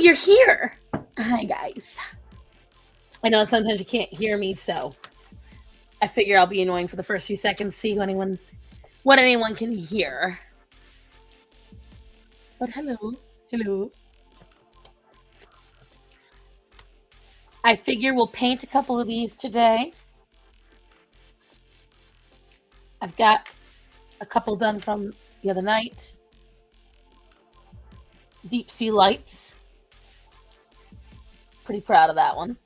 you're here. Hi, guys. I know sometimes you can't hear me, so I figure I'll be annoying for the first few seconds, see what anyone can hear. But hello. I figure we'll paint a couple of these today. I've got a couple done from the other night. Deep sea lights. Pretty proud of that one.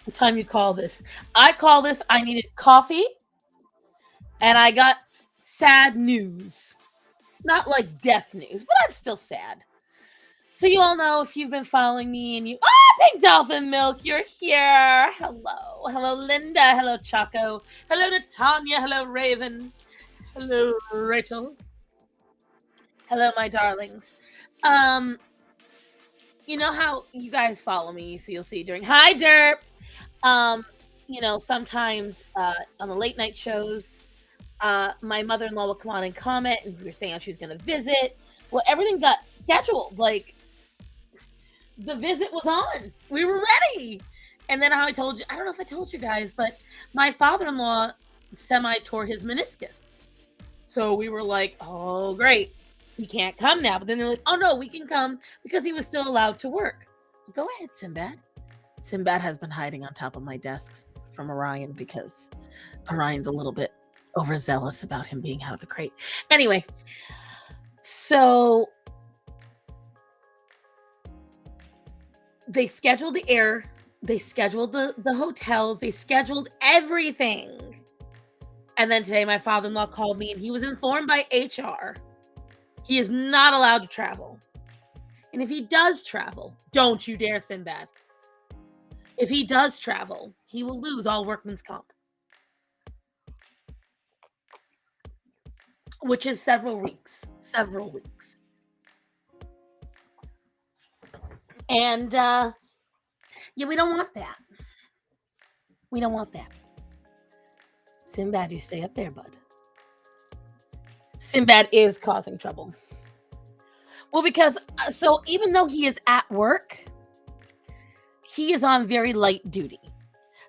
What time you call this? I call this I needed coffee and I got sad news. Not like death news, but I'm still sad. So you all know if you've been following me and Pink Dolphin Milk, you're here. Hello Linda, hello Choco, hello Natanya, hello Raven, hello Rachel, hello my darlings. You know how you guys follow me, so you'll see during Hi Derp. Sometimes on the late night shows, my mother-in-law will come on and comment, and we were saying how she was going to visit. Well, everything got scheduled. Like, the visit was on. We were ready. And then I don't know if I told you guys, but my father-in-law semi-tore his meniscus. So we were like, oh, great. He can't come now. But then they're like, oh, no, we can come because he was still allowed to work. Go ahead, Sinbad. Sinbad has been hiding on top of my desks from Orion because Orion's a little bit overzealous about him being out of the crate. Anyway, so they scheduled the air, they scheduled the hotels, they scheduled everything. And then today my father-in-law called me and he was informed by HR he is not allowed to travel. And if he does travel, don't you dare, Sinbad. If he does travel, he will lose all workman's comp. Which is several weeks. And, we don't want that. Sinbad, you stay up there, bud. Sinbad is causing trouble. Well, because, so even though he is at work, he is on very light duty.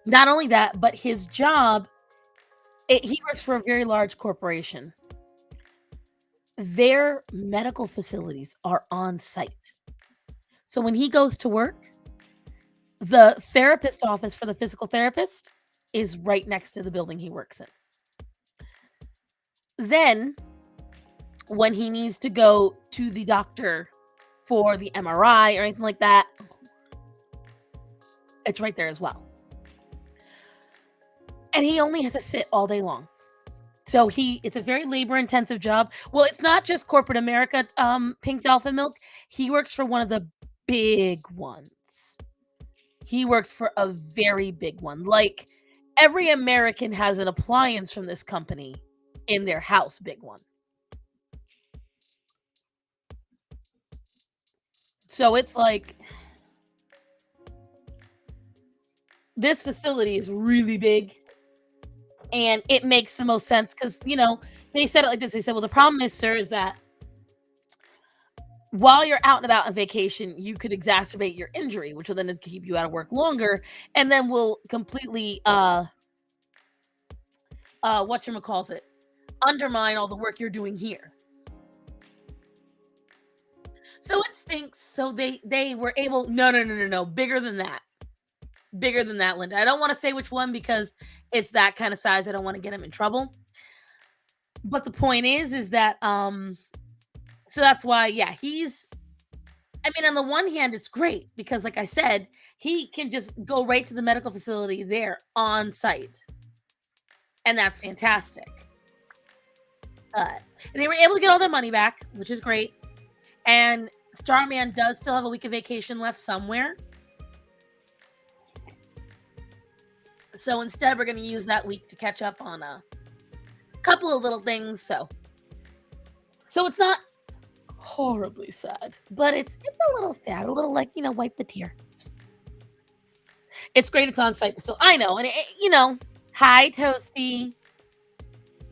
Not only that, but his job, he works for a very large corporation. Their medical facilities are on site. So when he goes to work, the therapist office for the physical therapist is right next to the building he works in. Then, when he needs to go to the doctor for the MRI or anything like that, it's right there as well. And he only has to sit all day long. So it's a very labor-intensive job. Well, it's not just corporate America, Pink Dolphin Milk. He works for one of the big ones. He works for a very big one. Like, every American has an appliance from this company in their house, big one. So it's like, this facility is really big. And it makes the most sense because, they said it like this. They said, well, the problem is, sir, is that while you're out and about on vacation, you could exacerbate your injury, which will then keep you out of work longer, and then will completely, undermine all the work you're doing here. So it stinks. So they were able, no, bigger than that, Linda. I don't want to say which one because it's that kind of size. I don't want to get him in trouble. But the point is that, so that's why, on the one hand, it's great because, like I said, he can just go right to the medical facility there on site. And that's fantastic. And they were able to get all their money back, which is great. And Starman does still have a week of vacation left somewhere. So instead, we're going to use that week to catch up on a couple of little things. So it's not horribly sad, but it's a little sad, a little like, wipe the tear. It's great. It's on site still. I know. And hi Toasty.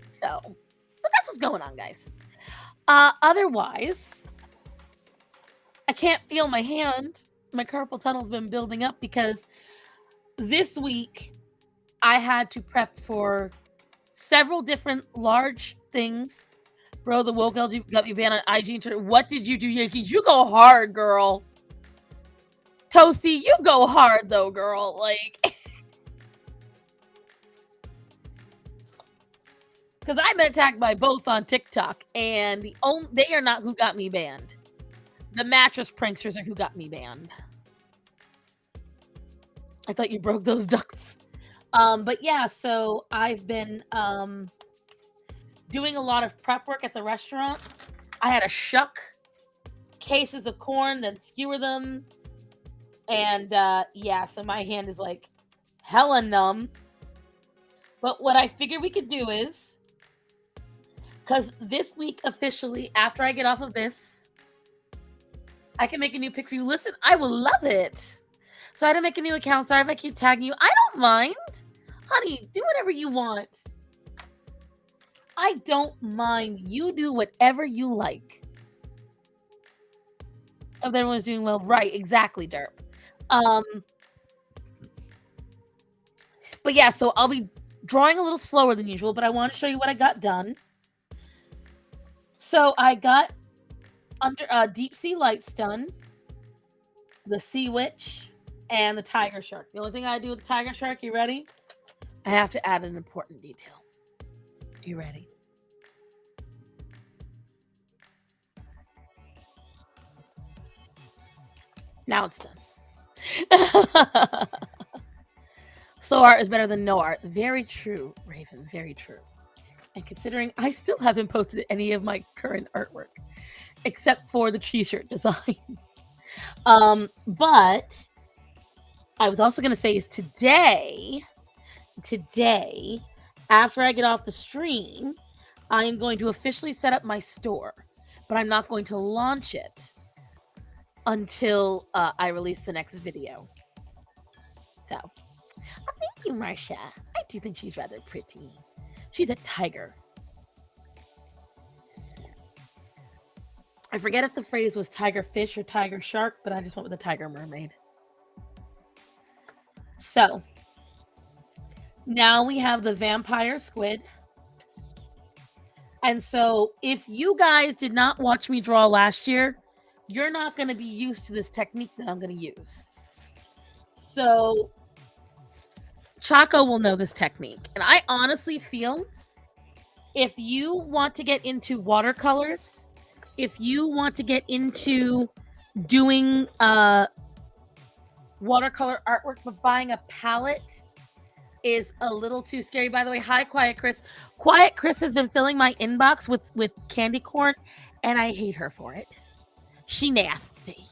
So, but that's what's going on, guys. Otherwise, I can't feel my hand. My carpal tunnel's been building up because this week I had to prep for several different large things. Bro, the woke LG got me banned on IG. What did you do, Yankees? You go hard, girl. Toasty, you go hard though, girl. Like, because I've been attacked by both on TikTok, and they are not who got me banned. The mattress pranksters are who got me banned. I thought you broke those ducts. But yeah, so I've been doing a lot of prep work at the restaurant. I had to shuck cases of corn, then skewer them. And yeah, so my hand is like hella numb. But what I figured we could do is, because this week officially, after I get off of this, I can make a new pic for you. Listen, I will love it. So I had to make a new account. Sorry if I keep tagging you. I don't mind. Honey, do whatever you want. I don't mind. You do whatever you like. Hope everyone's doing well. Right, exactly, Derp. But yeah, so I'll be drawing a little slower than usual, but I want to show you what I got done. So I got under deep sea lights done, the sea witch, and the tiger shark. The only thing I do with the tiger shark, you ready? I have to add an important detail. You ready? Now it's done. Slow art is better than no art. Very true, Raven. Very true. And considering I still haven't posted any of my current artwork, except for the t-shirt design. But I was also going to say is today, after I get off the stream, I am going to officially set up my store, but I'm not going to launch it until I release the next video. So, thank you, Marsha. I do think she's rather pretty. She's a tiger. I forget if the phrase was tiger fish or tiger shark, but I just went with the tiger mermaid. So, now we have the vampire squid. And so, if you guys did not watch me draw last year, you're not going to be used to this technique that I'm going to use. So, Chaco will know this technique. And I honestly feel if you want to get into watercolors, if you want to get into doing watercolor artwork, but buying a palette is a little too scary. By the way, hi, Quiet Chris. Quiet Chris has been filling my inbox with candy corn, and I hate her for it. She nasty.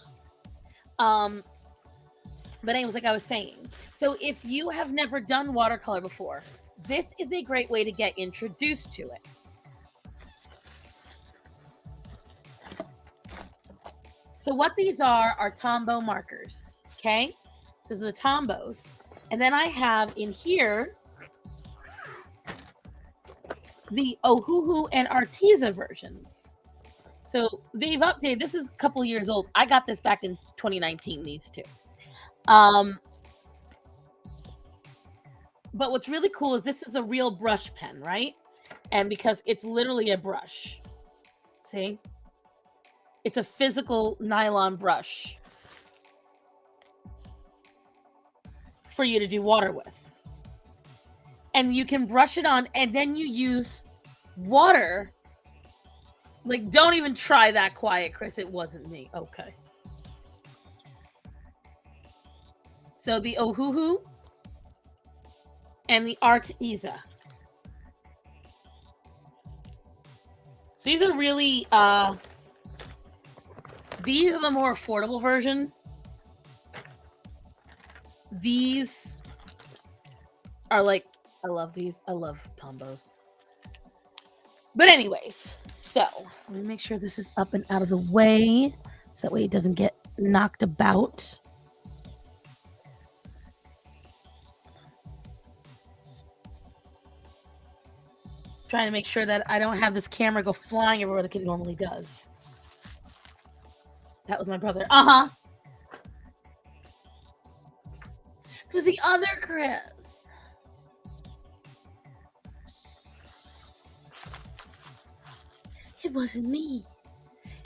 But anyways, like I was saying, so if you have never done watercolor before, this is a great way to get introduced to it. So what these are Tombow markers, okay? So these are the Tombos. And then I have in here the Ohuhu and Arteza versions. So they've updated. This is a couple years old. I got this back in 2019, these two. But what's really cool is this is a real brush pen, right? And because it's literally a brush. See? It's a physical nylon brush for you to do water with. And you can brush it on, and then you use water. Like, don't even try that, Quiet Chris. It wasn't me. Okay. So the Ohuhu and the Arteza. So these are really, these are the more affordable version. These are like, I love these. I love Tombos. But anyways, so let me make sure this is up and out of the way, so that way it doesn't get knocked about. Trying to make sure that I don't have this camera go flying everywhere like it normally does. That was my brother. Uh-huh. It was the other Chris. It wasn't me.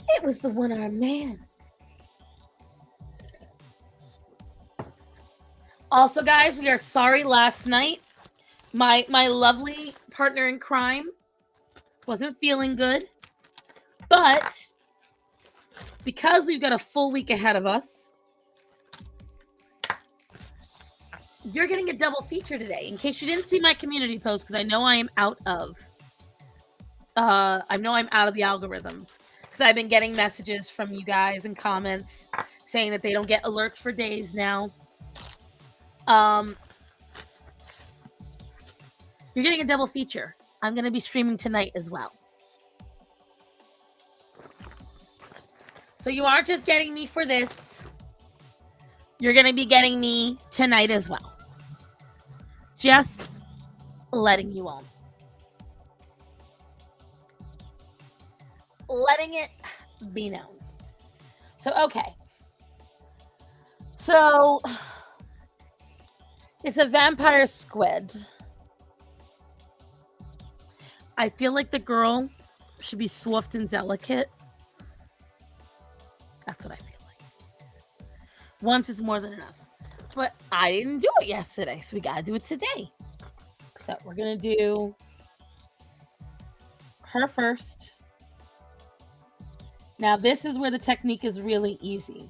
It was the one-armed man. Also, guys, we are sorry last night. My lovely partner in crime wasn't feeling good. But because we've got a full week ahead of us, you're getting a double feature today. In case you didn't see my community post, because I know I am out of the algorithm. Because I've been getting messages from you guys and comments saying that they don't get alerts for days now. You're getting a double feature. I'm going to be streaming tonight as well. So you aren't just getting me for this. You're going to be getting me tonight as well. Just letting you all. Letting it be known. So, okay. So, it's a vampire squid. I feel like the girl should be soft and delicate. That's what I feel like. Once is more than enough. But I didn't do it yesterday, so we gotta do it today. So we're gonna do her first. Now this is where the technique is really easy.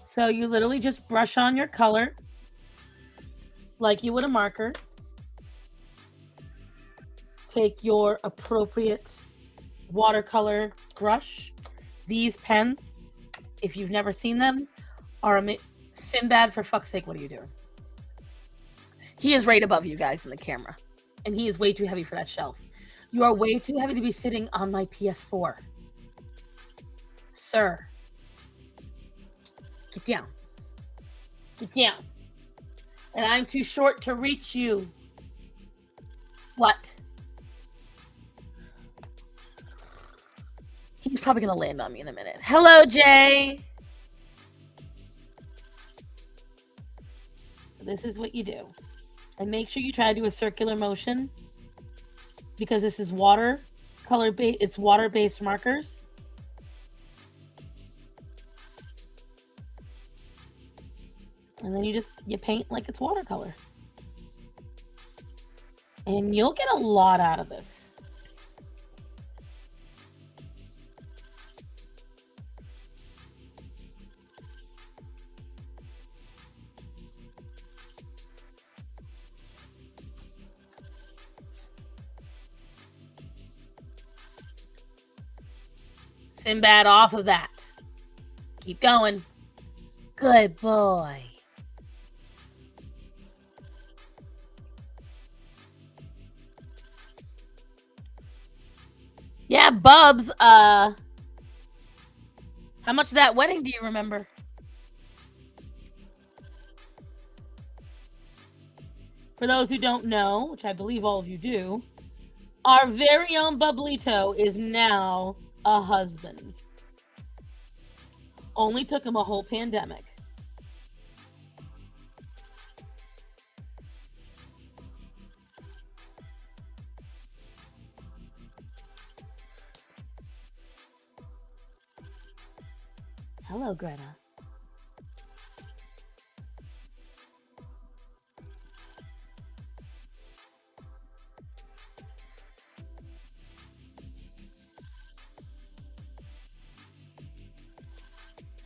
So you literally just brush on your color like you would a marker. Take your appropriate watercolor brush. These pens, if you've never seen them, are Sinbad, for fuck's sake, what are you doing? He is right above you guys in the camera. And he is way too heavy for that shelf. You are way too heavy to be sitting on my PS4. Sir. Get down. Get down. And I'm too short to reach you. What? He's probably going to land on me in a minute. Hello, Jay. So this is what you do. And make sure you try to do a circular motion. Because this is it's water-based markers. And then you paint like it's watercolor. And you'll get a lot out of this. Sinbad off of that. Keep going. Good boy. Yeah, Bubs, how much of that wedding do you remember? For those who don't know, which I believe all of you do, our very own Bublito is now a husband. Only took him a whole pandemic. Hello, Greta.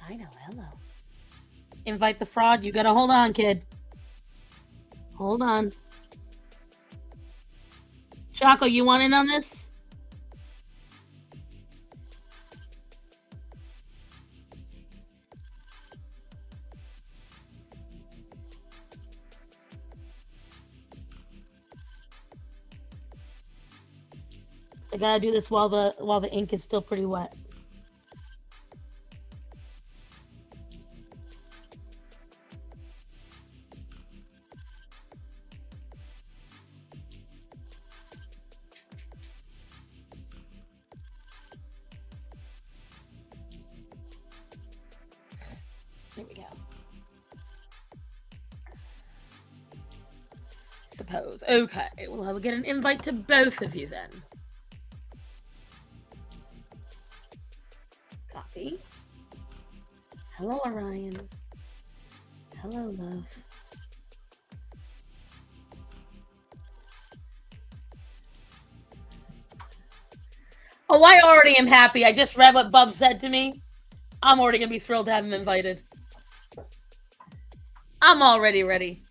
I know, hello. Invite the fraud. You gotta hold on, kid. Hold on. Choco, you want in on this? I gotta do this while the ink is still pretty wet. There we go. Suppose. Okay, well, I will get an invite to both of you then. Copy. Hello, Orion. Hello, love. Oh, I already am happy. I just read what Bub said to me. I'm already going to be thrilled to have him invited. I'm already ready.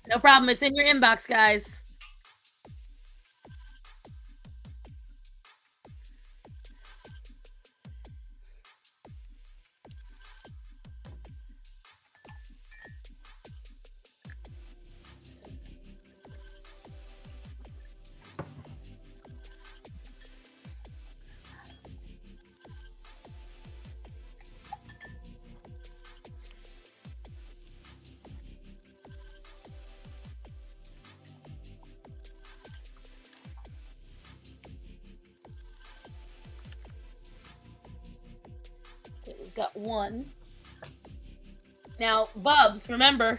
No problem. It's in your inbox, guys. We've got one. Now, Bubs, remember,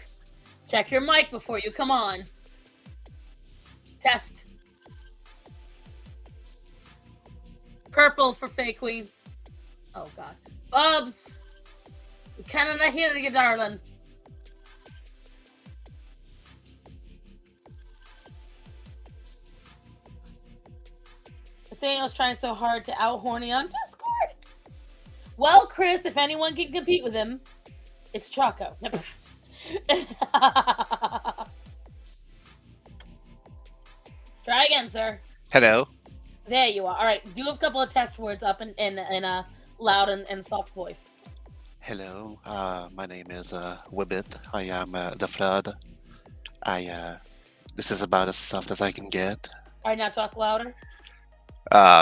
check your mic before you come on. Test. Purple for Fae Queen. Oh, God. Bubs! We cannot hear you, darling. Nathaniel's trying so hard to out-horny on Discord. Well, Chris, if anyone can compete with him, it's Choco. Try again, sir. Hello. There you are. All right, do a couple of test words up in a loud and soft voice. Hello. My name is Wibbit. I am the Flood. This is about as soft as I can get. All right, now talk louder.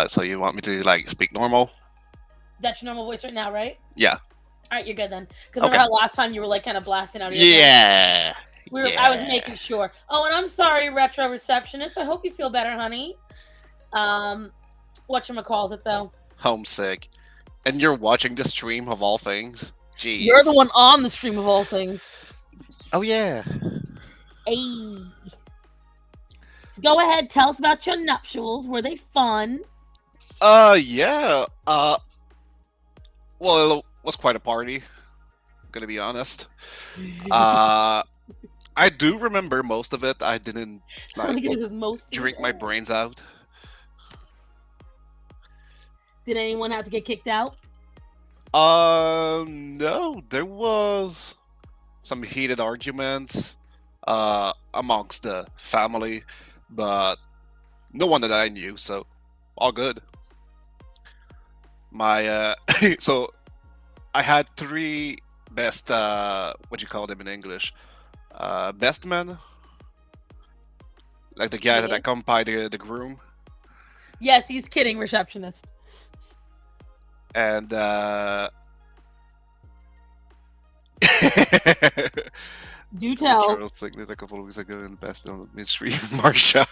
So you want me to like speak normal? That's your normal voice right now, right? Yeah. All right, you're good then. Because remember how last time you were like kind of blasting out of your Yeah. I was making sure. Oh, and I'm sorry, retro receptionist. I hope you feel better, honey. Whatchamacalls it though? Homesick. And you're watching the stream of all things? Jeez. You're the one on the stream of all things. Oh yeah. Hey. So go ahead, tell us about your nuptials. Were they fun? Yeah. Well, it was quite a party. Gonna be honest. I do remember most of it. I didn't like drink my brains out. Did anyone have to get kicked out? No. There was some heated arguments amongst the family, but no one that I knew, so all good. My so I had three best what you call them in English? Best men? Like the guy that accompanied the groom. Yes, he's kidding, receptionist. And do tell. I was thinking a couple of weeks ago in best on mystery Marsha.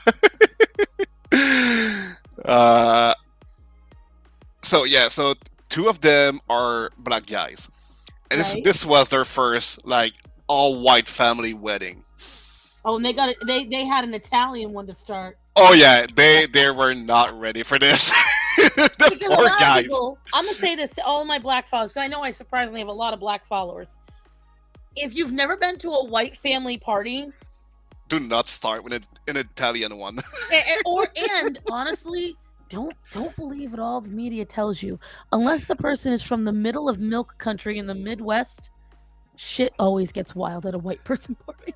So two of them are black guys, and this was their first like all white family wedding. Oh, and they had an Italian one to start. Oh yeah, they were not ready for this. The poor guys. People, I'm gonna say this to all of my black followers, because I know I surprisingly have a lot of black followers. If you've never been to a white family party, do not start with an Italian one. and honestly, don't believe what all the media tells you. Unless the person is from the middle of milk country in the Midwest, shit always gets wild at a white person party.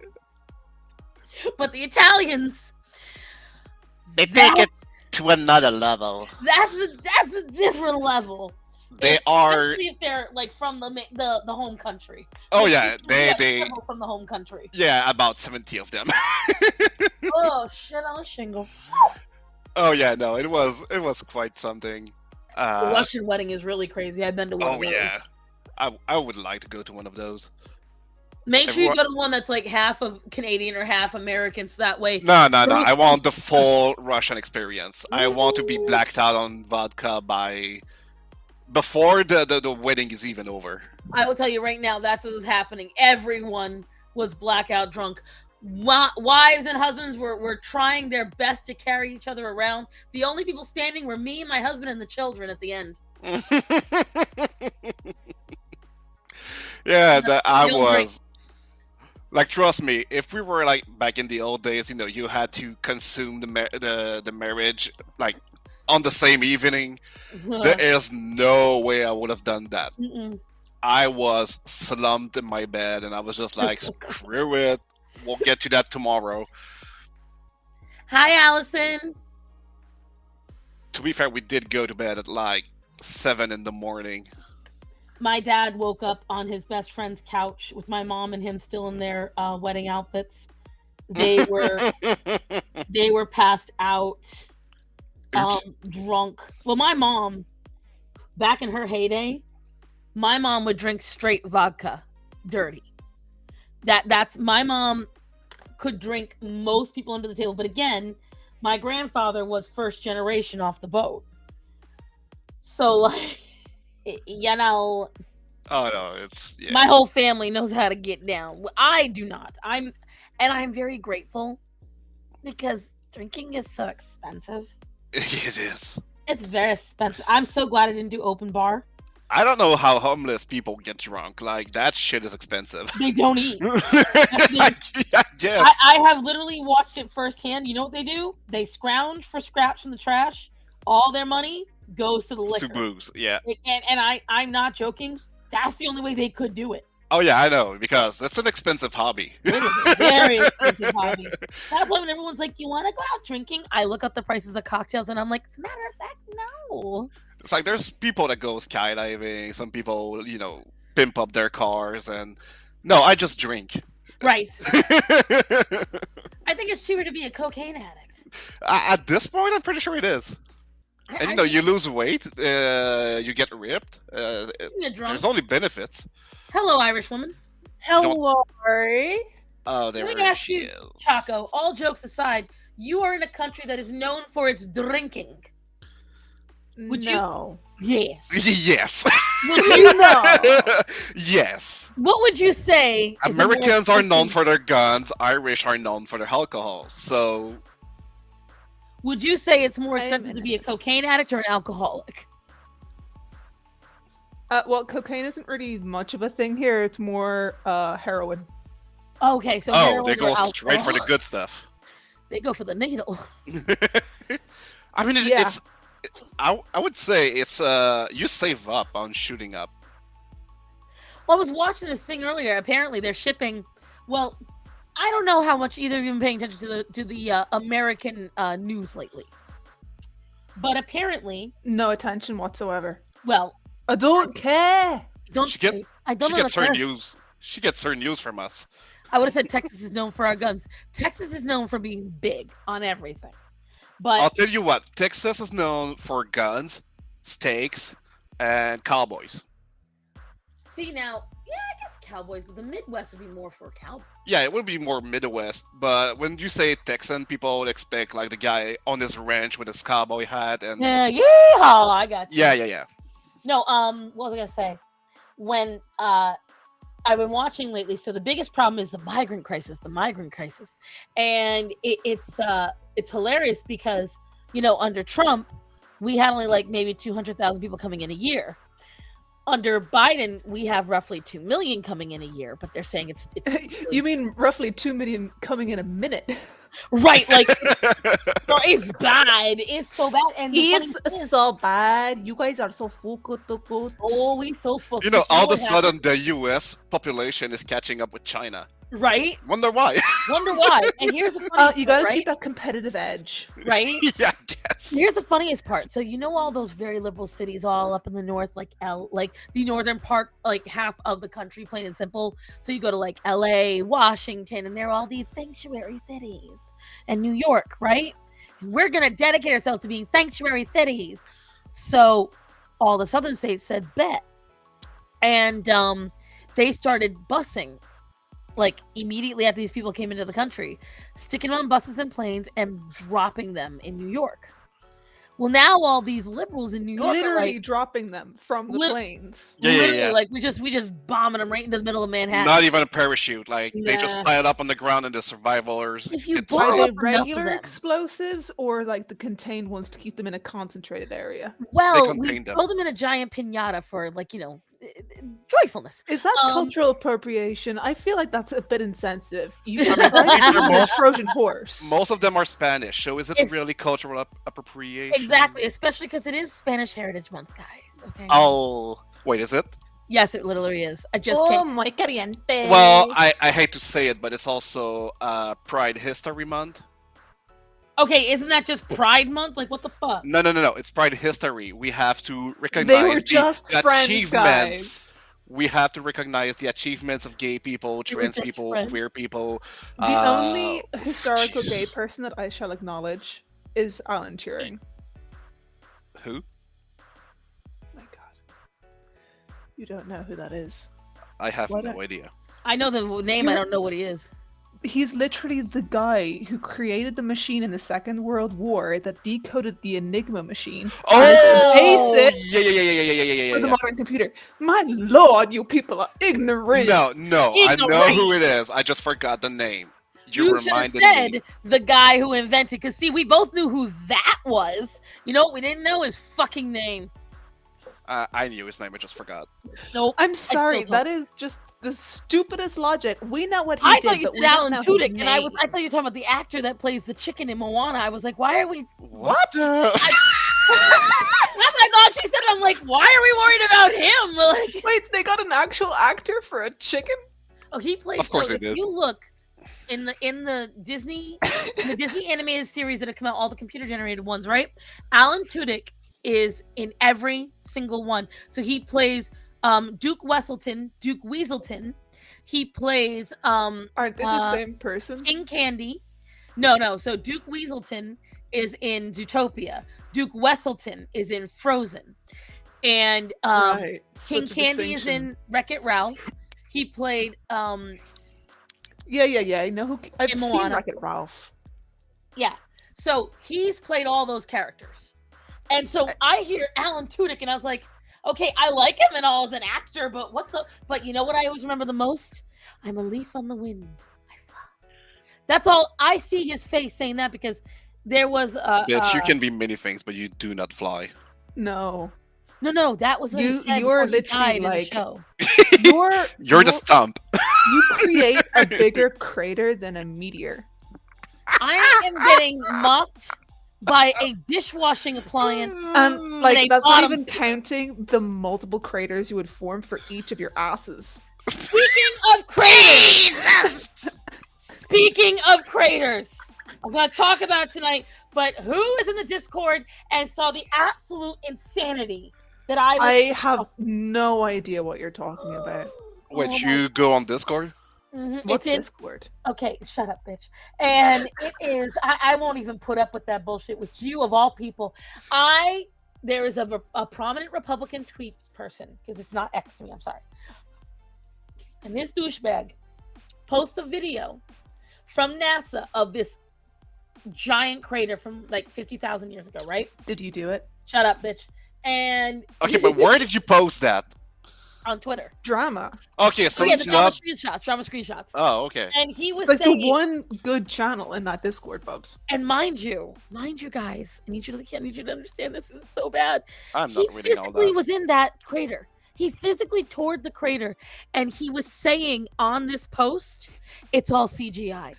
But the Italians, they take it to another level. That's a different level. They are, especially if they're like from the home country. Oh yeah, they from the home country. Yeah, about 70 of them. Oh shit on a shingle. Oh yeah, no, it was quite something. The Russian wedding is really crazy. I've been to one of those. Yeah, I would like to go to one of those. Make sure you go to one that's like half of Canadian or half American, so that way. No. I want the full Russian experience. I want to be blacked out on vodka by before the wedding is even over. I will tell you right now, that's what was happening. Everyone was blackout drunk. Wives and husbands were trying their best to carry each other around. The only people standing were me, my husband, and the children at the end. Yeah, that I We don't drink. was like, trust me, if we were like back in the old days, you had to consume the marriage like on the same evening. There is no way I would have done that. Mm-mm. I was slumped in my bed, and I was just like, screw it. We'll get to that tomorrow. Hi, Allison. To be fair, we did go to bed at like 7 in the morning. My dad woke up on his best friend's couch with my mom and him still in their wedding outfits. They were passed out, Oops. drunk. Well, my mom, back in her heyday, my mom would drink straight vodka, dirty. That's my mom could drink most people under the table, but again, my grandfather was first generation off the boat, so like, you know, Oh no, it's yeah. my whole family knows how to get down. I do not. I'm very grateful because drinking is so expensive. It is. It's very expensive. I'm so glad I didn't do open bar. I don't know how homeless people get drunk. Like, that shit is expensive. They don't eat. I guess. I have literally watched it firsthand. You know what they do? They scrounge for scraps from the trash. All their money goes to the liquor. To booze, yeah. And I'm not joking. That's the only way they could do it. Oh yeah, I know, because it's an expensive hobby. It is a very expensive hobby. That's why when everyone's like, "You want to go out drinking?" I look up the prices of cocktails and I'm like, as a matter of fact, no. It's like, there's people that go skydiving. Some people, pimp up their cars, and no, I just drink. Right. I think it's cheaper to be a cocaine addict. At this point, I'm pretty sure it is. And you lose weight, you get ripped. Get drunk. There's only benefits. Hello, Irish woman. Hello, Ari. Oh, there Let me ask she you, is. Chaco, all jokes aside, you are in a country that is known for its drinking. Would no. Yes. Yes. No. Yes. What would you say? is the more Americans are known expensive- for their guns. Irish are known for their alcohol. So, Would you say it's more I am expensive to be a innocent. cocaine addict or an alcoholic? Well, cocaine isn't really much of a thing here. It's more heroin. Okay, so they heroin go or straight for the alcohol. good stuff. They go for the needle. I mean, Yeah. I would say it's you save up on shooting up. Well, I was watching this thing earlier. Apparently, they're shipping. Well, I don't know how much either of you have been paying attention to the American news lately, but apparently, No attention whatsoever. well, I don't care. don't She get- I don't She know gets the her term. news. She gets her news from us. I would have said Texas is known for our guns. Texas is known for being big on everything, but I'll tell you what. Texas is known for guns, steaks, and cowboys. see now, yeah, I guess cowboys, but the Midwest would be more for cowboys. Yeah, it would be more Midwest, but when you say Texan, people would expect like the guy on his ranch with his cowboy hat and Yeah, yeehaw! I got you. yeah. No, what was I gonna say? When I've been watching lately, so the biggest problem is the migrant crisis, and it's hilarious because under Trump, we had only like maybe 200,000 people coming in a year. Under Biden, we have roughly 2 million coming in a year, but they're saying it's You mean roughly 2 million coming in a minute? right, like it's bad, it's so bad, and the funny It's thing is, so bad. You guys are so full. oh, we so fucked. You know, all of a what happened? sudden the U.S. population is catching up with China. Right? Wonder why? Wonder why. And here's the funny You gotta part, keep right? that competitive edge. Right? Yeah, I guess. Here's the funniest part. So all those very liberal cities all up in the north, like the northern part, like half of the country, plain and simple. So you go to like LA, Washington, and they're all these sanctuary cities. And New York, right? And we're gonna dedicate ourselves to being sanctuary cities. So all the southern states said bet. And they started busing like immediately after these people came into the country, sticking them on buses and planes and dropping them in New York. Well, now all these liberals in New York Literally are like, dropping them from the planes. literally, like we just bombing them right into the middle of Manhattan. Not even a parachute. Like they just Nah. pile it up on the ground and the survivors. If you get blow Are stuck. they up enough of regular them. explosives or like the contained ones to keep them in a concentrated area? Well, we contained them. throw them in a giant pinata for joyfulness. Is that cultural appropriation? I feel like that's a bit insensitive. You should I try mean, to they're use a Trojan horse. Most of them are Spanish, so is it It's- really cultural appropriation? Exactly, especially because it is Spanish Heritage Month, guys. Okay. Oh, wait, is it? Yes, it literally is. I just Oh, can't. muy caliente. Well, I hate to say it, but it's also Pride History Month. Okay, isn't that just Pride Month? Like, what the fuck? No. It's Pride History. We have to recognize They were just the friends, achievements. guys. We have to recognize the achievements of gay people, They were trans just people, friends. queer people. The only historical jeez. gay person that I shall acknowledge is Alan Turing. Who? My God. You don't know who that is. I have What no idea. I know the name. I You're- don't know what he is. He's literally the guy who created the machine in the Second World War that decoded the Enigma machine. Oh, And is the basis yeah. for the modern computer. My lord, you people are ignorant. No, I know Ignorant. who it is. I just forgot the name. You You should have reminded said me. the guy who invented. Because see, we both knew who that was. You know what we didn't know? His fucking name. I knew his name. I just forgot. Nope. I'm sorry, don't. that is just the stupidest logic. We know what he I did, thought you but we said don't Alan know his Tudyk, name. and I thought you were talking about the actor that plays the chicken in Moana. I was like, why are we? What? That's what I thought she said. I'm like, why are we worried about him? Like, Wait, they got an actual actor for a chicken? oh, he plays. Of course so they if did. You look in the Disney animated series that have come out, all the computer generated ones, right? Alan Tudyk is in every single one. So he plays Duke Weaselton. He plays Aren't they the same person? King Candy. No. So Duke Weaselton is in Zootopia. Duke Weselton is in Frozen. And Right. King Such a Candy is distinction. in Wreck-It Ralph. He played Yeah. I know who. I've in seen Moana. Wreck-It Ralph. Yeah. So he's played all those characters. And so I hear Alan Tudyk and I was like, okay, I like him and all as an actor, but but you know what I always remember the most? I'm a leaf on the wind. I fly. That's all. I see his face saying that because there was Bitch, you can be many things, but you do not fly. No. No, that was what he said you're before he died literally in the show. You're the stump. You create a bigger crater than a meteor. I am getting mocked by a dishwashing appliance. And a like that's not bottom even counting the multiple craters you would form for each of your asses. Speaking of craters, I'm going to talk about it tonight. But who is in the Discord and saw the absolute insanity that I have no idea what you're talking about. Wait, Oh you go on Discord? What's it's in, Discord? Okay, shut up, bitch. And it is. I won't even put up with that bullshit with you of all people. There is a prominent Republican tweet person because it's not X to me. I'm sorry. And this douchebag posts a video from NASA of this giant crater from like 50,000 years ago, right? Did you do it? Shut up, bitch. And Okay, but where did you post that? on Twitter. Drama. Okay, so Oh, yeah, it's the drama not. screenshots. Oh, okay. And he was It's like saying, the one good channel in that Discord, Bubs. and mind you, guys, I need you to understand this is so bad. I'm He not reading all physically that. was in that crater. He physically toured the crater, and he was saying on this post, it's all CGI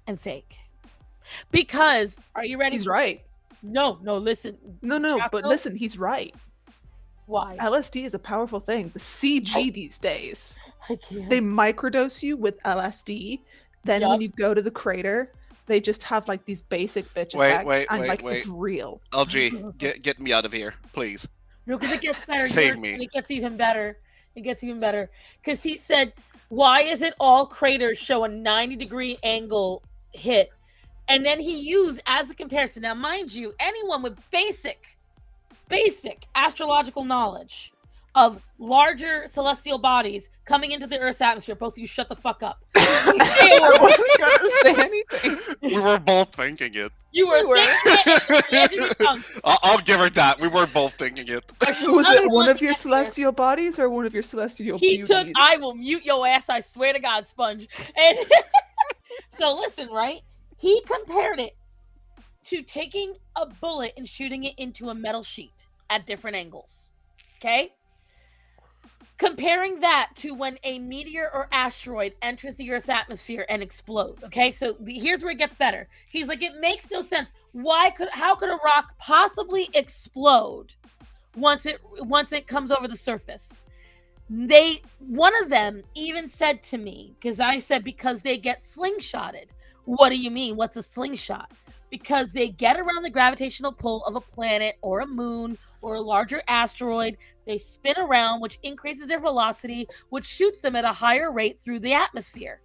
and fake. Because, are you ready? He's right. No, listen. No, but Chaco? listen, he's right. Why? LSD is a powerful thing. The CG these days, I can't. they microdose you with LSD. Then Yup. when you go to the crater, they just have like these basic bitch Wait, effects, and like wait. it's real. LG, get me out of here, please. No, because it gets better. Save Yours, me. and it gets even better. Because he said, why is it all craters show a 90-degree angle hit? And then he used as a comparison. Now, mind you, anyone with basic astrological knowledge of larger celestial bodies coming into the Earth's atmosphere. Both of you shut the fuck up. I wasn't gonna say anything. We were both thinking it. You were We were. thinking it at the edge of your tongue. I'll give her that. We were both thinking it. Was Another it one of here. your celestial bodies or one of your celestial He beauties? took, I will mute your ass, I swear to God, Sponge. And so listen, right? He compared it to taking a bullet and shooting it into a metal sheet at different angles. Okay? Comparing that to when a meteor or asteroid enters the Earth's atmosphere and explodes. Okay, so here's where it gets better. He's like, it makes no sense. How could a rock possibly explode once it comes over the surface? One of them even said to me, because I said, because they get slingshotted. What do you mean? What's a slingshot? Because they get around the gravitational pull of a planet or a moon or a larger asteroid. They spin around, which increases their velocity, which shoots them at a higher rate through the atmosphere.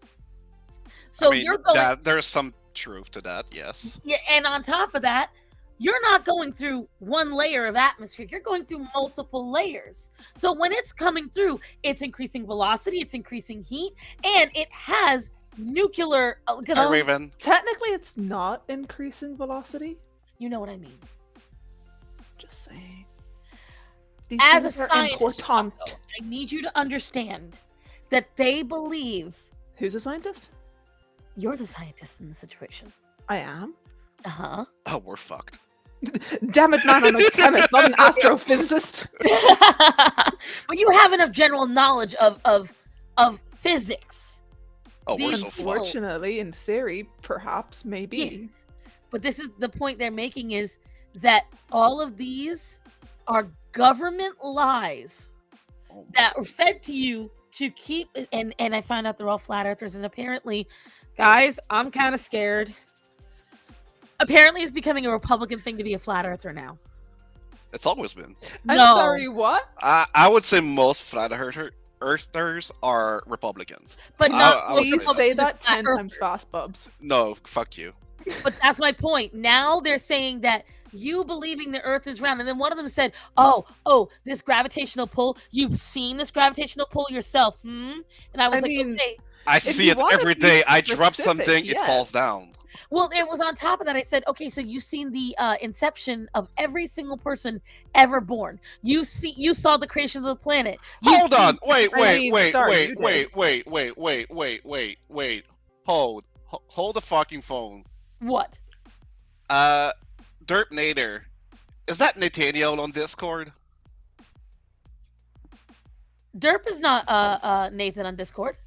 So I mean, you're going. there's some truth to that, yes. Yeah, and on top of that, you're not going through one layer of atmosphere. You're going through multiple layers. So when it's coming through, it's increasing velocity, it's increasing heat, and it has nuclear. Raven. Technically, it's not increasing velocity. You know what I mean. Just saying. These As a things are scientist, important. I need you to understand that they believe Who's a scientist? you're the scientist in the situation. I am. Uh-huh. Oh, we're fucked. Damn it, man! I'm a chemist, not an astrophysicist. But you have enough general knowledge of physics. Oh, we're These- so fucked. Unfortunately, in theory, perhaps, maybe. Yes. But this is the point they're making, is that all of these are government lies Oh, that were fed to you to keep, and I found out they're all flat earthers, and apparently, guys, I'm kind of scared. Apparently it's becoming a Republican thing to be a flat earther now. it's always been. I'm No. sorry, what? I would say most flat earthers are Republicans. But not I would Please say say Republicans that are 10 flat times earthers. fast, Bubs. No, fuck you. But that's my point. Now they're saying that you believing the earth is round. And then one of them said, oh, this gravitational pull, you've seen this gravitational pull yourself, And I was I like, mean, okay. I If see you it wanna every be day. I drop specific, something, it falls yes. down. Well, it was on top of that. I said, okay, so you've seen the inception of every single person ever born. You saw the creation of the planet. You've Hold seen- on. Wait. Star, you did. Wait. Hold the fucking phone. What? Derp Nader. Is that Nathaniel on Discord? Derp is not Nathan on Discord.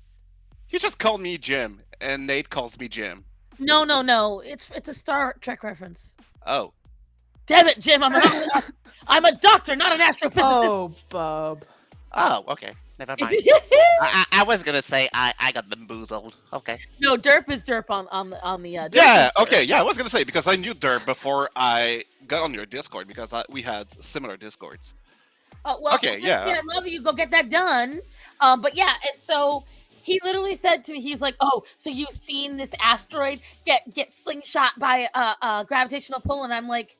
He just called me Jim, and Nate calls me Jim. No. It's a Star Trek reference. Oh. Damn it, Jim! I'm a doctor, not an astrophysicist. Oh, Bub. Oh, okay. Never mind. I was gonna say I got bamboozled. Okay. No, Derp is Derp on the. Derp Yeah, is Derp. okay, yeah, I was gonna say, because I knew Derp before I got on your Discord, because we had similar Discords. Well, Okay, yeah. I love you. Go get that done. But yeah, and so he literally said to me, he's like, "Oh, so you've seen this asteroid get slingshot by a gravitational pull?" And I'm like,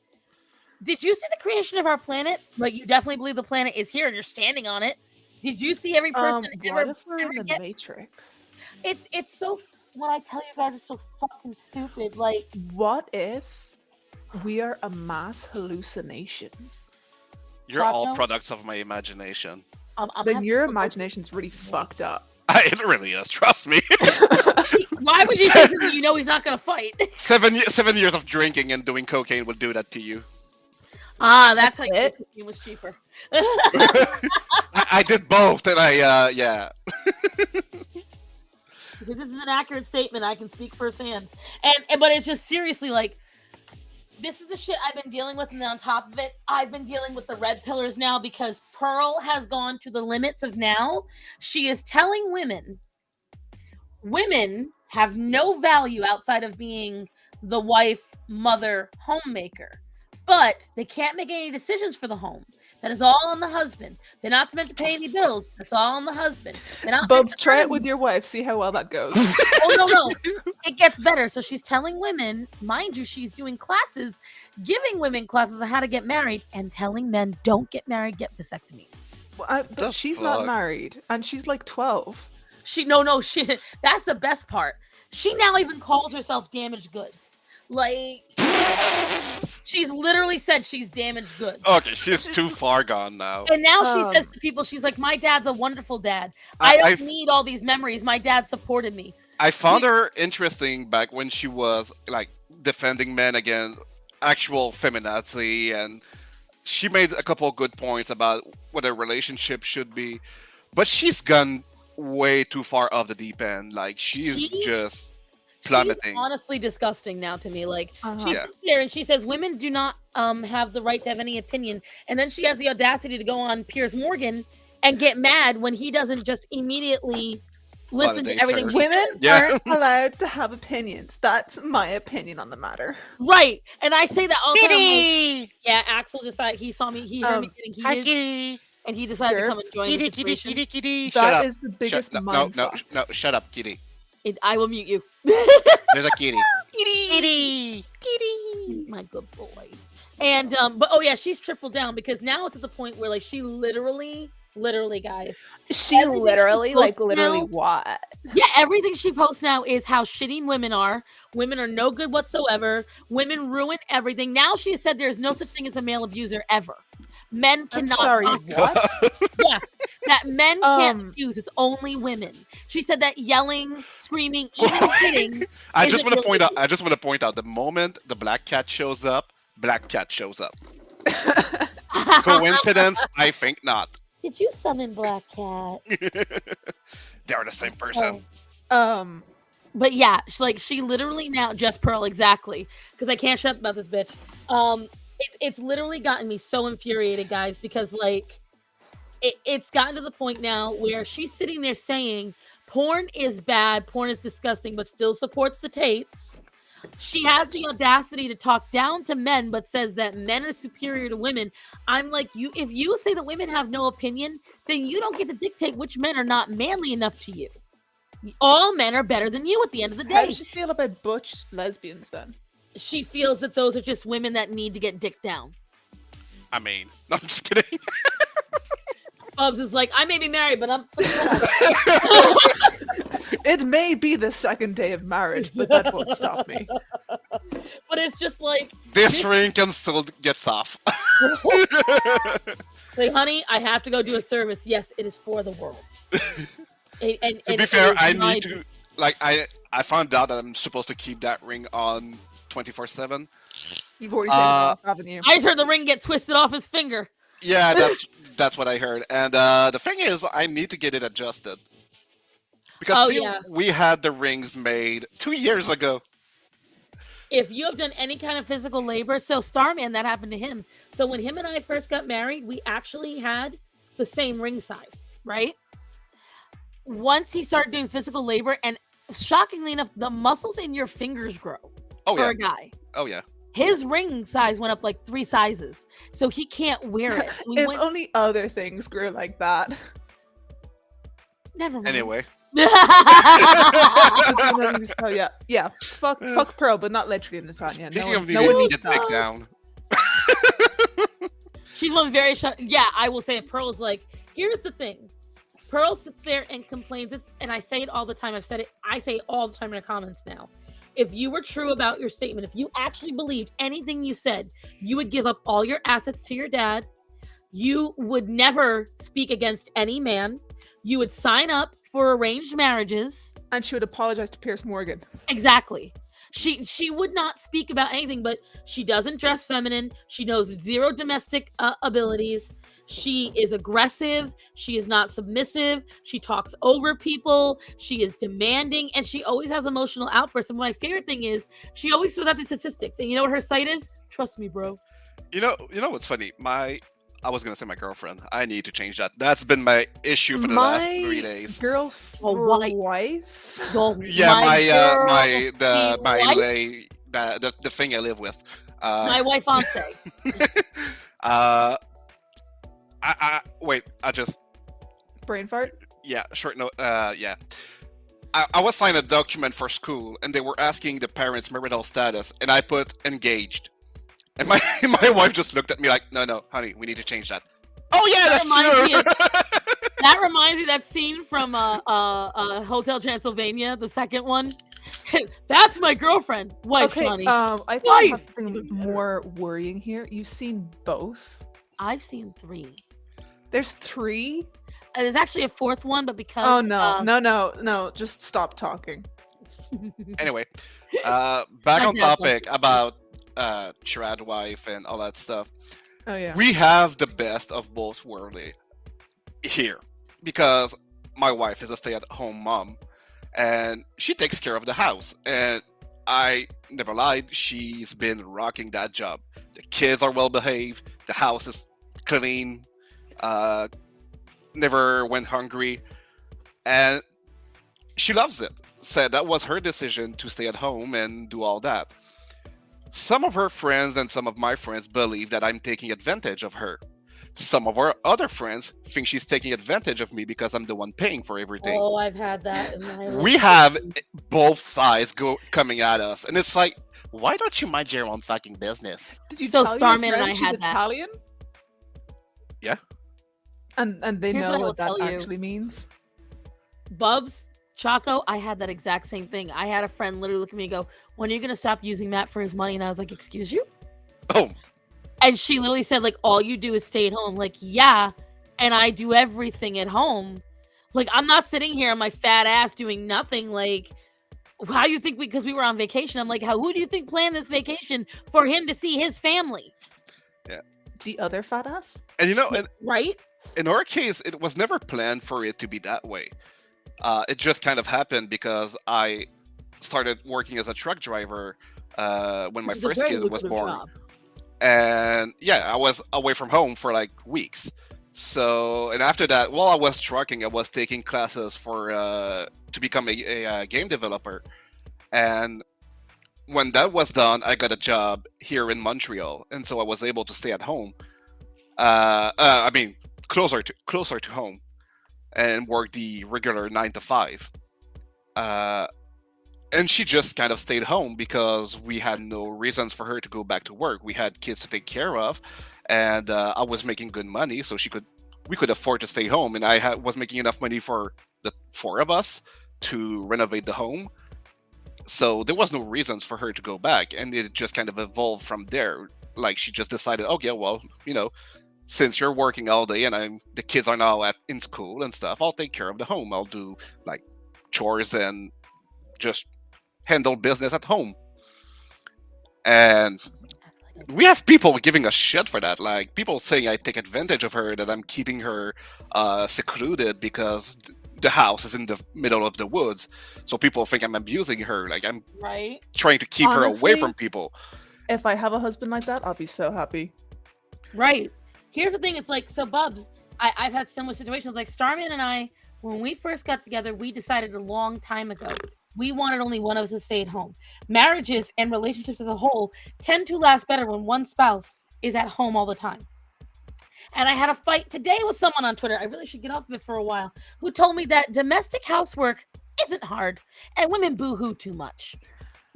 "Did you see the creation of our planet? Like, you definitely believe the planet is here, and you're standing on it. Did you see every person What ever? if we're in the Matrix? It's so. What I tell you guys is so fucking stupid. Like, What if we are a mass hallucination? You're all Cosmo? products of my imagination. I'm Then having your to- imagination's really fucked up. It really is, trust me. Why would you do this? You know he's not gonna fight. 7 years of drinking and doing cocaine will do that to you. That's how you That's think it was cheaper. I did both, and yeah. This is an accurate statement. I can speak firsthand. But it's just seriously like, this is the shit I've been dealing with, and then on top of it, I've been dealing with the red pillars now, because Pearl has gone to the limits of now. She is telling women have no value outside of being the wife, mother, homemaker. But they can't make any decisions for the home. That is all on the husband. They're not meant to pay any bills. That's all on the husband. They're not meant Bubs, to try earn it with your wife. See how well that goes. Oh no, it gets better. So she's telling women, mind you, she's doing classes, giving women classes on how to get married, and telling men, don't get married, get vasectomies. But The she's not fuck? married, and she's like 12. She that's the best part. She now even calls herself damaged goods. Like she's literally said she's damaged goods. Okay, she's too far gone now. And now she says Um, to people, she's like, my dad's a wonderful dad. I don't need all these memories. My dad supported me. I found her interesting back when she was like defending men against actual feminazi, and she made a couple of good points about what a relationship should be. But she's gone way too far off the deep end. Like she's just plummeting. She's honestly disgusting now to me. Like she Yeah. sits there and she says women do not have the right to have any opinion, and then she has the audacity to go on Piers Morgan and get mad when he doesn't just immediately listen to Validates everything her. she Women says. Yeah. aren't allowed to have opinions. That's my opinion on the matter. Right. And I say that all the time. I'm like, Kitty! yeah, Axel decided he saw me, he heard me getting Hi, heated, kitty! and he decided to Derp. come and join the Kitty, kitty, situation. kitty, kitty! Shut That up. is the biggest no, mindfuck. no, shut up, kitty. I will mute you. There's a kitty. Kitty! Kitty. My good boy. And but oh yeah, she's tripled down because now it's at the point where like she literally guys. She Everything she literally, posts literally now- what? Yeah, everything she posts now is how shitty women are. Women are no good whatsoever. Women ruin everything. Now she has said there's no such thing as a male abuser ever. Men I'm cannot sorry, possibly- what? Yeah, that men can't Um, abuse. It's only women. She said that yelling, screaming, even hitting. I just isn't want to point really- out. I just want to point out the moment the black cat shows up. Black cat shows up. Coincidence? I think not. Did you summon Black Cat? They're the same person. But yeah, she literally now Just Pearl exactly because I can't shut up about this bitch. It's literally gotten me so infuriated, guys, because like it's gotten to the point now where she's sitting there saying porn is bad, porn is disgusting, but still supports the Tates. She has the audacity to talk down to men, but says that men are superior to women. I'm like, if you say that women have no opinion, then you don't get to dictate which men are not manly enough to you. All men are better than you at the end of the How day. does she feel about butch lesbians then? She feels that those are just women that need to get dicked down. I mean, no, I'm just kidding. Bubs is like, I may be married, but I'm. It may be the second day of marriage, but that won't stop me. But it's just like, This ring can still get off. like, honey, I have to go do a service. Yes, it is for the world. And To be it fair, is I my- need to. Like, I found out that I'm supposed to keep that ring on 24/7. You've already said it once, haven't you? I just heard the ring get twisted off his finger. Yeah, that's what I heard. And the thing is, I need to get it adjusted because Oh, see, yeah. we had the rings made 2 years ago. If you have done any kind of physical labor, so Starman, that happened to him. So when him and I first got married, we actually had the same ring size, right? Once he started doing physical labor, and shockingly enough, the muscles in your fingers grow Oh for yeah. a guy. Oh yeah. His ring size went up like 3 sizes, so he can't wear it. So we If went, only other things grew like that. never mind. Anyway, Oh yeah. Fuck Pearl, but not literally, Natanya. speaking of no needing one to needs get dick that. down, She's one very yeah, I will say it. Pearl's like, here's the thing. Pearl sits there and complains this, and I say it all the time. I say it all the time in the comments now. If you were true about your statement, if you actually believed anything you said, you would give up all your assets to your dad. You would never speak against any man. You would sign up for arranged marriages. And she would apologize to Piers Morgan. Exactly. She would not speak about anything, but she doesn't dress feminine. She knows zero domestic abilities. She is aggressive. She is not submissive. She talks over people. She is demanding, and she always has emotional outbursts. And my favorite thing is she always throws out the statistics. And you know what her site is? Trust me, bro. you know what's funny? I was gonna say my girlfriend. I need to change that. That's been my issue for the last 3 days. Wife. Yeah, girl, my wife? lay the thing I live with. My wife fiance. Wait. I just Brain fart. yeah. Short note. Yeah. I was signing a document for school, and they were asking the parents' marital status, and I put engaged. And my wife just looked at me like, no, honey, we need to change that. Oh yeah, That that's reminds me of- true. That reminds me of that scene from Hotel Transylvania, the second one. That's my girlfriend, wife, Okay, Johnny. I think I have Wife! something Even better. more worrying here. You've seen both. I've seen 3. There's 3. There's actually a 4th one, but because Oh no! Just stop talking. Anyway, back My on dad topic about trad wife and all that stuff. Oh yeah. We have the best of both worlds here because my wife is a stay-at-home mom and she takes care of the house, and I never lied, she's been rocking that job. The kids are well behaved, the house is clean, never went hungry, and she loves it. Said that was her decision to stay at home and do all that. Some of her friends and some of my friends believe that I'm taking advantage of her. Some of our other friends think she's taking advantage of me because I'm the one paying for everything. Oh, I've had that in my life. We have both sides coming at us, and it's like, Why don't you mind your own fucking business? Did you So tell Starman your and I friends she's had that. Italian? Yeah. And they Here's what I know will what that tell you. actually means. Bubs, Choco, I had that exact same thing. I had a friend literally look at me and go, "When are you gonna stop using Matt for his money?" And I was like, "Excuse you?" oh, And she literally said, like, all you do is stay at home. Like, yeah, and I do everything at home. Like, I'm not sitting here on my fat ass doing nothing. Like, how do you think because we were on vacation? I'm like, who do you think planned this vacation for him to see his family? The other fat ass? and Right? in our case, it was never planned for it to be that way. It just kind of happened because I started working as a truck driver when my Which is a first very kid was lucrative born. job. And yeah, I was away from home for like weeks. So, and after that, while I was trucking, I was taking classes for to become a game developer. And when that was done, I got a job here in Montreal, and so I was able to stay at home. I mean, closer to home, and work the regular 9 to 5. And she just kind of stayed home because we had no reasons for her to go back to work. We had kids to take care of, and I was making good money, so we could afford to stay home, and I was making enough money for the 4 of us to renovate the home. So there was no reasons for her to go back, and it just kind of evolved from there. Like she just decided, oh yeah, well, since you're working all day and the kids are now in school and stuff, I'll take care of the home. I'll do like chores and just handle business at home. And we have people giving us shit for that. Like people saying I take advantage of her, that I'm keeping her secluded because the house is in the middle of the woods. So people think I'm abusing her. Like I'm Right? trying to keep her away Honestly, from people. If I have a husband like that, I'll be so happy. Right. Here's the thing. It's like, so Bubs, I've had similar situations. Like Starman and I, when we first got together, we decided a long time ago we wanted only one of us to stay at home. Marriages and relationships as a whole tend to last better when one spouse is at home all the time. And I had a fight today with someone on Twitter. I really should get off of it for a while. Who told me that domestic housework isn't hard and women boo-hoo too much.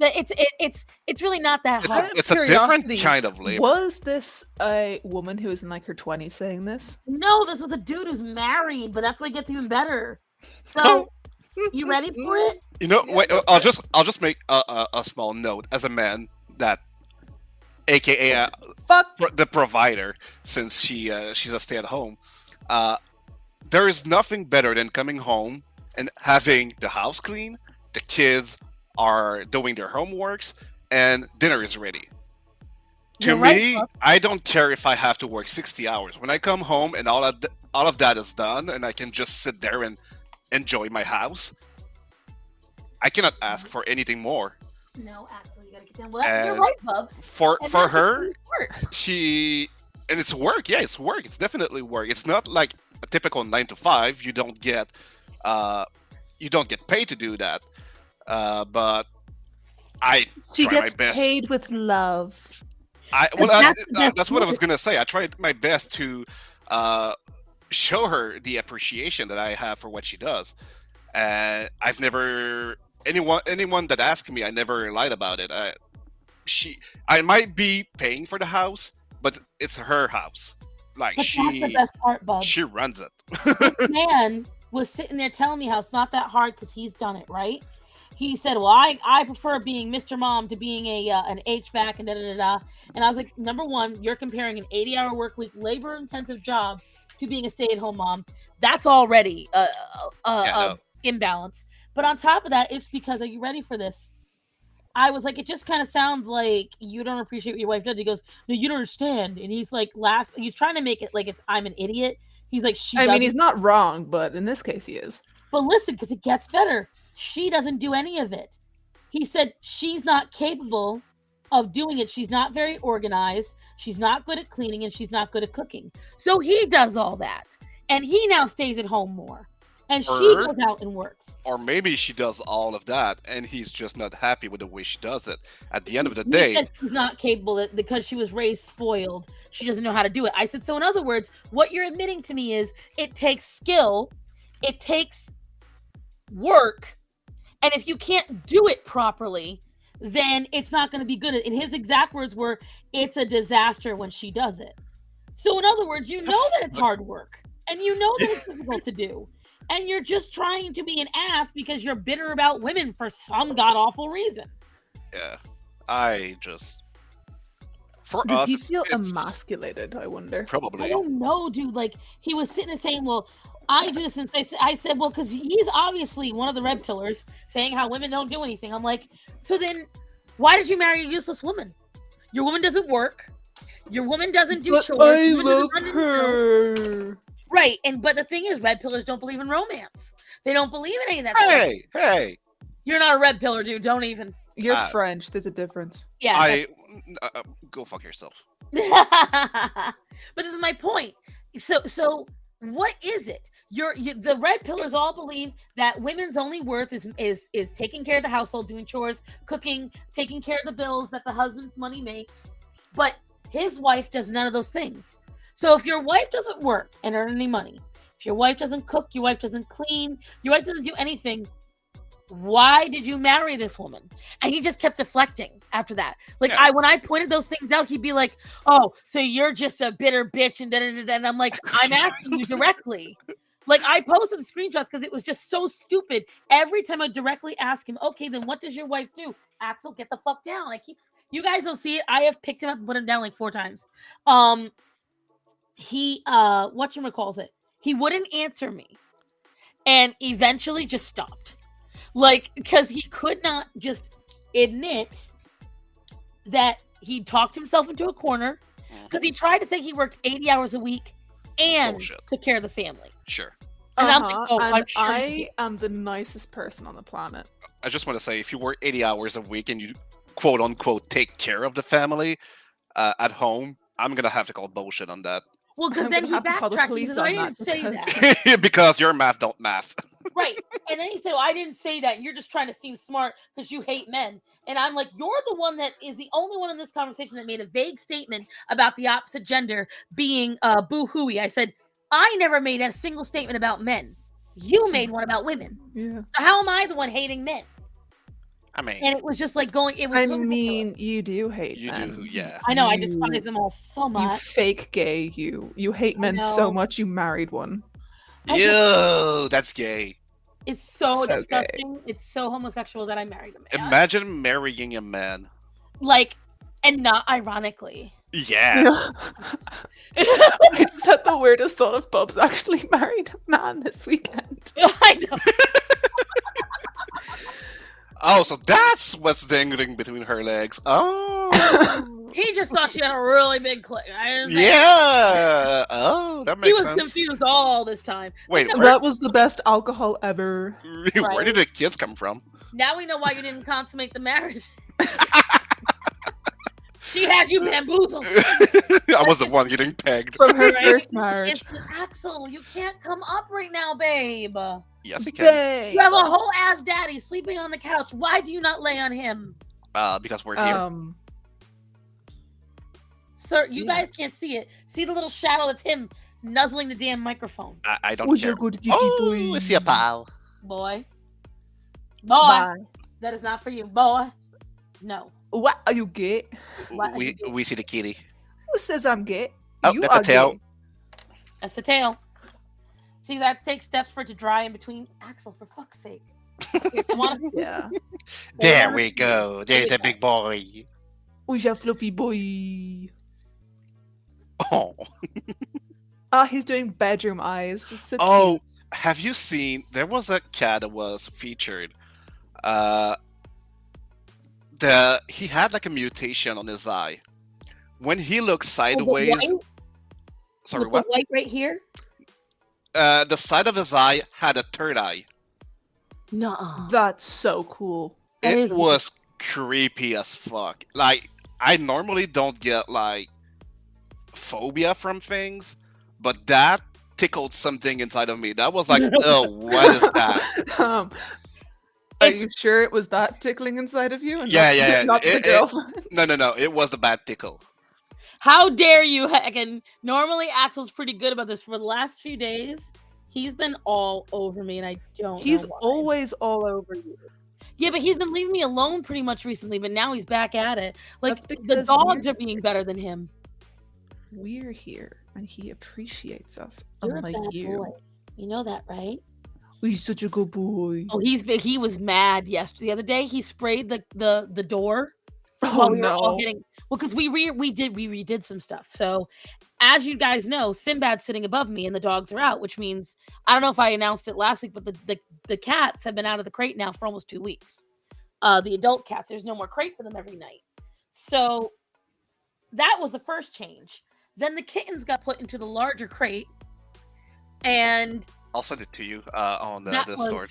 That it's really not that It's, hard. Out of it's a different curiosity, kind of labor. Was this a woman who was in like her 20s saying this? No, this was a dude who's married, but that's what gets even better. So, Oh. you ready for it? Yeah, Wait, go I'll for it. just make a small note as a man that, aka Fuck. the provider, since she's a stay-at-home. There is nothing better than coming home and having the house clean, the kids are doing their homeworks, and dinner is ready. To You're right, me, Buck. I don't care if I have to work 60 hours. When I come home and all of that is done, and I can just sit there and enjoy my house, I cannot ask for anything more. No, Axel, you gotta get down. Well, you're And right, Bubs. For And for that's the her, key part. and it's work. Yeah, it's work. It's definitely work. It's not like a typical 9 to 5. You don't get paid to do that. But I She try gets my best. paid with love. That's what I was gonna say. I tried my best to show her the appreciation that I have for what she does. And I've never anyone that asked me, I never lied about it. I might be paying for the house, but it's her house. Like But that's the best part, Bubs. she runs it. This man was sitting there telling me how it's not that hard because he's done it, right? He said, well, I prefer being Mr. Mom to being an HVAC and da-da-da-da. And I was like, number one, you're comparing an 80-hour work week, labor-intensive job to being a stay-at-home mom. That's already a imbalance. But on top of that, it's because, are you ready for this? I was like, it just kind of sounds like you don't appreciate what your wife does. He goes, no, you don't understand. And he's like, he's trying to make it like it's I'm an idiot. He's like, I mean, he's not wrong, but in this case, he is. But listen, because it gets better. She doesn't do any of it. He said she's not capable of doing it. She's not very organized. She's not good at cleaning, and she's not good at cooking. So he does all that. And he now stays at home more. And she goes out and works. Or maybe she does all of that, and he's just not happy with the way she does it. At the end of the He day, said she's not capable because she was raised spoiled. She doesn't know how to do it. I said, so in other words, what you're admitting to me is it takes skill, it takes work, and if you can't do it properly, then it's not going to be good. And his exact words were, it's a disaster when she does it. So in other words, you know that it's hard work, and you know that it's difficult to do. And you're just trying to be an ass because you're bitter about women for some god-awful reason. yeah, Does us, he feel it's emasculated, I wonder? I probably. don't know, dude. Like, he was sitting there saying, well, I do this, and I said, well, because he's obviously one of the red pillars saying how women don't do anything. I'm like, so then why did you marry a useless woman? Your woman doesn't work. Your woman doesn't do chores. I love her. Right, but the thing is, red pillars don't believe in romance. They don't believe in any of that stuff. Hey! You're not a red pillar, dude. Don't even. You're French. There's a difference. Yeah. Go fuck yourself. But this is my point. So what is it? The red pillars all believe that women's only worth is taking care of the household, doing chores, cooking, taking care of the bills that the husband's money makes. But his wife does none of those things. So if your wife doesn't work and earn any money, if your wife doesn't cook, your wife doesn't clean, your wife doesn't do anything, why did you marry this woman? And he just kept deflecting after that. Like, when I pointed those things out, he'd be like, oh, so you're just a bitter bitch and da-da-da-da. And I'm like, I'm asking you directly. Like, I posted the screenshots because it was just so stupid. Every time I directly ask him, okay, then what does your wife do? Axel, get the fuck down. You guys don't see it. I have picked him up and put him down like 4 times. He whatchamacallit, he wouldn't answer me and eventually just stopped, like, because he could not just admit that he talked himself into a corner, because he tried to say he worked 80 hours a week and took care of the family. Sure. And I'm like, oh, and I am the nicest person on the planet. I just want to say, if you work 80 hours a week and you quote unquote take care of the family at home, I'm gonna have to call bullshit on that. Well, because then he backtracked and said, I didn't say that. Because your math don't math. Right. And then he said, well, I didn't say that. You're just trying to seem smart because you hate men. And I'm like, you're the one that is the only one in this conversation that made a vague statement about the opposite gender being boo-hooey. I said, I never made a single statement about men. You made one about women. Yeah. So how am I the one hating men? I mean, and it was just like going. It was. I mean, you do hate men. Do, yeah. I know. I despise them all so much. You fake gay. You hate men so much. You married one. Ew, that's gay. It's so disgusting. Gay. It's so homosexual that I married a man. Imagine marrying a man. Like, and not ironically. Yeah. I just had the weirdest thought of Bubs actually married a man this weekend. I know. Oh, so that's what's dangling between her legs. Oh. He just thought she had a really big clit. Yeah. Oh, that makes sense. He was confused all this time. Wait, that was the best alcohol ever. Where did the kids come from? Now we know why you didn't consummate the marriage. She had you bamboozled. I was the one getting pegged. From her first marriage. Axel, you can't come up right now, babe. Yes, he can. You have a whole ass daddy sleeping on the couch. Why do you not lay on him? Because we're here. Sir, you guys can't see it. See the little shadow? That's him nuzzling the damn microphone. I don't care. Oh, it's your pal. Boy. Bye. That is not for you. Boy. No. What are you gay? We see the kitty. Who says I'm gay? Oh, You that's are a tail. gay. That's the tail. See, that takes steps for it to dry in between. Axel, for fuck's sake. Here, come on. Yeah. There we go. There's the big boy. Who's your fluffy boy? Oh. He's doing bedroom eyes. It's so Oh, cute. have you seen? There was a cat that was featured. He had like a mutation on his eye. When he looked sideways, White, sorry, with what? the white right here? The side of his eye had a third eye. Nuh-uh. That's so cool. That It is was creepy as fuck. Like, I normally don't get like phobia from things, but that tickled something inside of me. That was like, oh, what is that? Are It's- you sure it was that tickling inside of you? And Yeah, not, yeah, yeah. Not the girlfriend. No. It was the bad tickle. How dare you? Again, normally Axel's pretty good about this. For the last few days, he's been all over me, and I don't He's know why. always all over you. Yeah, but he's been leaving me alone pretty much recently, but now he's back at it. Like, That's the because dogs we're- are being better than him. We're here, and he appreciates us, You're unlike a bad you. boy. You know that, right? He's such a good boy. Oh, he was mad yesterday. The other day, he sprayed the door Oh, while we were all no. getting because we redid some stuff. So, as you guys know, Sinbad's sitting above me and the dogs are out, which means I don't know if I announced it last week, but the cats have been out of the crate now for almost 2 weeks. The adult cats, there's no more crate for them every night. So that was the first change. Then the kittens got put into the larger crate, and I'll send it to you on the that Discord.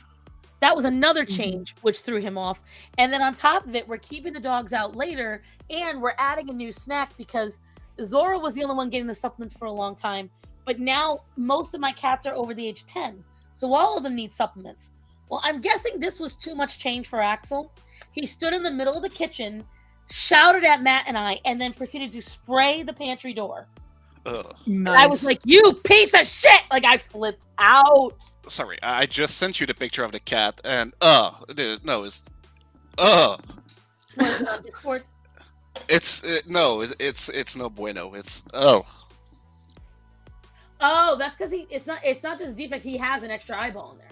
was another change, which threw him off. And then on top of it, we're keeping the dogs out later, and we're adding a new snack because Zora was the only one getting the supplements for a long time. But now most of my cats are over the age of 10, so all of them need supplements. Well, I'm guessing this was too much change for Axel. He stood in the middle of the kitchen, shouted at Matt and I, and then proceeded to spray the pantry door. Ugh. And I was like, "You piece of shit!" Like, I flipped out. Sorry, I just sent you the picture of the cat, and no, it's Was it on Discord? it's no bueno. It's oh. Oh, that's because it's not just defect. He has an extra eyeball in there.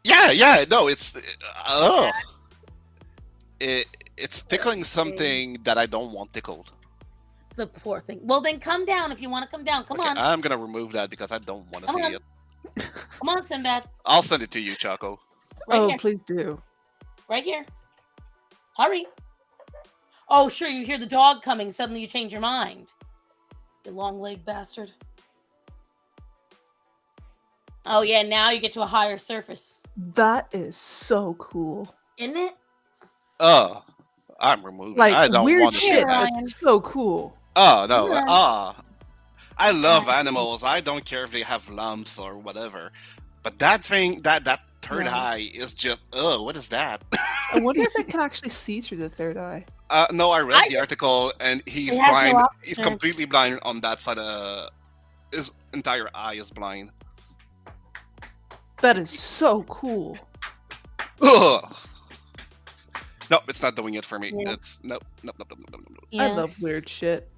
Yeah, no, it's it's tickling something that I don't want tickled. The poor thing. Well, then come down if you want to come down. Come Okay, on. I'm gonna remove that because I don't want to Come see on. it. Come on, Sinbad. I'll send it to you, Choco. Right oh, here. please do. Right here. Hurry. Oh, sure, you hear the dog coming. Suddenly you change your mind. You long-legged bastard. Oh, yeah, now you get to a higher surface. That is so cool. Isn't it? I'm removing. Like, I don't weird want to see shit, it. Ryan. but so cool. Oh no. Yeah. I love animals. I don't care if they have lumps or whatever. But that thing, that third No. eye is just what is that? I wonder if it can actually see through the third eye. No, I read I the just- article and he's It has no blind. option. He's completely blind on that side of his entire eye is blind. That is so cool. Ugh. No, it's not doing it for me. Yeah. It's no. Yeah. I love weird shit.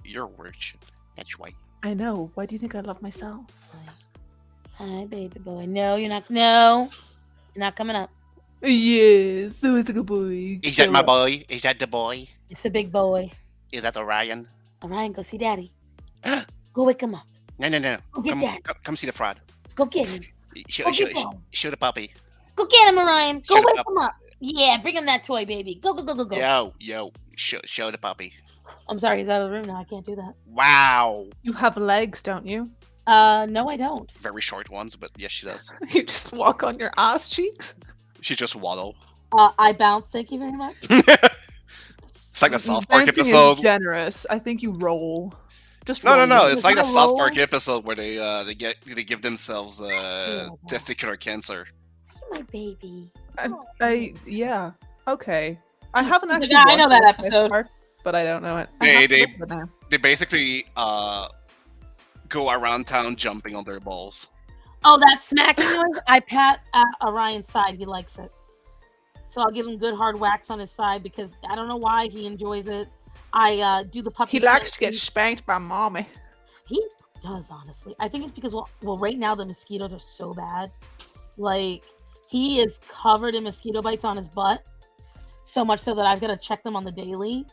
You're weird shit. That's right. I know. Why do you think I love myself? Hi, baby boy. No, you're not. No. You're not coming up. Yes, so it's a good boy. Is that Show my up. boy? Is that the boy? It's a big boy. Is that Orion? Orion, go see daddy. Go wake him up. No. Go get Dad. Come see the fraud. Go get him. Show, Go show, get show, Dad. show the puppy. Go get him, Orion. Go Shut wake up. him up. Yeah, bring him that toy, baby. Go. Yo, show the puppy. I'm sorry, he's out of the room now. I can't do that. Wow. You have legs, don't you? No, I don't. Very short ones, but yes, she does. You just walk on your ass cheeks? She just waddle. I bounce. Thank you very much. It's like the South Park Dancing episode. is generous. I think you roll. Just No. roll. It's like the Is that a South Park roll? episode where they give themselves wow. testicular cancer. You're my baby. Yeah. Okay. I haven't Yeah, actually. I know watched that South episode. Park, but I don't know it. I They- have to they- look at it now. They basically go around town jumping on their balls. Oh, that smacking noise. I pat Orion's side. He likes it. So I'll give him good hard whacks on his side because I don't know why he enjoys it. I do the puppy. He likes to thing. get spanked by mommy. He does, honestly. I think it's because, well, right now the mosquitoes are so bad. Like, he is covered in mosquito bites on his butt, so much so that I've got to check them on the daily.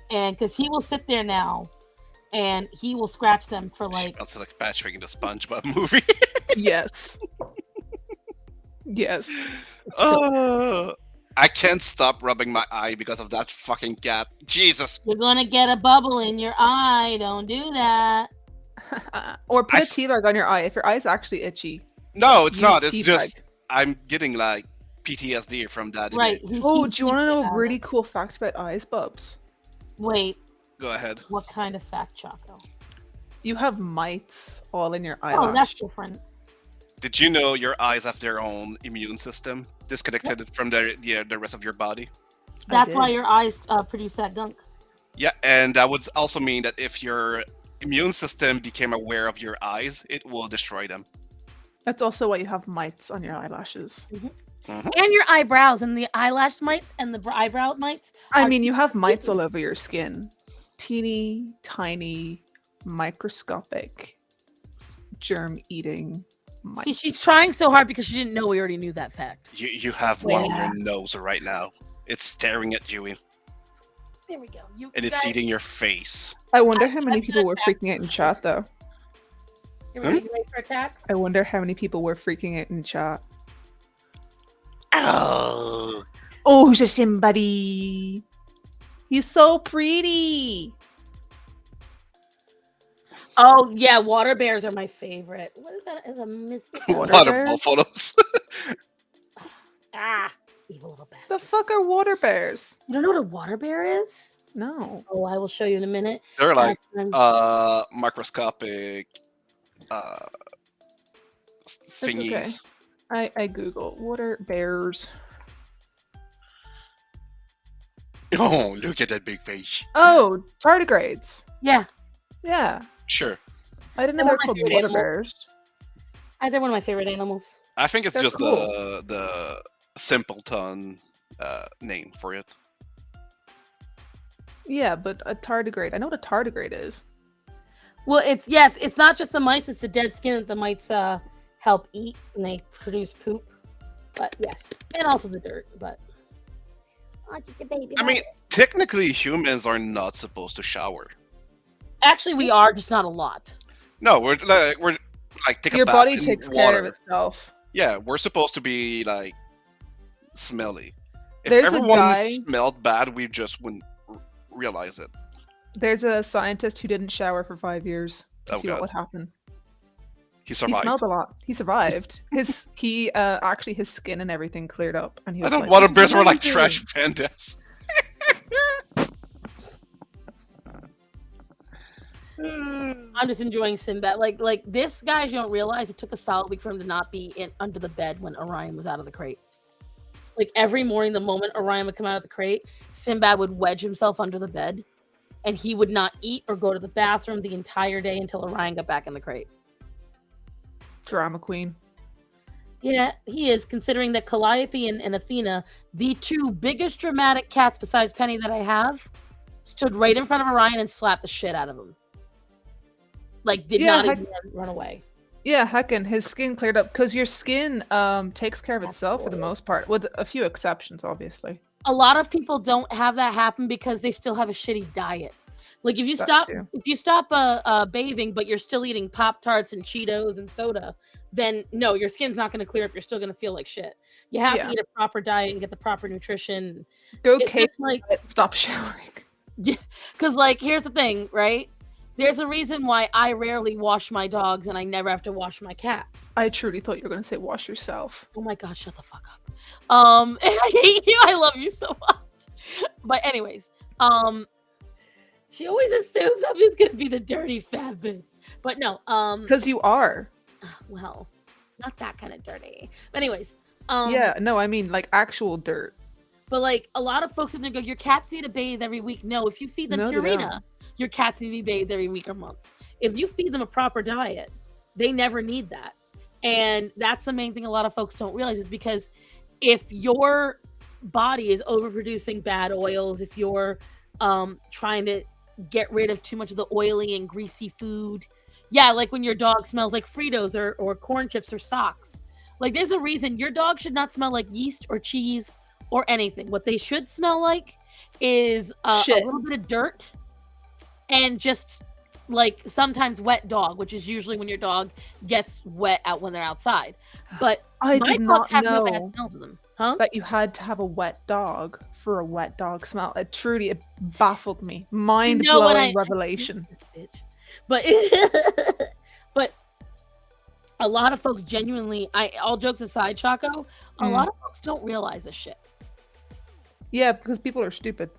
And because he will sit there now and he will scratch them for like. Sounds like Patrick in the SpongeBob movie. Yes. Yes. Oh, I can't stop rubbing my eye because of that fucking cat. Jesus. You're gonna get a bubble in your eye. Don't do that. Or put I a s- tea bag on your eye if your eye's actually itchy. No, it's Use not. a It's tea just bag. I'm getting like PTSD from that. Right. image. Oh, do you want to know a really cool fact about eyes, Bubs? Wait, Go ahead. what kind of fact, Choco? You have mites all in your Oh, eyelash. that's different. Did you know your eyes have their own immune system, disconnected from the rest of your body? That's why did. your eyes produce that gunk. Yeah, and that would also mean that if your immune system became aware of your eyes, it will destroy them. That's also why you have mites on your eyelashes. And your eyebrows and the eyelash mites and the eyebrow mites. I are mean, you have mites different. all over your skin. Teeny, tiny, microscopic, germ-eating mites. See, she's trying so hard because she didn't know we already knew that fact. You have one in Yeah. your nose right now. It's staring at you, There we go. You and it's guys, eating your face. I wonder how many I'm people gonna were attack freaking out in chat, though. You ready for attacks? I wonder how many people were freaking out in chat. Oh, Oh, somebody. He's so pretty. Oh yeah, water bears are my favorite. What is that? Is a mystic? Water Water bears? buffaloes. Ah, evil little The bastard. fuck are water bears? You don't know what a water bear is? No. Oh, I will show you in a minute. They're like Um, microscopic That's okay. thingies. I Google water bears. Oh, look at that big face. Oh, tardigrades. yeah, Yeah. Sure. I didn't know They're they're one of my called favorite water animals. bears. they're one of my favorite animals. I think it's They're just cool. the simpleton name for it. Yeah, but a tardigrade. I know what a tardigrade is. Well, it's not just the mites; it's the dead skin that the mites help eat, and they produce poop. But yes, and also the dirt. But oh, it's a baby. I mean, technically, humans are not supposed to shower. actually, we are just not a lot. No, we're like take Your a bath body in takes water. care of itself. Yeah, we're supposed to be like smelly. If There's a everyone guy- smelled bad, we just wouldn't realize it. There's a scientist who didn't shower for 5 years to Oh, see God. what would happen. He He survived. smelled a lot. He survived. Actually his skin and everything cleared up, and he I was thought like, water "This is bears were like amazing." trash pandas. I'm just enjoying Sinbad. Like this, guys, you don't realize it took a solid week for him to not be in under the bed when Orion was out of the crate. Like every morning, the moment Orion would come out of the crate, Sinbad would wedge himself under the bed, and he would not eat or go to the bathroom the entire day until Orion got back in the crate. Drama queen. Yeah, he is, considering that Calliope and Athena, the two biggest dramatic cats besides Penny that I have, stood right in front of Orion and slapped the shit out of him. Like, did Yeah, not heck- even run away. Yeah, heckin', his skin cleared up because your skin takes care of itself for the most part, with a few exceptions, obviously. A lot of people don't have that happen because they still have a shitty diet. Like if you That stop too. bathing, but you're still eating Pop-Tarts and Cheetos and soda, then no, your skin's not going to clear up. You're still going to feel like shit. You have Yeah. to eat a proper diet and get the proper nutrition. Go It's cave just like, stop showering. because like here's the thing, right? There's a reason why I rarely wash my dogs and I never have to wash my cats. I truly thought you were gonna say wash yourself. Oh my god, shut the fuck up. I hate you. I love you so much. But anyways, she always assumes I'm just gonna be the dirty fat bitch. But no, Because you are. well, not that kind of dirty. But anyways, Yeah, no, I mean like actual dirt. But like a lot of folks in there go, your cats need to bathe every week. No, if you feed them No, they Purina, don't. your cats need to be bathed every week or month. If you feed them a proper diet, they never need that. And that's the main thing a lot of folks don't realize is because if your body is overproducing bad oils, if you're trying to get rid of too much of the oily and greasy food, Yeah, like when your dog smells like Fritos or corn chips or socks. Like there's a reason your dog should not smell like yeast or cheese or anything. What they should smell like is a Shit. little bit of dirt and just like sometimes wet dog, which is usually when your dog gets wet out when they're outside. But I my did dogs not have no bad know smell to them. Huh? that you had to have a wet dog for a wet dog smell. It baffled me. Mind blowing revelation. Bitch. But but a lot of folks genuinely, all jokes aside, Chaco, a lot of folks don't realize this shit. Yeah, because people are stupid.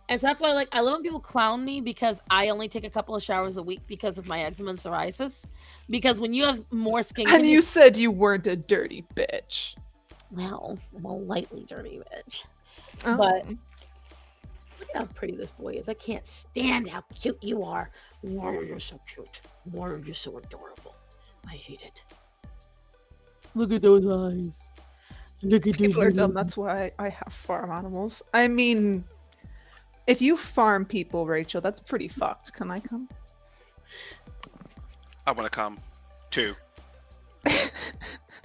And so that's why, like, I love when people clown me because I only take a couple of showers a week because of my eczema and psoriasis. Because when you have more skin, And you said you weren't a dirty bitch. well, I'm a lightly dirty bitch. Oh. But look at how pretty this boy is. I can't stand how cute you are. Why are you so cute? Why are you so adorable? I hate it. Look at those eyes. Look at People are dumb. That's why I have farm animals. I mean, if you farm people, Rachel, that's pretty fucked. Can I come? I want to come too.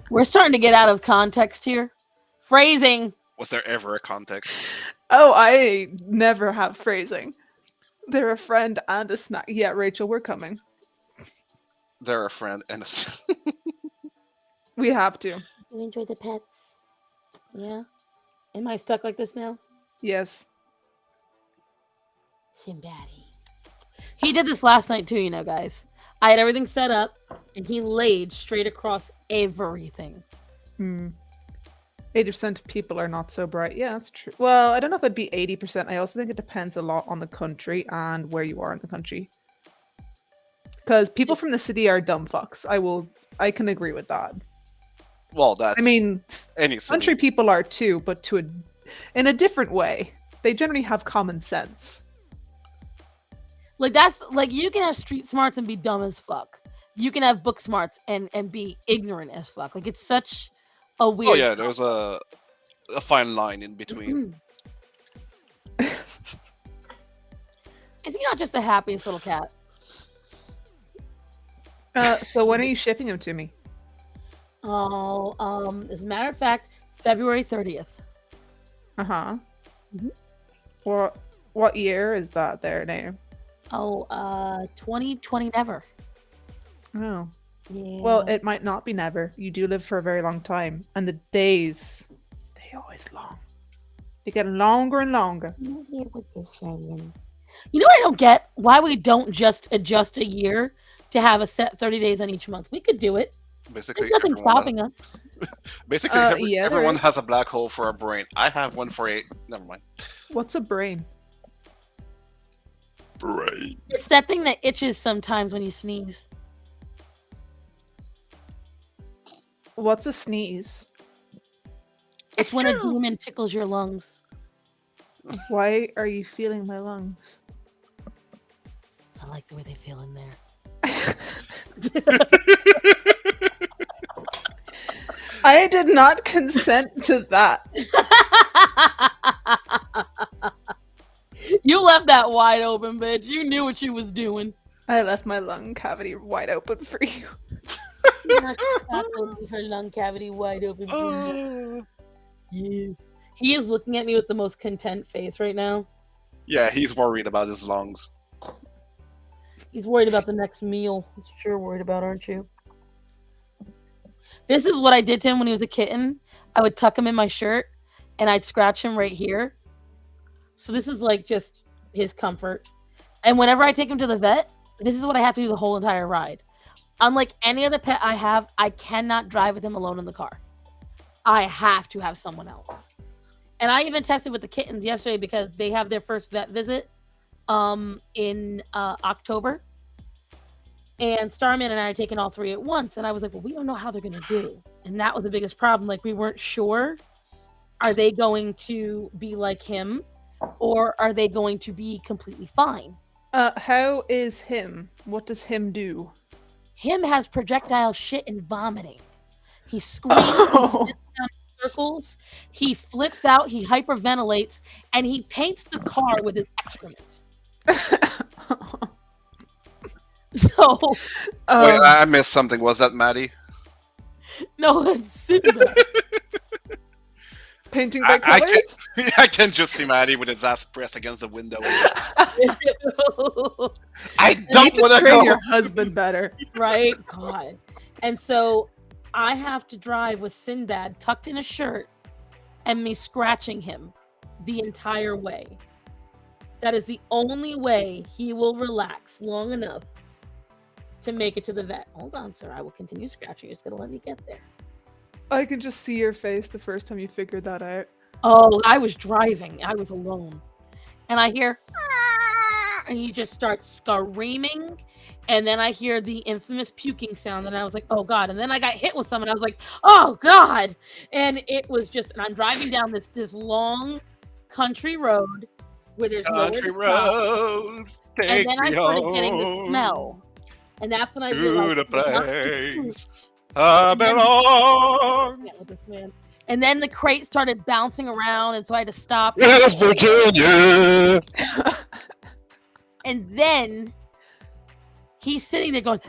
We're starting to get out of context here. Phrasing. Was there ever a context? Oh, I never have phrasing. They're a friend and a snack. Yeah, Rachel, we're coming. They're a friend and a. We have to. You enjoy the pets? Yeah. Am I stuck like this now? Yes. Simbadi. He did this last night too, you know, guys. I had everything set up, and he laid straight across everything. 80% of people are not so bright. Yeah, that's true. Well, I don't know if it'd be 80%. I also think it depends a lot on the country and where you are in the country. Because people from the city are dumb fucks. I can agree with that. Well, that's. I mean, any country people are too, but in a different way. They generally have common sense. Like that's like you can have street smarts and be dumb as fuck. You can have book smarts and be ignorant as fuck. Like it's such a weird. Oh yeah, there's a fine line in between. Is he not just the happiest little cat? So when are you shipping him to me? Oh, as a matter of fact, February 30th. Uh-huh. What year is that there now? Oh, 2020 never. Oh. Yeah. Well, it might not be never. You do live for a very long time. And the days, they always long. They get longer and longer. You know what I don't get? Why we don't just adjust a year to have a set 30 days on each month? We could do it. Basically, There's nothing stopping us. Basically, yeah, everyone has a black hole for a brain. I have one for a. Never mind. What's a brain? Brain. It's that thing that itches sometimes when you sneeze. What's a sneeze? It's when a demon tickles your lungs. Why are you feeling my lungs? I like the way they feel in there. I did not consent to that. You left that wide open, bitch. You knew what you was doing. I left my lung cavity wide open for you. Her lung cavity wide open. Yes. He is looking at me with the most content face right now. Yeah, he's worried about his lungs. He's worried about the next meal. Sure worried about, aren't you? This is what I did to him when he was a kitten. I would tuck him in my shirt and I'd scratch him right here. So this is like just his comfort. And whenever I take him to the vet, this is what I have to do the whole entire ride. Unlike any other pet I have, I cannot drive with him alone in the car. I have to have someone else. And I even tested with the kittens yesterday because they have their first vet visit in October. And Starman and I are taking all three at once. And I was like, well, we don't know how they're going to do. And that was the biggest problem. Like, we weren't sure. Are they going to be like him? Or are they going to be completely fine? How is him? What does him do? Him has projectile shit and vomiting. He squeezes, he sits down in circles, he flips out, he hyperventilates, and he paints the car with his excrement. So Wait, I missed something. Was that Maddie? no, it's Sinbad. Painting by I colors. I can just see Maddie with his ass pressed against the window. I You don't need to want to train go. your husband better. Right? God. And so I have to drive with Sinbad tucked in a shirt and me scratching him the entire way. That is the only way he will relax long enough to make it to the vet. Hold on, sir. I will continue scratching. You're just going to let me get there. I can just see your face the first time you figured that out. Oh, I was driving. I was alone. And I hear, "Ah," and he just starts screaming. And then I hear the infamous puking sound. And I was like, oh, God. And then I got hit with something. I was like, oh, God. And it was just, and I'm driving down this long country road where there's nowhere Country to stop. road, And take then I me started getting the home smell. And that's when I to realized the it was not the food. place I And then- belong. Yeah, with this man. And then the crate started bouncing around, and so I had to stop. Yes, Virginia. And then he's sitting there going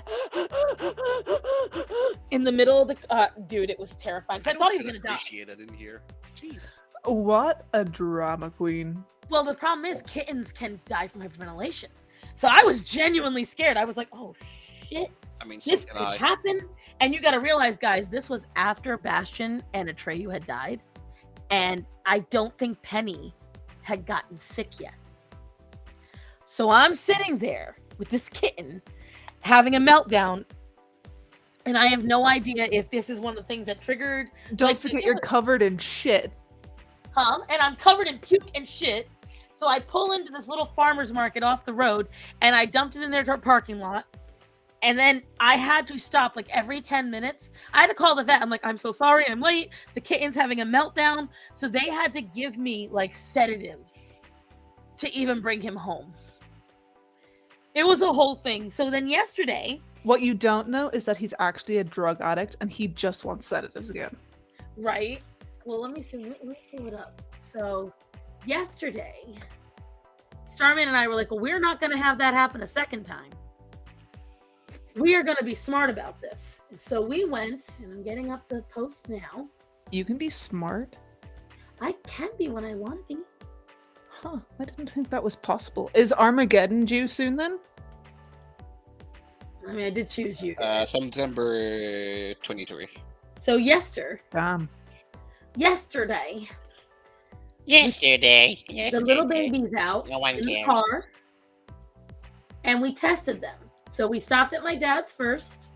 in the middle of the dude. It was terrifying. 'Cause I thought he was gonna die. Appreciated in here. Jeez. What a drama queen. Well, the problem is kittens can die from hyperventilation. So I was genuinely scared. I was like, oh shit, I mean, so this can could I. happen. And you got to realize, guys, this was after Bastion and Atreyu had died. And I don't think Penny had gotten sick yet. So I'm sitting there with this kitten having a meltdown. And I have no idea if this is one of the things that triggered. Don't Like, forget it you're was- covered in shit. And I'm covered in puke and shit. So I pull into this little farmer's market off the road and I dumped it in their parking lot. And then I had to stop like every 10 minutes. I had to call the vet. I'm like, I'm so sorry, I'm late. The kitten's having a meltdown. So they had to give me like sedatives to even bring him home. It was a whole thing. So then yesterday, What you don't know is that he's actually a drug addict and he just wants sedatives again. right? Well, let me see. Let me pull it up. So yesterday, Starman and I were like, well, we're not going to have that happen a second time. We are going to be smart about this. So we went, and I'm getting up the post now. You can be smart? I can be when I want to be. Huh, I didn't think that was possible. Is Armageddon due soon then? I mean, I did choose you. September 23. So yesterday, Damn. Yesterday. the little baby's out No one in the cares. car, and we tested them. So we stopped at my dad's first,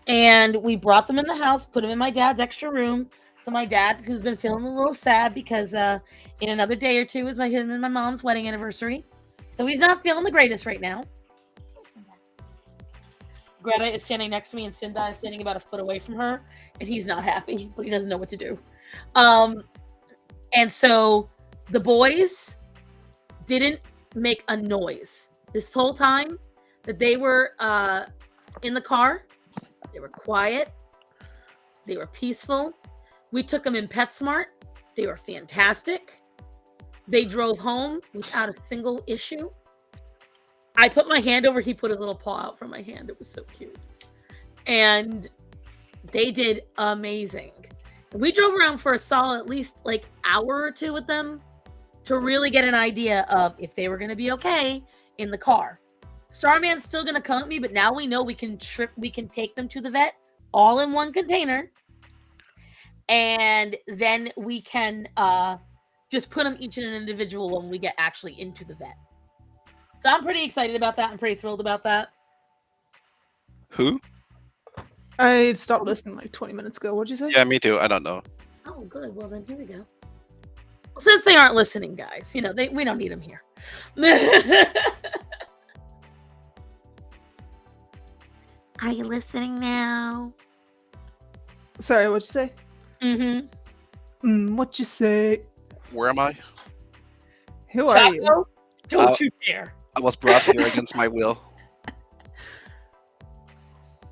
and we brought them in the house, put them in my dad's extra room. So my dad, who's been feeling a little sad because in another day or two is his and my mom's wedding anniversary, so he's not feeling the greatest right now. Greta is standing next to me, and Sinbad is standing about a foot away from her, and he's not happy, but he doesn't know what to do. And so the boys didn't make a noise this whole time that they were in the car. They were quiet. They were peaceful. We took them in PetSmart. They were fantastic. They drove home without a single issue. I put my hand over, he put his little paw out from my hand. It was so cute. And they did amazing. We drove around for a solid at least like hour or two with them to really get an idea of if they were going to be okay in the car. Starman's still going to come at me, but now we know we can take them to the vet all in one container. And then we can just put them each in an individual when we get actually into the vet. So I'm pretty excited about that. I'm pretty thrilled about that. Who? I stopped listening like 20 minutes ago. What'd you say? Yeah, me too. I don't know. Oh, good. Well, then here we go. Well, since they aren't listening, guys, you know, we don't need them here. Are you listening now? Sorry, what'd you say? Mm-hmm. What'd you say? Where am I? Who are you? Chaco, don't you dare. I was brought here against my will.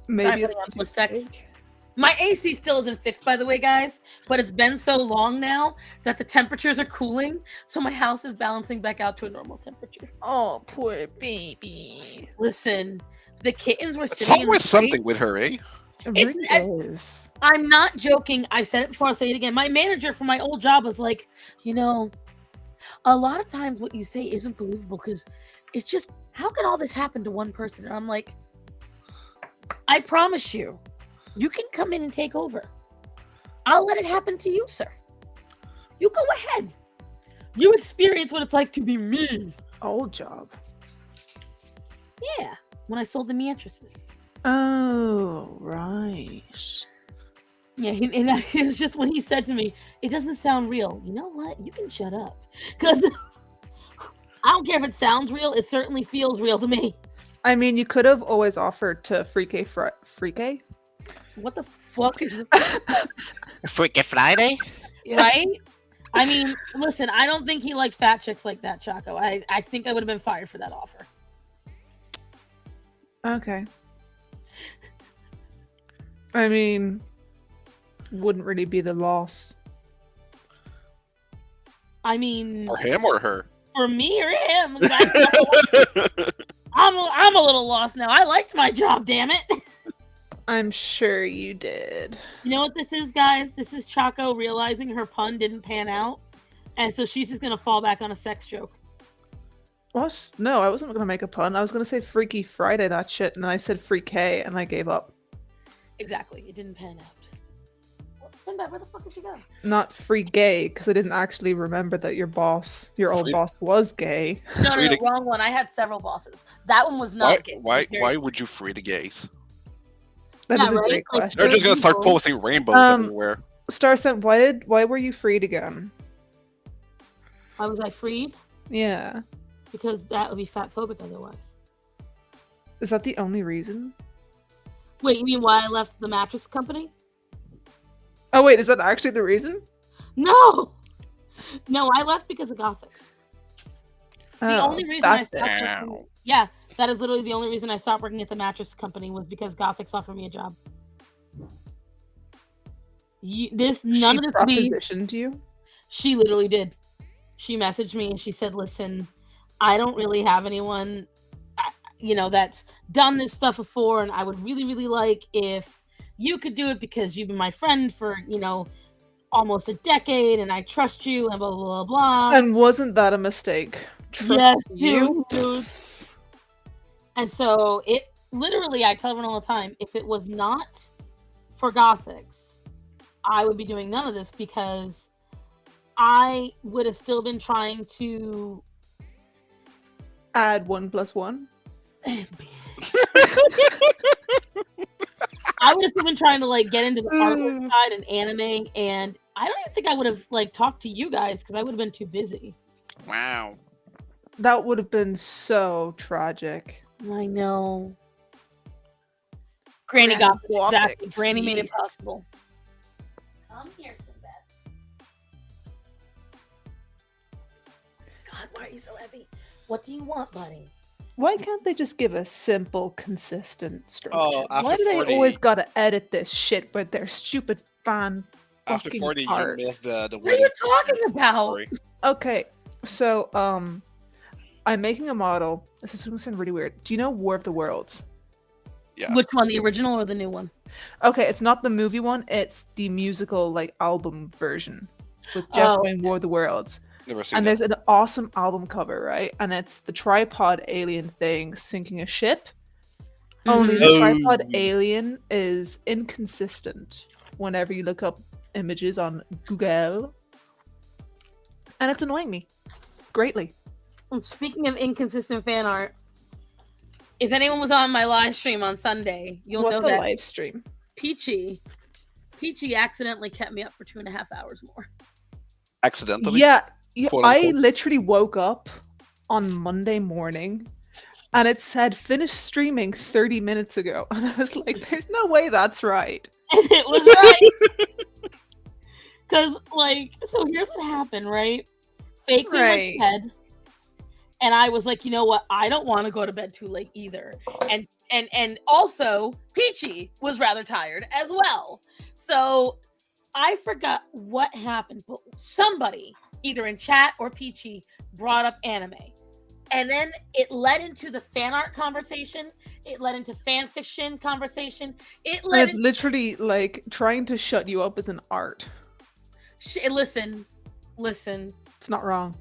Maybe Sorry for the that's endless your text. take. My AC still isn't fixed, by the way, guys, but it's been so long now that the temperatures are cooling, so my house is balancing back out to a normal temperature. Oh, poor baby. Listen, The kittens were It's sitting in the always crate. something with her, eh? It It's- really is. I'm not joking. I've said it before. I'll say it again. My manager for my old job was like, a lot of times what you say isn't believable because it's just, how can all this happen to one person? And I'm like, I promise you, you can come in and take over. I'll let it happen to you, sir. You go ahead. You experience what it's like to be me. Old job. Yeah, when I sold the mattresses. Oh, right. Yeah, and it was just when he said to me, it doesn't sound real. You know what? You can shut up. Because I don't care if it sounds real. It certainly feels real to me. I mean, you could have always offered to Freaky. What the fuck is Freaky Friday? right? I mean, listen, I don't think he liked fat chicks like that, Chaco. I think I would have been fired for that offer. Okay. I mean, wouldn't really be the loss. I mean, For him or her? for me or him, I'm a little lost now. I liked my job, damn it. I'm sure you did. You know what this is, guys? This is Chaco realizing her pun didn't pan out, and so she's just gonna fall back on a sex joke. What? No, I wasn't gonna make a pun. I was gonna say Freaky Friday, that shit, and I said Freak and I gave up. Exactly, it didn't pan out. Well, Sinbad, where the fuck did she go? Not free gay, because I didn't actually remember that your old Free- boss was gay. No, Free to- wrong one. I had several bosses. That one was not gay. It was very- Why would you free the gays? That Yeah, is a right? great Like, question. They're just gonna start people- posting rainbows Um, everywhere. Starcent, why were you freed again? Why was I freed? Yeah. Because that would be fatphobic otherwise. Is that the only reason? Wait, you mean why I left the mattress company? Oh wait, is that actually the reason? No! No, I left because of Gothics. The Oh, only reason I that's it. stopped working, yeah, that is literally the only reason I stopped working at the mattress company was because Gothics offered me a job. She None of this weed. propositioned you? She literally did. She messaged me and she said, "Listen, I don't really have anyone, that's done this stuff before, and I would really, really like if you could do it because you've been my friend for, almost a decade, and I trust you, and blah blah blah blah." And wasn't that a mistake? Trust Yes, you? dude. And so it literally, I tell everyone all the time, if it was not for Gothics, I would be doing none of this because I would have still been trying to Add 1 + 1. I would have still been trying to get into the artwork side and anime, and I don't even think I would have talked to you guys because I would have been too busy. Wow. That would have been so tragic. I know. Granny got this, exactly. Granny made it Jeez. possible. Come here, Sinbad. God, why are you so heavy? What do you want, buddy? Why can't they just give a simple, consistent structure? Oh, Why after do they 40 always gotta edit this shit with their stupid fan After fucking 40, art? you missed the What are you talking about? story. Okay, so I'm making a model. This is gonna sound really weird. Do you know War of the Worlds? Yeah. Which one, the original or the new one? Okay, it's not the movie one. It's the musical album version with Jeff Oh, doing War of the Worlds. Never seen And that. there's an awesome album cover, right? And it's the tripod alien thing sinking a ship. Only the Mhm. tripod Oh. alien is inconsistent whenever you look up images on Google. And it's annoying me greatly. And speaking of inconsistent fan art, if anyone was on my live stream on Sunday, you'll What's know a that live stream? Peachy accidentally kept me up for 2.5 hours more. Accidentally? Yeah, Quote, I unquote. literally woke up on Monday morning and it said finished streaming 30 minutes ago. And I was like, there's no way that's right. And it was right. Because, so here's what happened, right? Fake Right. went to bed. And I was like, you know what? I don't want to go to bed too late either. And also, Peachy was rather tired as well. So I forgot what happened, but somebody, either in chat or Peachy, brought up anime. And then it led into the fan art conversation. It led into fan fiction conversation. It And led it's literally like trying to shut you up as an art. listen. It's not wrong.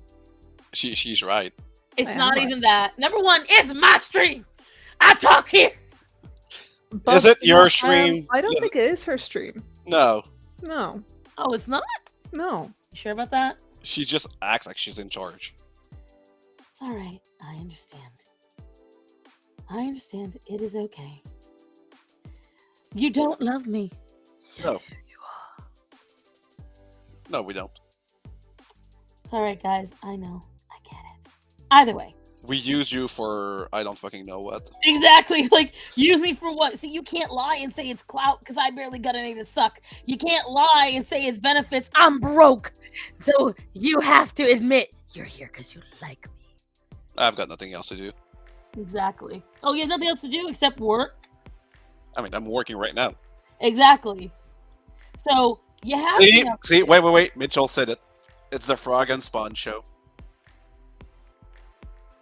She's right. It's I am not right. even that. Number one, it's my stream. I talk here. But Is it your stream? I don't think it is her stream. No, No. Oh, it's not? No. You sure about that? she just acts like she's in charge. It's all right. I understand. It is okay. You don't love me. No. No, we don't. It's all right, guys. I know. I get it. Either way. We use you for I don't fucking know what. Exactly. Like, use me for what? See, you can't lie and say it's clout because I barely got any to suck. You can't lie and say it's benefits. I'm broke. So you have to admit you're here because you like me. I've got nothing else to do. Exactly. Oh, you have nothing else to do except work? I mean, I'm working right now. Exactly. So you have to. See, wait. Mitchell said it. It's the Frog and Spawn show.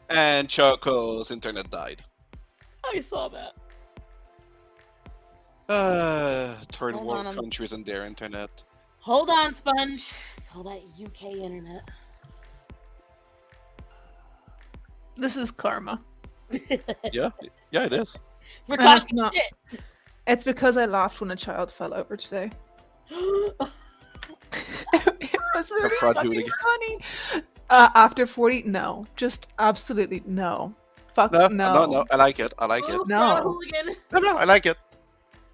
And Choco's internet died. I saw that. Third Hold world on, countries and their internet. Hold on, Sponge. It's all that UK internet. This is karma. Yeah, it is. We're And it's talking not- shit. It's because I laughed when a child fell over today. It was really fraud fucking hooligan. funny. After 40, no. Just absolutely no. Fuck No, no. no, I like it. Oh, No. fraud hooligan. No, I like it.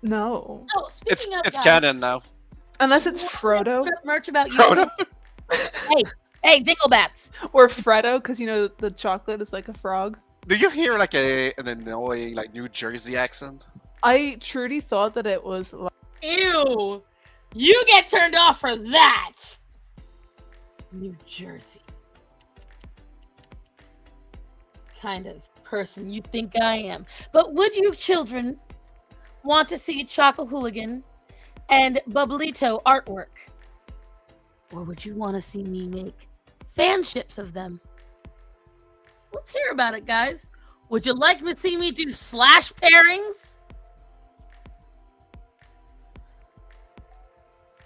No. Oh, speaking of It's guys, canon now. Unless it's you Frodo put up merch about you. Frodo. Hey, Dinglebats. or Freddo, because you know the chocolate is like a frog. Do you hear like an annoying like New Jersey accent? I truly thought that it was like, Ew. You get turned off for that. New Jersey. Kind of person you think I am. But would you children want to see Choco Hooligan and Bubblito artwork? Or would you want to see me make fan ships of them? Let's hear about it, guys. Would you like to see me do slash pairings?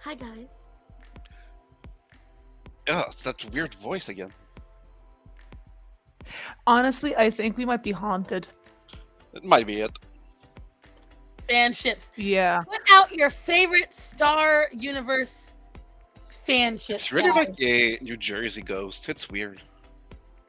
Hi, guys. Oh, it's that weird voice again. honestly, I think we might be haunted. It might be it. Fan ships. Yeah. Put out your favorite Star Universe fan ships. It's really guys. like a New Jersey ghost. It's weird.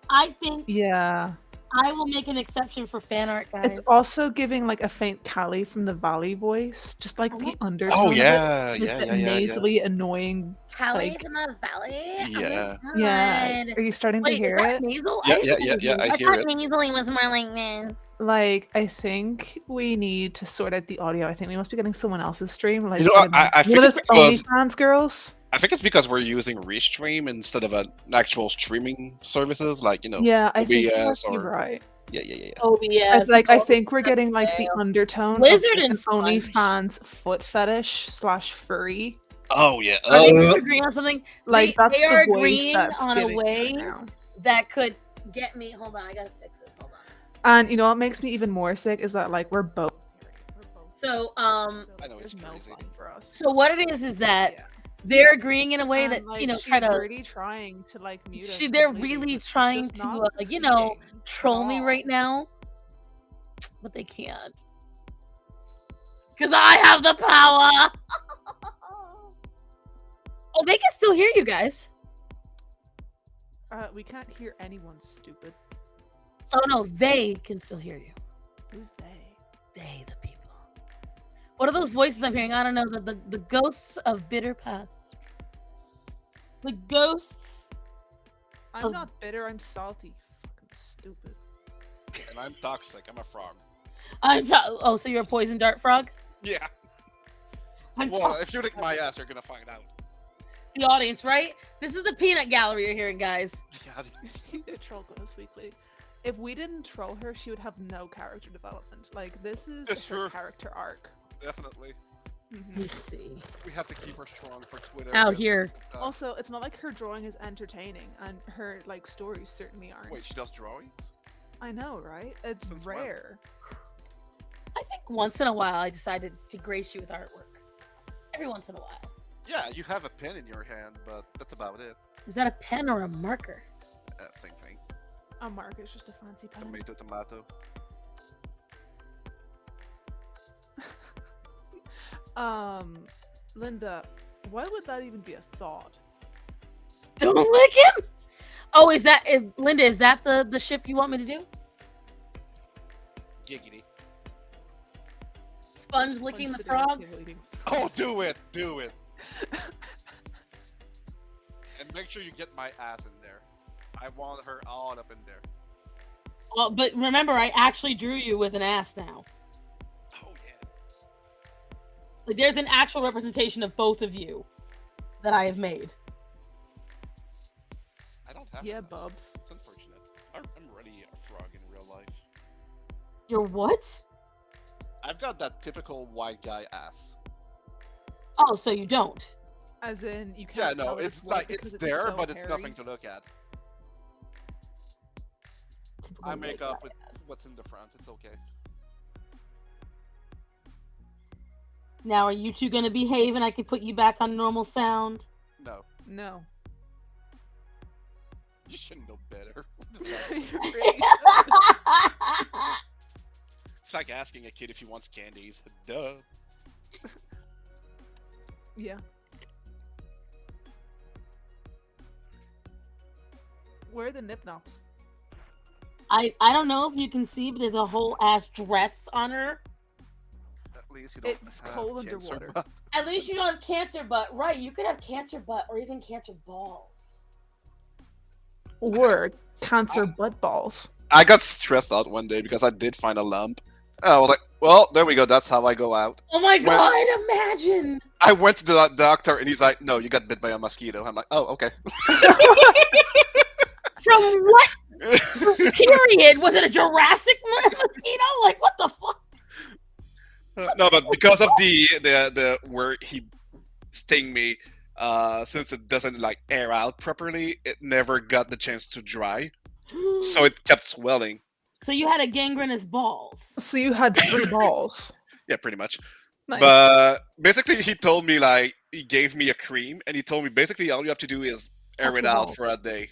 I think Yeah. I will make an exception for fan art, guys. It's also giving like a faint Callie from the Valley voice, just like the undertone. Oh of it, yeah, with yeah, the yeah, yeah, yeah. nasally annoying. Callie like- from the Valley. Oh my Yeah. Yeah. God. Are you starting Wait, to hear is that it? nasal? Yeah, didn't yeah, think yeah, it was yeah, I nasal. hear thought it. nasally was more like this. Like, I think we need to sort out the audio. I think we must be getting someone else's stream. Like, You know what, I think one of it's those because- OnlyFans girls. I think it's because we're using Restream instead of an actual streaming services, like Yeah, I think you OBS must be or right. yeah. OBS. It's like I oh, think we're getting like the undertone Lizard of like, and an Sponge. OnlyFans foot fetish / furry. Oh yeah. Are they agreeing on something? Like They- that's they the are voice agreeing that's on a giving me way- right now. That could get me. Hold on, I gotta fix this. Hold on. And you know what makes me even more sick is that like we're both. So, I know, there's it's no crazy. fun for us. so what it is that Yeah. they're agreeing in a way And, that like, try she's to really trying to like mute us. they're completely, really but she's trying just to, not you know, succeeding at troll me all. right now, but they can't because I have the power. Oh, they can still hear you guys. We can't hear anyone, stupid. Oh no, they can still hear you. Who's they? They, the people. What are those voices I'm hearing? I don't know. The ghosts of bitter past. The ghosts. I'm Oh. not bitter. I'm salty. Fucking stupid. And I'm toxic. I'm a frog. Oh, so you're a poison dart frog? Yeah. I'm Well, talking if you lick my ass, you're gonna find out. to the audience, right? This is the peanut gallery you're hearing, guys. Yeah. You could troll Ghost Weekly. If we didn't troll her, she would have no character development. Like this is It's her true. character arc. Definitely. Mhm. Let me see. We have to keep her strong for Twitter. Out and, here. Also, it's not like her drawing is entertaining, and her like stories certainly aren't. Wait, she does drawings? I know, right? It's Since when? rare. once in a while, I decided to grace you with artwork. Every once in a while. Yeah, you have a pen in your hand, but that's about it. Is that a pen or a marker? Same thing. A mark is just a fancy pen. Tomato, tomato. Linda, why would that even be a thought? Don't lick him. Oh, is that Linda? Is that the ship you want me to do? Giggity. Sponge licking the sitting on a frog. table eating Oh, frogs. do it, do it. And make sure you get my ass in there. I want her all up in there. Oh, but remember, I actually drew you with an ass now. Oh yeah. Like, there's an actual representation of both of you that I have made. I don't have. Yeah, an ass. Bubs. It's unfortunate. I'm really a frog in real life. You're what? I've got that typical white guy ass. Oh, so you don't. As in, you Yeah, can't no, tell if it's white like because it's there, so but it's hairy. nothing to look at. Typical I make white up guy with ass. what's in the front. It's okay. Now, are you two gonna behave and I can put you back on normal sound? No, No. you should know better. What is that? You really should. It's like asking a kid if he wants candies. Duh. Yeah. Where are the nip nops? I don't know if you can see, but there's a whole ass dress on her. At least you don't. It's have cold cancer underwater. butt. At least you don't have cancer butt, right? You could have cancer butt or even cancer balls. Or cancer butt balls. I got stressed out one day because I did find a lump. And I was like, well, there we go. That's how I go out. Oh my Well- god! Imagine. I went to the doctor and he's like, no, you got bit by a mosquito. I'm like, oh, okay. From what period? Was it a Jurassic mosquito? Like what the fuck? No, but because of the where he sting me, since it doesn't like air out properly, it never got the chance to dry, so it kept swelling. So you had a gangrenous balls. So you had 3 balls. Yeah, pretty much. Nice. But basically, he told me like he gave me a cream, and he told me basically all you have to do is air it out Alcohol. for a day.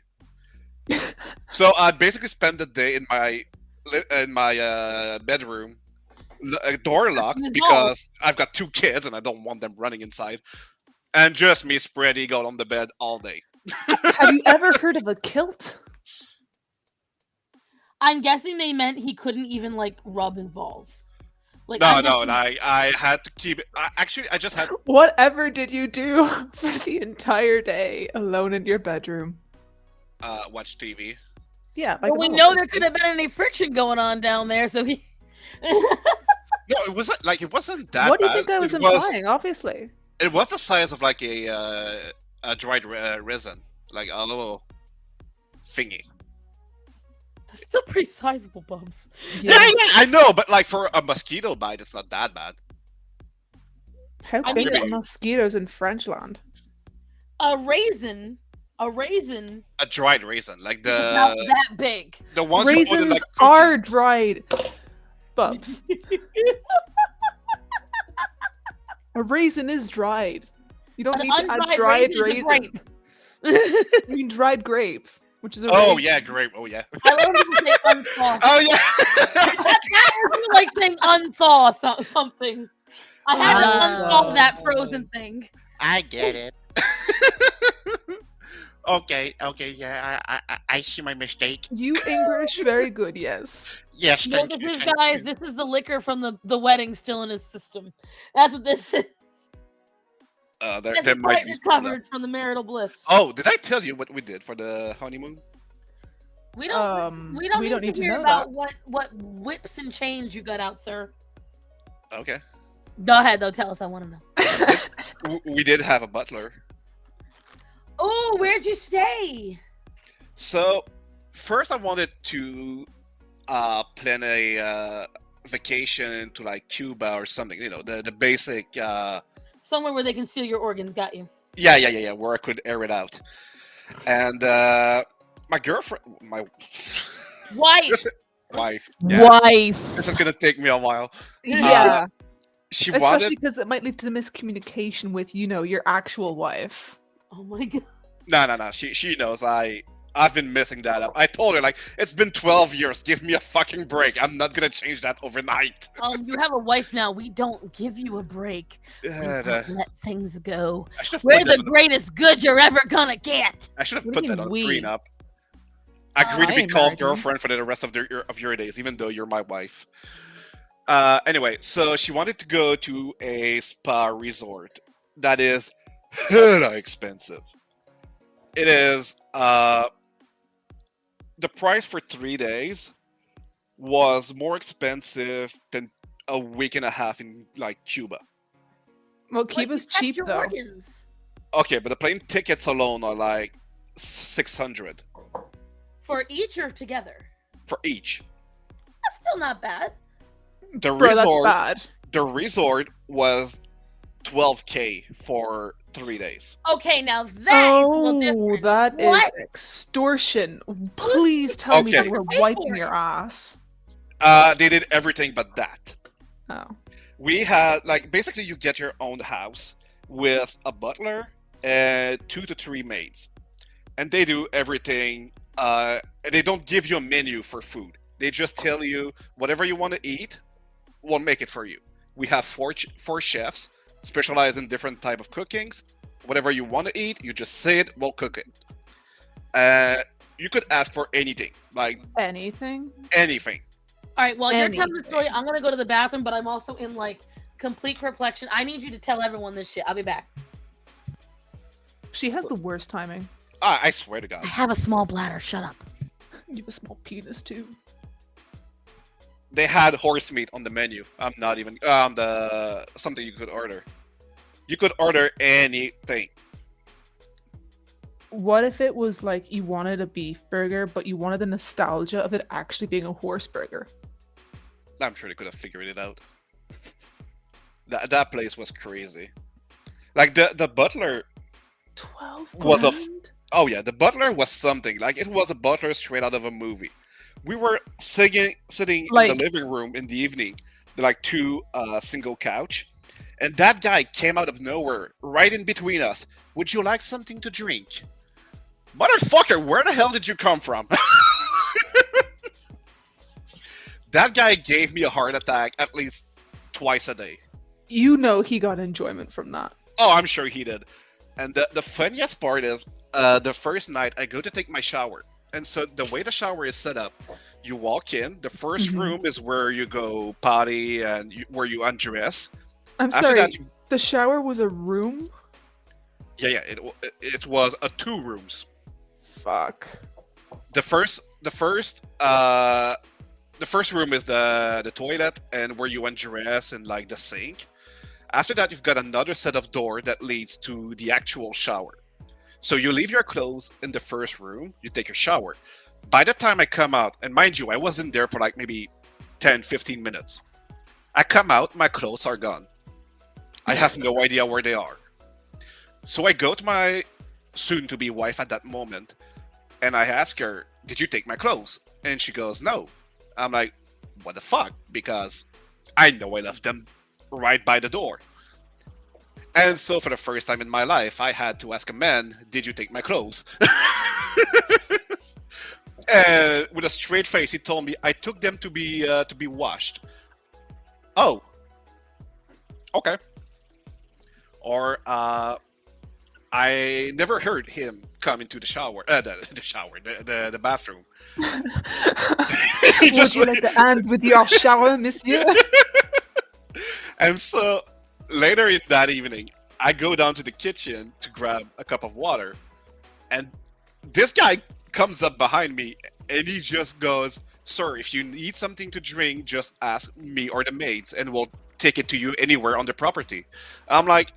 So I basically spent the day in my bedroom, door locked No. because I've got 2 kids and I don't want them running inside, and just me spread eagle on the bed all day. Have you ever heard of a kilt? I'm guessing they meant he couldn't even like rub his balls. Like No, I'm no, guessing- and I had to keep it. Actually, I just had. Whatever did you do for the entire day alone in your bedroom? Watch TV. Yeah, like Well, we a know normal there person. could have been any friction going on down there, so he. No, it wasn't like it wasn't that. What do you bad. think I was It was. implying? Obviously. It was the size of like a dried resin, like a little thingy. That's still pretty sizable, Bubs. Yeah, I know, but like for a mosquito bite, it's not that bad. How I big mean- are mosquitoes in Frenchland? A raisin, A dried raisin, like about the that big. ones you put in, Raisins like, are dried. Bubs. A raisin is dried. You don't An need to add undried dried raisin is a raisin. grape. I mean dried grape, which is a Oh raisin. yeah, great. Oh yeah. I love when people say unthaw. Oh yeah. That was like saying unthaw something. I had to Ah. unthaw that frozen thing. I get it. Okay, yeah, I see my mistake. You English very good, yes. Yes, No, thank this you. is, thank guys, you. this is the liquor from the wedding still in his system. That's what this is. There It's might quite be some left. recovered from the marital bliss. Oh, did I tell you what we did for the honeymoon? We don't. We don't need to hear know about what whips and chains you got out, sir. Okay. Go ahead, though. Tell us. I want to know. We did have a butler. Oh, where'd you stay? So first, I wanted to plan a vacation to like Cuba or something. You know, the basic. Somewhere where they can steal your organs. Got you. Yeah. Where I could air it out, and my girlfriend, my Wife. Wife. Yeah, Wife. this is gonna take me a while. Yeah. She Especially wanted. because it might lead to miscommunication with, your actual wife. Oh my god. No. She knows I've been messing that up. I told her like it's been 12 years. Give me a fucking break. I'm not gonna change that overnight. You have a wife now. We don't give you a break. We Yeah, don't let things go. I should have We're put that the on the, greatest good you're ever gonna get. I should have What do put you that on mean the we? prenup. Agree to I be ain't called married to you. girlfriend for the rest of your days, even though you're my wife. Anyway, so she wanted to go to a spa resort that is hella expensive. It is the price for 3 days was more expensive than a week and a half in like Cuba. Well, Like, Cuba's you check cheap your though. organs. Okay, but the plane tickets alone are like 600 For each or together? for each. That's still not bad. The Bro, that's resort, bad. the resort was 12K for 3 days. Okay, now that is a little Oh, different. that is What? extortion. Please tell me Okay. they were Pay for wiping it. your ass. They did everything but that. Oh. We had like basically you get your own house with a butler and 2 to 3 maids, and they do everything. They don't give you a menu for food. They just tell you whatever you want to eat, we'll make it for you. We have four chefs specialized in different type of cookings. Whatever you want to eat, you just say it, we'll cook it. You could ask for anything, like Anything? anything. All right, while you're telling the story, Anything. I'm gonna go to the bathroom, but I'm also in like complete perplexion. I need you to tell everyone this shit. I'll be back. She has the worst timing. I swear to God. I have a small bladder. Shut up. You have a small penis too. They had horse meat on the menu. I'm not even on the something you could order. You could order anything. What if it was like you wanted a beef burger, but you wanted the nostalgia of it actually being a horse burger? I'm sure they could have figured it out. That place was crazy. Like the butler 12 was a grand? oh yeah, the butler was something. Like it was a butler straight out of a movie. We were sitting in Like- the living room in the evening, like two single couch, and that guy came out of nowhere, right in between us. Would you like something to drink? Motherfucker, where the hell did you come from? That guy gave me a heart attack at least twice a day. You know he got enjoyment from that. Oh, I'm sure he did. And the funniest part is, the first night I go to take my shower. And so the way the shower is set up, you walk in, the 1st Mhm. room is where you go potty and where you undress. I'm After sorry, that, the shower was a room? yeah, it was a 2 rooms. Fuck. The first room is the toilet and where you undress and like the sink. After that, you've got another set of door that leads to the actual shower. So you leave your clothes in the first room, you take your shower. By the time I come out, and mind you, I was in there for like maybe 10, 15 minutes. I come out, my clothes are gone. I have no idea where they are. So I go to my soon-to-be wife at that moment, and I ask her, did you take my clothes? And she goes, no. I'm like, what the fuck? Because I know I left them right by the door. And so for the first time in my life, I had to ask a man, did you take my clothes? And with a straight face, he told me, I took them to be washed. Oh. Okay. Or I never heard him come into the shower, the bathroom. He Would just you like to end with your shower, monsieur? And so later in that evening, I go down to the kitchen to grab a cup of water, and this guy comes up behind me and he just goes, "Sir, if you need something to drink, just ask me or the maids, and we'll take it to you anywhere on the property." I'm like,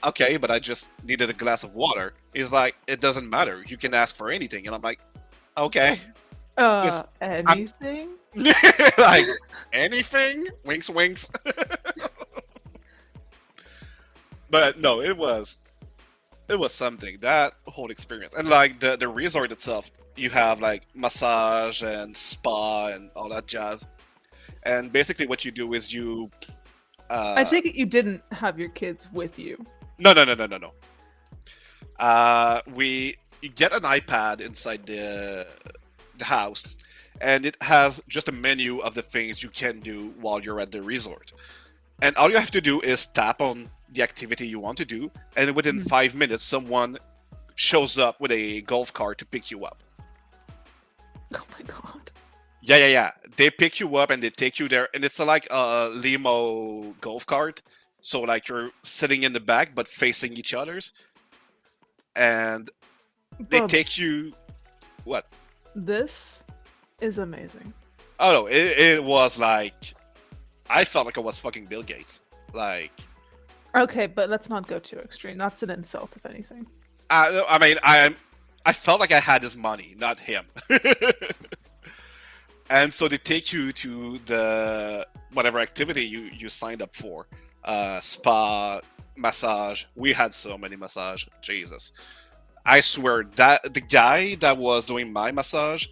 "Okay, but I just needed a glass of water." He's like, "It doesn't matter. You can ask for anything." And I'm like, "Okay." Yes, Anything? Like anything? Winks, winks. But no, it was it was something, that whole experience. And like the resort itself, you have like massage and spa and all that jazz. And basically what you do is you I take it you didn't have your kids with you. no. We you get an iPad inside the house, and it has just a menu of the things you can do while you're at the resort. And all you have to do is tap on the activity you want to do, and within Mhm. 5 minutes, someone shows up with a golf cart to pick you up. Oh my god. Yeah. They pick you up and they take you there, and it's like a limo golf cart. So like you're sitting in the back but facing each other's, and they Bubs, take you. What? this is amazing. Oh no! It was like I felt like I was fucking Bill Gates. Like Okay, but let's not go too extreme. That's an insult, if anything. I mean I felt like I had his money, not him. And so they take you to the whatever activity you signed up for, spa, massage. We had so many massage. Jesus, I swear that the guy that was doing my massage,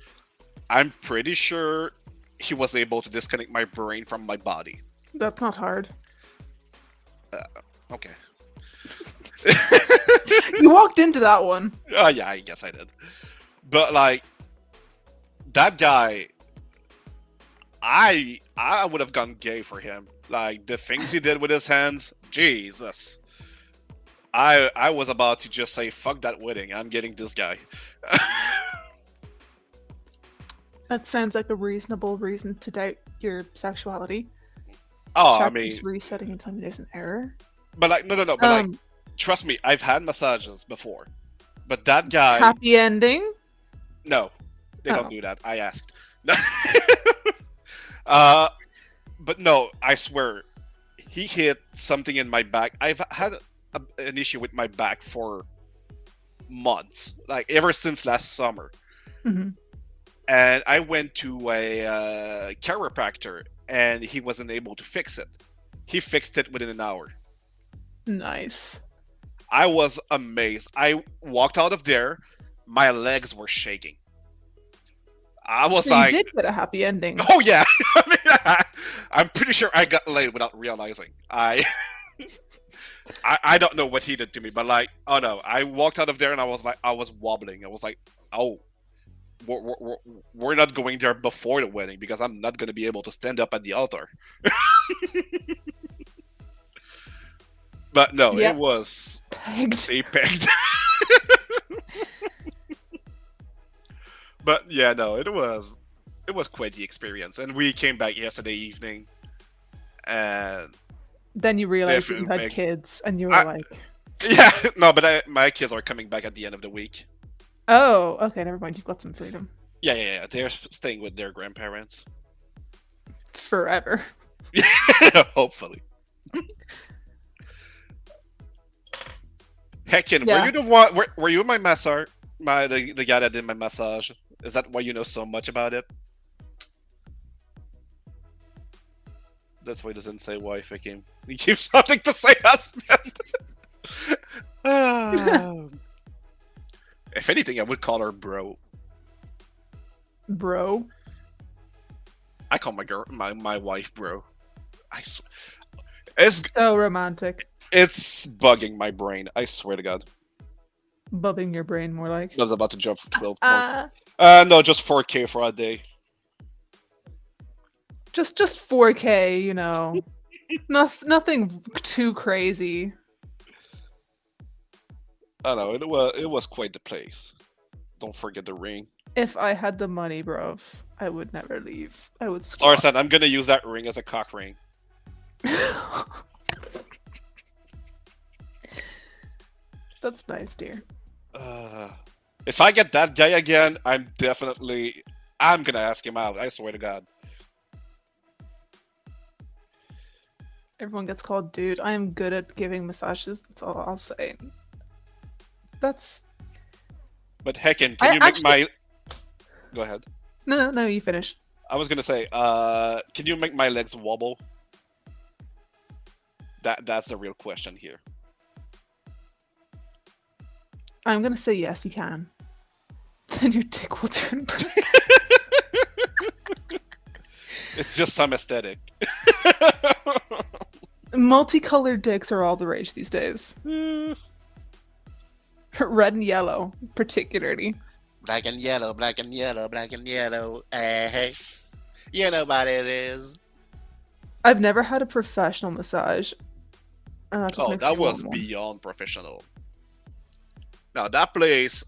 I'm pretty sure he was able to disconnect my brain from my body. That's not hard. Okay. You walked into that one. Yeah, I guess I did. But like that guy, I would have gone gay for him. Like the things he did with his hands, Jesus. I was about to just say fuck that wedding. I'm getting this guy. That sounds like a reasonable reason to doubt your sexuality. Oh, I Check mean, is resetting and telling me there's an error. but like no. But like trust me, I've had massages before. But that guy, Happy ending. no, they Oh. don't do that. I asked. But no, I swear, he hit something in my back. I've had an issue with my back for months, like ever since last summer. Mhm. And I went to a chiropractor, and he wasn't able to fix it. He fixed it within an hour. Nice. I was amazed. I walked out of there, my legs were shaking. I was So like, you did get a happy ending. oh yeah. I mean, I'm pretty sure I got laid without realizing. I don't know what he did to me, but like, oh no, I walked out of there and I was like, I was wobbling. I was like, oh, we're not going there before the wedding because I'm not going to be able to stand up at the altar. But no, Yep. it was Pegged. a pegged. But yeah, no, it was quite the experience, and we came back yesterday evening, and Then you realized that you Definitely had pegged. kids, and you were I- like, yeah, no, but my kids are coming back at the end of the week. "Oh, okay, never mind. You've got some freedom Yeah, they're staying with their grandparents. forever." Hopefully. Heckin, Yeah. were you the one? Were you my massage? The guy that did my massage? Is that why you know so much about it? That's why he doesn't say wife, Heckin. He keeps something to say husband. If anything, I would call her bro. Bro. I call my wife bro. It's So romantic. it's bugging my brain. I swear to God. Bubbing your brain more like. I was about to jump for 12 more. No, just 4K for a day. Just 4K, you know. Nothing too crazy. I know it was quite the place. Don't forget the ring. If I had the money, bruv, I would never leave. I would Starson, I'm gonna use that ring as a cock ring. That's nice, dear. If I get that guy again, I'm gonna ask him out. I swear to God. Everyone gets called dude. I am good at giving massages. That's all I'll say. That's But heckin', I can you make actually- my? Go ahead. no. You finish. I was gonna say, can you make my legs wobble? That's the real question here. I'm gonna say yes, you can. Then your dick will turn purple. It's just some aesthetic. Multicolored dicks are all the rage these days. Red and yellow, particularly. Black and yellow, black and yellow, black and yellow. Hey, you know what it is. I've never had a professional massage. And that just Oh, makes that me want was one. beyond professional. Now that place,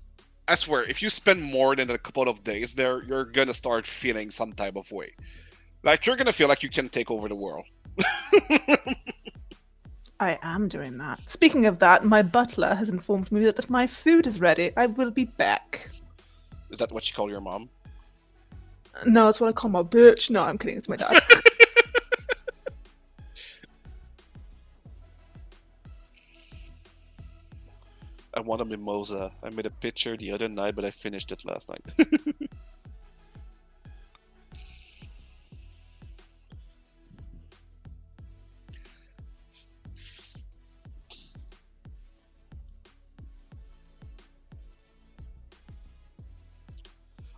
I swear, if you spend more than a couple of days there, you're gonna start feeling some type of way. Like you're gonna feel like you can take over the world. I am doing that. Speaking of that, my butler has informed me that my food is ready. I will be back. Is that what you call your mom? No, it's what I call my bitch. No, I'm kidding. It's my dad. I want a mimosa. I made a picture the other night, but I finished it last night.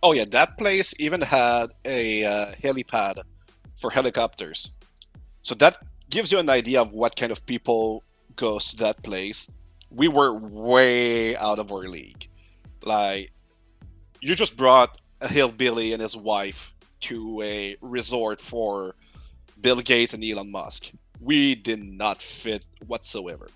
Oh yeah, that place even had a helipad for helicopters. So that gives you an idea of what kind of people goes to that place. We were way out of our league. Like, you just brought a hillbilly and his wife to a resort for Bill Gates and Elon Musk. We did not fit whatsoever.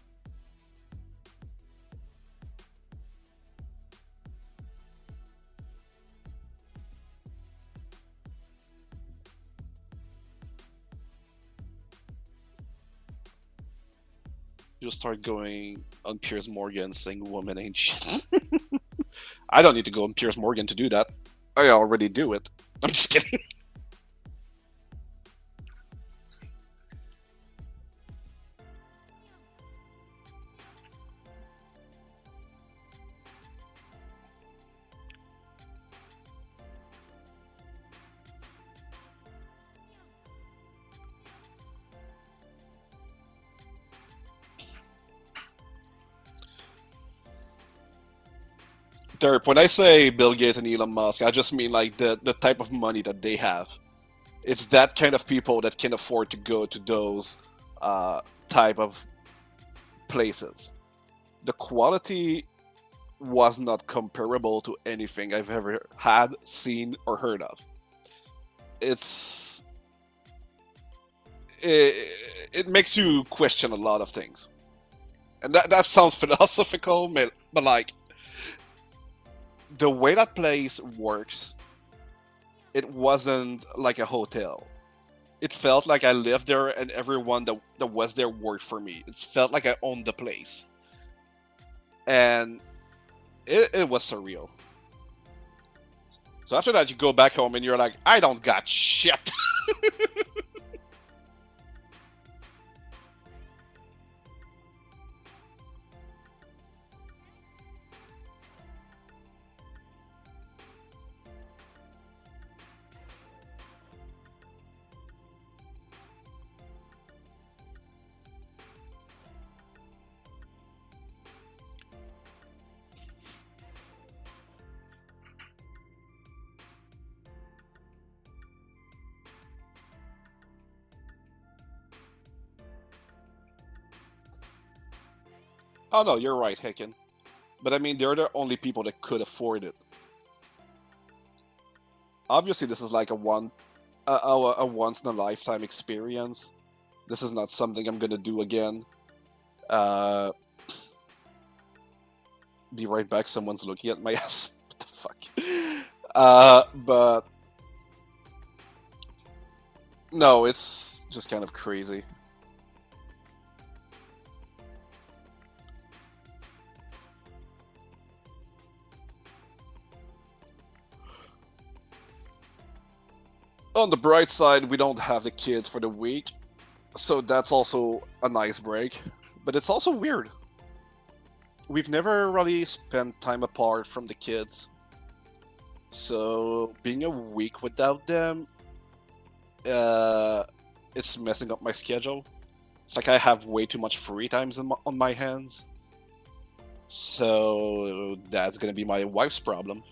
You'll start going on Piers Morgan saying woman ain't shit. I don't need to go on Piers Morgan to do that. I already do it. I'm just kidding. Derp, when I say Bill Gates and Elon Musk, I just mean like the type of money that they have. It's that kind of people that can afford to go to those type of places. The quality was not comparable to anything I've ever had, seen, or heard of. It's it makes you question a lot of things, and that sounds philosophical, but like the way that place works, it wasn't like a hotel. It felt like I lived there and everyone that was there worked for me. It felt like I owned the place. And it was surreal. So after that, you go back home and you're like, I don't got shit. Oh no, you're right, Hicken. But I mean, they're the only people that could afford it. Obviously, this is like a once in a lifetime experience. This is not something I'm gonna do again. Uh, be right back. Someone's looking at my ass. What the fuck? But no, it's just kind of crazy. On the bright side, we don't have the kids for the week, so that's also a nice break. But it's also weird. We've never really spent time apart from the kids, so being a week without them, it's messing up my schedule. It's like I have way too much free times on my hands. So that's gonna be my wife's problem.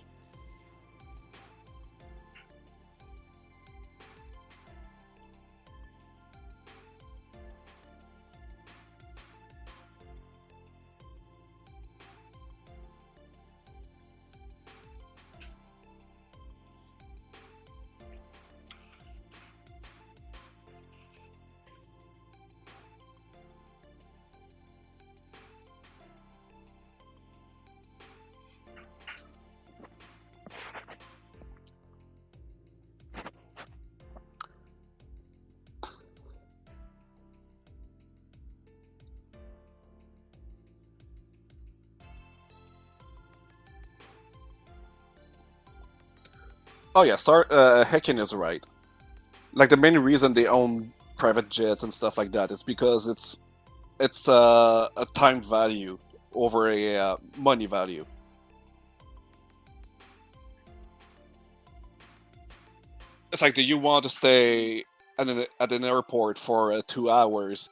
Oh yeah, Heckin is right. Like the main reason they own private jets and stuff like that is because it's a time value over a money value. It's like, do you want to stay at an airport for 2 hours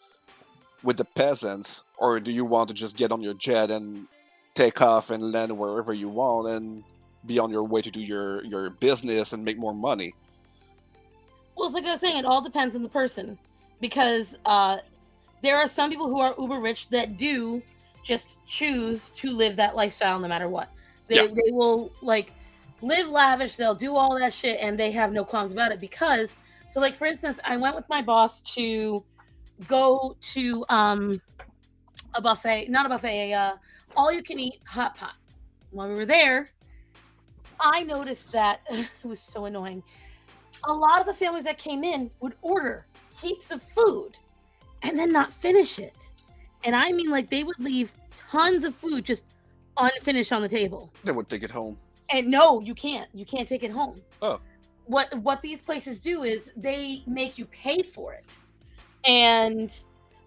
with the peasants, or do you want to just get on your jet and take off and land wherever you want and be on your way to do your business and make more money? Well, it's like I was saying, it all depends on the person, because there are some people who are uber rich that do just choose to live that lifestyle no matter what. Yeah. They will like live lavish, they'll do all that shit, and they have no qualms about it. Because so, like, for instance, I went with my boss to go to a buffet, not a buffet, a all you can eat hot pot. While we were there, I noticed that it was so annoying. A lot of the families that came in would order heaps of food and then not finish it. And I mean, like, they would leave tons of food just unfinished on the table. They would take it home. And no, you can't. You can't take it home. Oh. What these places do is they make you pay for it. And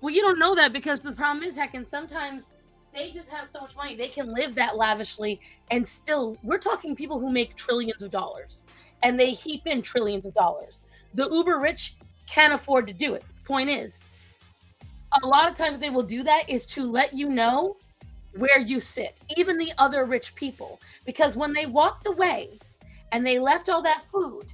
well, you don't know that, because the problem is, heck, and sometimes they just have so much money they can live that lavishly, and still, we're talking people who make trillions of dollars, and they heap in trillions of dollars. The uber rich can't afford to do it. Point is, a lot of times they will do that is to let you know where you sit, even the other rich people, because when they walked away and they left all that food,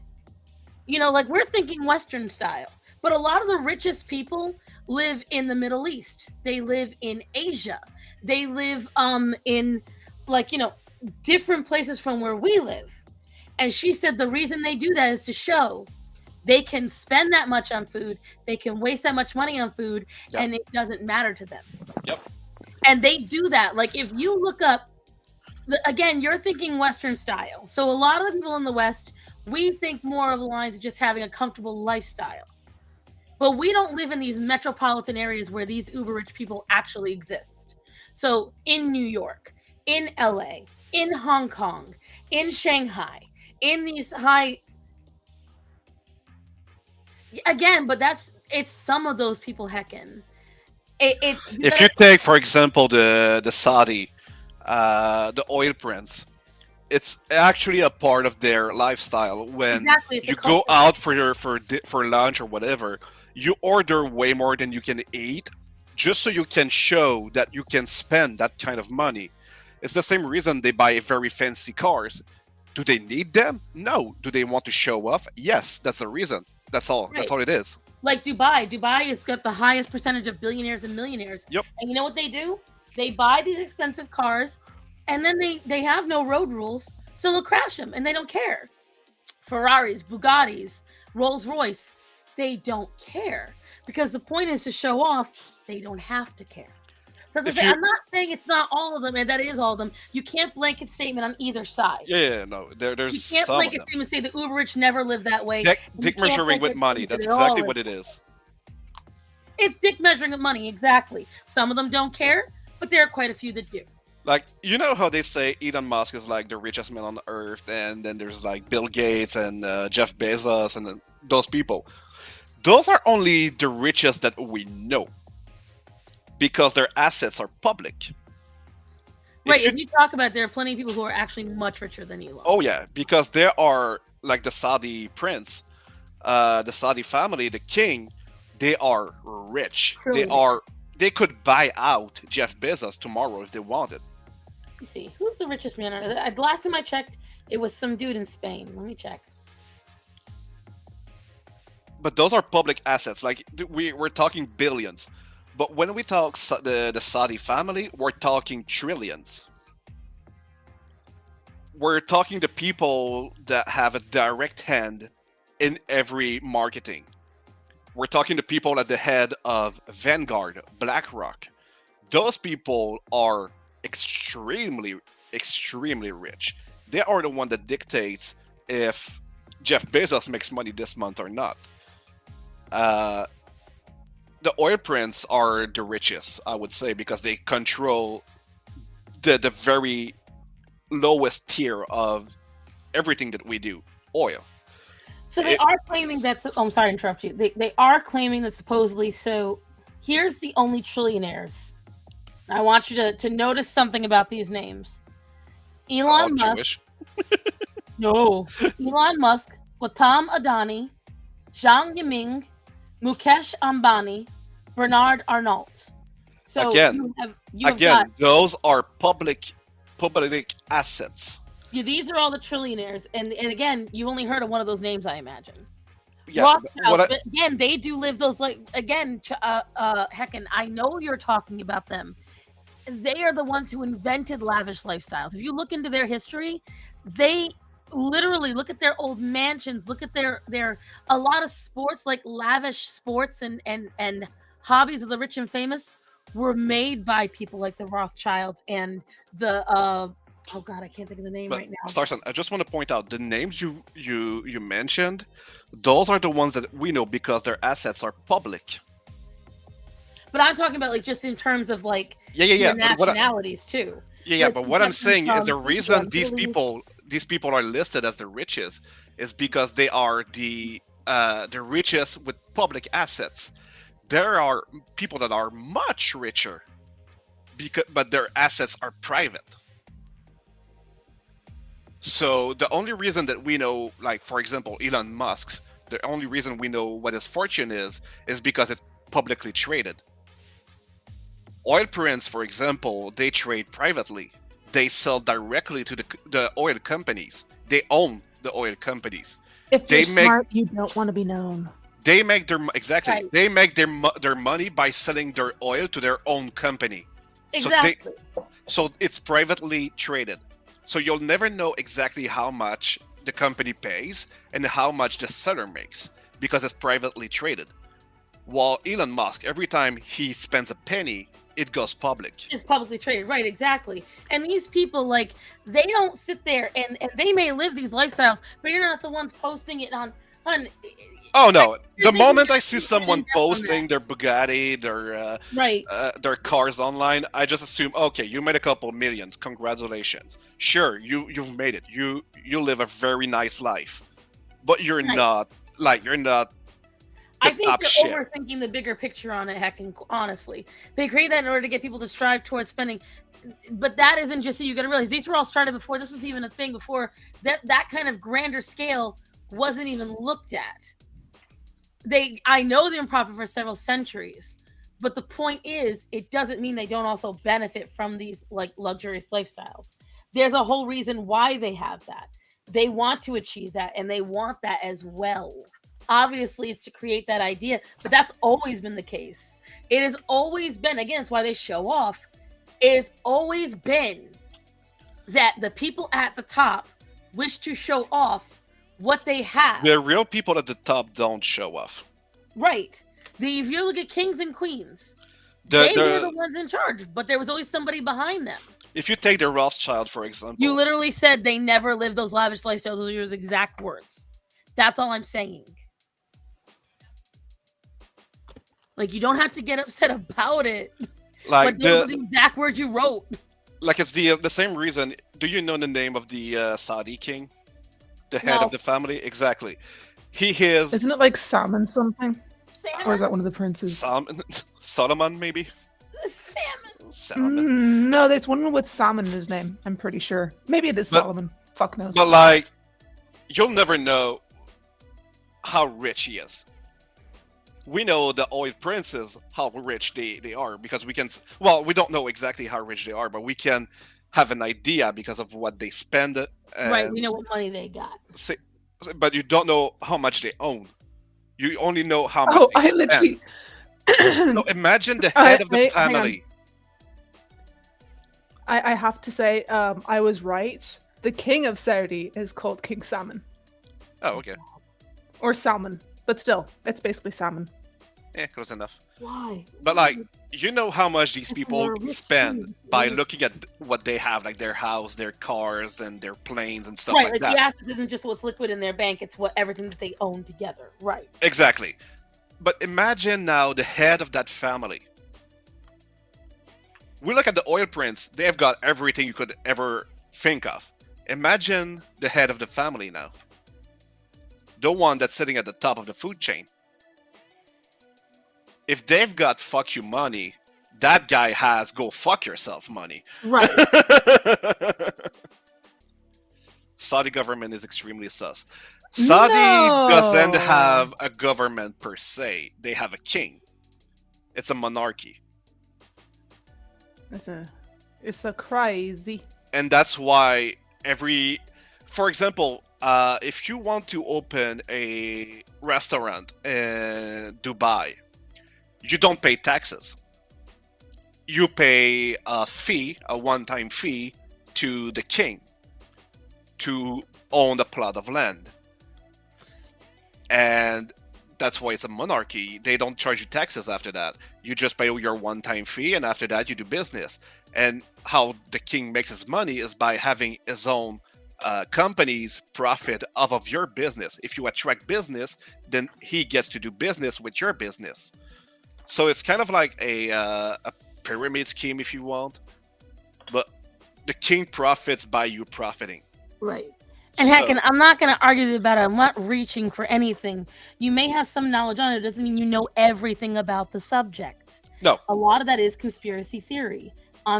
you know, like, we're thinking Western style, but a lot of the richest people live in the Middle East. They live in Asia. They live in, like, you know, different places from where we live. And she said the reason they do that is to show they can spend that much on food, they can waste that much money on food, Yep. and it doesn't matter to them. Yep. And they do that. Like, if you look up, again, you're thinking Western style. So a lot of the people in the West, we think more of the lines of just having a comfortable lifestyle. But we don't live in these metropolitan areas where these uber rich people actually exist. So in New York, in LA, in Hong Kong, in Shanghai, in these high, again, but it's some of those people, heckin'. If you take, for example, the Saudi, the oil prince, it's actually a part of their lifestyle. When Exactly, it's a you go culture. out for lunch or whatever, you order way more than you can eat, just so you can show that you can spend that kind of money. It's the same reason they buy very fancy cars. Do they need them? No. Do they want to show off? Yes, that's the reason. That's all. That's Right. all it is. Like Dubai. Dubai has got the highest percentage of billionaires and millionaires. Yep. And you know what they do? They buy these expensive cars, and then they have no road rules, so they'll crash them, and they don't care. Ferraris, Bugattis, Rolls Royce, they don't care, because the point is to show off. They don't have to care. So as I If say, you- I'm not saying it's not all of them, and that is all of them. You can't blanket statement on either side. Yeah, no. There's You can't some of blanket them. statement say the uber rich never live that way. Dick You can't measuring with blanket money. statement That's that all exactly live what it that way. is. It's dick measuring with money, exactly. Some of them don't care, but there are quite a few that do. Like, you know how they say Elon Musk is like the richest man on earth, and then there's like Bill Gates and Jeff Bezos and those people. Those are only the richest that we know, because their assets are public. Right, If if you talk about it, there are plenty of people who are actually much richer than Elon. Oh yeah, because there are like the Saudi prince, the Saudi family, the king. They are rich. Truly. They could buy out Jeff Bezos tomorrow if they wanted. Let's see. Who's the richest man on Earth? Last time I checked, it was some dude in Spain. Let me check. But those are public assets. Like we're talking billions. But when we talk the Saudi family, we're talking trillions. We're talking the people that have a direct hand in every marketing. We're talking to people at the head of Vanguard, BlackRock. Those people are extremely, extremely rich. They are the one that dictates if Jeff Bezos makes money this month or not. The oil prince are the richest, I would say, because they control the very lowest tier of everything that we do, oil. So they are claiming that. Oh, I'm sorry to interrupt you. They are claiming that supposedly. So here's the only trillionaires. I want you to notice something about these names. Elon Musk. Jewish. No. Elon Musk, Gautam Adani, Zhang Yiming, Mukesh Ambani, Bernard Arnault. So again, those are public assets. Yeah, these are all the trillionaires, and again, you only heard of one of those names, I imagine. Yes, but again, they do live those Heckin, I know you're talking about them. They are the ones who invented lavish lifestyles. If you look into their history, they literally look at their old mansions, look at their a lot of sports, like lavish sports and hobbies of the rich and famous were made by people like the Rothschilds and the oh god, I can't think of the name right now. Starson, I just want to point out the names you mentioned. Those are the ones that we know because their assets are public. But I'm talking about like just in terms of like their nationalities too. Yeah, like, but what I'm saying is the reason these people are listed as the richest is because they are the richest with public assets. There are people that are much richer, but their assets are private. So the only reason that we know, like for example, Elon Musk's, the only reason we know what his fortune is because it's publicly traded. Oil prints, for example, they trade privately. They sell directly to the oil companies. They own the oil companies. If you're smart, you don't want to be known. They make their They make their money by selling their oil to their own company. Exactly. So it's privately traded. So you'll never know exactly how much the company pays and how much the seller makes because it's privately traded. While Elon Musk, every time he spends a penny, it goes public. It's publicly traded, right? Exactly. And these people, like, they don't sit there and they may live these lifestyles, but you're not the ones posting it on. Oh no! The moment I see someone posting their Bugatti, their cars online, I just assume, okay, you made a couple millions. Congratulations. Sure, you've made it. You live a very nice life, but you're not I think they're overthinking the bigger picture on it, Heckin', honestly. They create that in order to get people to strive towards spending. But that isn't just it. You got to realize these were all started before this was even a thing, before that kind of grander scale wasn't even looked at. I know they're in profit for several centuries, but the point is, it doesn't mean they don't also benefit from these like luxurious lifestyles. There's a whole reason why they have that. They want to achieve that, and they want that as well. Obviously, it's to create that idea, but that's always been the case. It has always been, again, it's why they show off. It has always been that the people at the top wish to show off what they have. The real people at the top don't show off. Right. If you look at kings and queens, they were the ones in charge, but there was always somebody behind them. If you take the Rothschild, for example. You literally said they never lived those lavish lifestyles. Those are your exact words. That's all I'm saying. Like, you don't have to get upset about it. Like, but those are the exact words you wrote. Like, it's the same reason. Do you know the name of the Saudi king? The head of the family? Exactly. He is... Isn't it like Salmon something? Salmon? Or is that one of the princes? Solomon, maybe? Salmon. No, there's one with Salmon in his name. I'm pretty sure. Maybe it is Solomon. Fuck knows. But, like, you'll never know how rich he is. We know the oil princes, how rich they are, because we can... Well, we don't know exactly how rich they are, but we can have an idea because of what they spend, Right. We and know what money they got. but you don't know how much they own. You only know how much Oh, they I spend. literally. So imagine the head of the hang on. family. I have to say, I was right. The king of Saudi is called King Salmon. Oh, okay. Or salmon. But still, it's basically salmon. Yeah, close enough. Why? But like, you know how much these people they're rich spend too. by They're- looking at what they have, like their house, their cars, and their planes and stuff Right. like Like that. the assets isn't just what's liquid in their bank; it's what everything that they own together. Right. Exactly. But imagine now the head of that family. We look at the oil prince; they've got everything you could ever think of. Imagine the head of the family now. The one that's sitting at the top of the food chain. If they've got fuck you money, that guy has go fuck yourself money. Right. Saudi government is extremely sus. Saudi doesn't No. have a government per se. They have a king. It's a monarchy. It's a crazy. And that's why for example, if you want to open a restaurant in Dubai, you don't pay taxes. You pay a fee, a one-time fee, to the king to own a plot of land. And that's why it's a monarchy. They don't charge you taxes after that. You just pay your one-time fee, and after that, you do business. And how the king makes his money is by having his own companies profit off of your business. If you attract business, then he gets to do business with your business. So it's kind of like a pyramid scheme, if you want. But the king profits by you profiting. Right. And heck, So- and I'm not going to argue about it. I'm not reaching for anything. You may have some knowledge on it. Doesn't mean you know everything about the subject. No. A lot of that is conspiracy theory.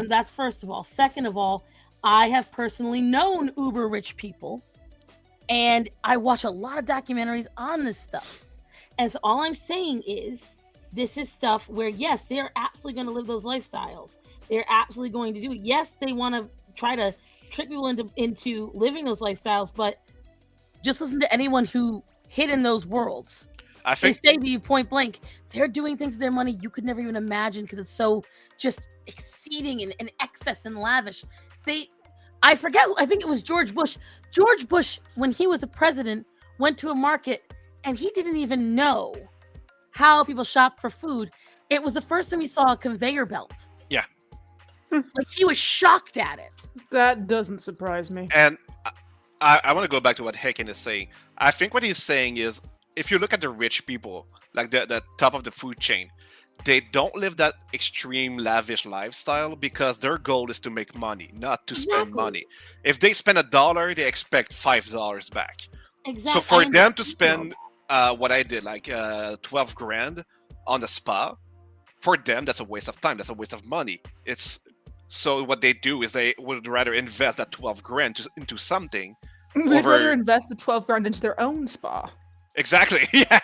That's first of all. Second of all, I have personally known uber rich people, and I watch a lot of documentaries on this stuff. And so all I'm saying is, this is stuff where yes, they're absolutely going to live those lifestyles. They're absolutely going to do it. Yes, they want to try to trick people into living those lifestyles, but just listen to anyone who hid in those worlds. I They think say to you point blank, they're doing things with their money you could never even imagine because it's so just exceeding and excess and lavish. I forget, I think it was George Bush. George Bush, when he was a president, went to a market and he didn't even know how people shop for food. It was the first time he saw a conveyor belt. Yeah. Like he was shocked at it. That doesn't surprise me. And I want to go back to what Hecken is saying. I think what he's saying is, if you look at the rich people, like the top of the food chain, they don't live that extreme lavish lifestyle because their goal is to make money, not to spend Exactly. money. If they spend $1, they expect $5 back. Exactly. So for them to spend what I did, like 12 grand on a spa, for them that's a waste of time. That's a waste of money. So what they do is they would rather invest that 12 grand into something. They'd over- rather invest the 12 grand into their own spa. Exactly. Yeah.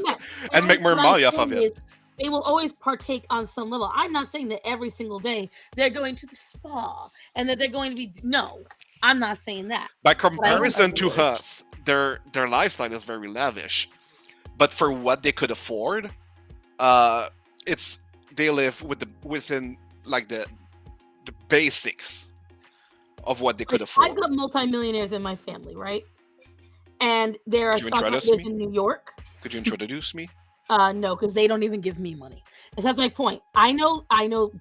Yeah. And make more what I'm money off of saying it. is they will always partake on some level. I'm not saying that every single day they're going to the spa and that they're going to be. No, I'm not saying that. By comparison to privilege. us, their lifestyle is very lavish, but for what they could afford, they live within like the basics of what they could Like, afford. I've got multimillionaires in my family, right? And there are Could you some that introduce live me? in New York. Could you introduce me? No, because they don't even give me money. And that's my point. I know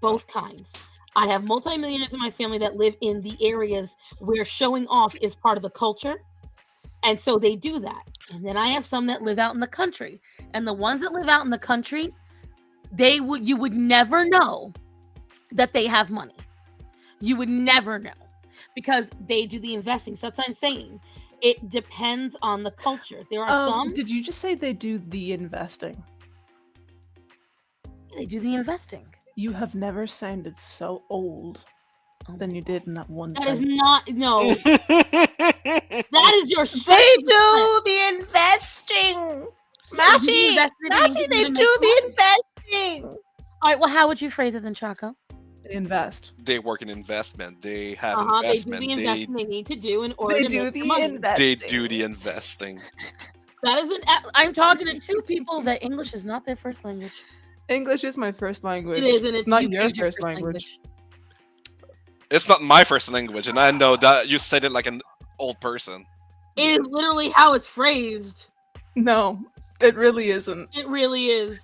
both kinds. I have multimillionaires in my family that live in the areas where showing off is part of the culture. And so they do that. And then I have some that live out in the country. And the ones that live out in the country, you would never know that they have money. You would never know because they do the investing. So that's what I'm saying. It depends on the culture. There are some Did you just say they do the investing? they do the investing. You have never sounded so old than you did in that one That is sentence. not no. That is your They strength. do the investing. Matty, invested in Matty, getting they to do make the investing. All right. Well, how would you phrase it then, Chaco? invest. They work in investment. They have They do investment. the investment they need to do in order They to do make the money. They investing. do the investing. That is I'm talking to two people that English is not their first language. English is my first language. It is, and it's it's not UK your is first language. It's not my first language, and I know that you said it like an old person. It is literally how it's phrased. No, it really isn't. It really is.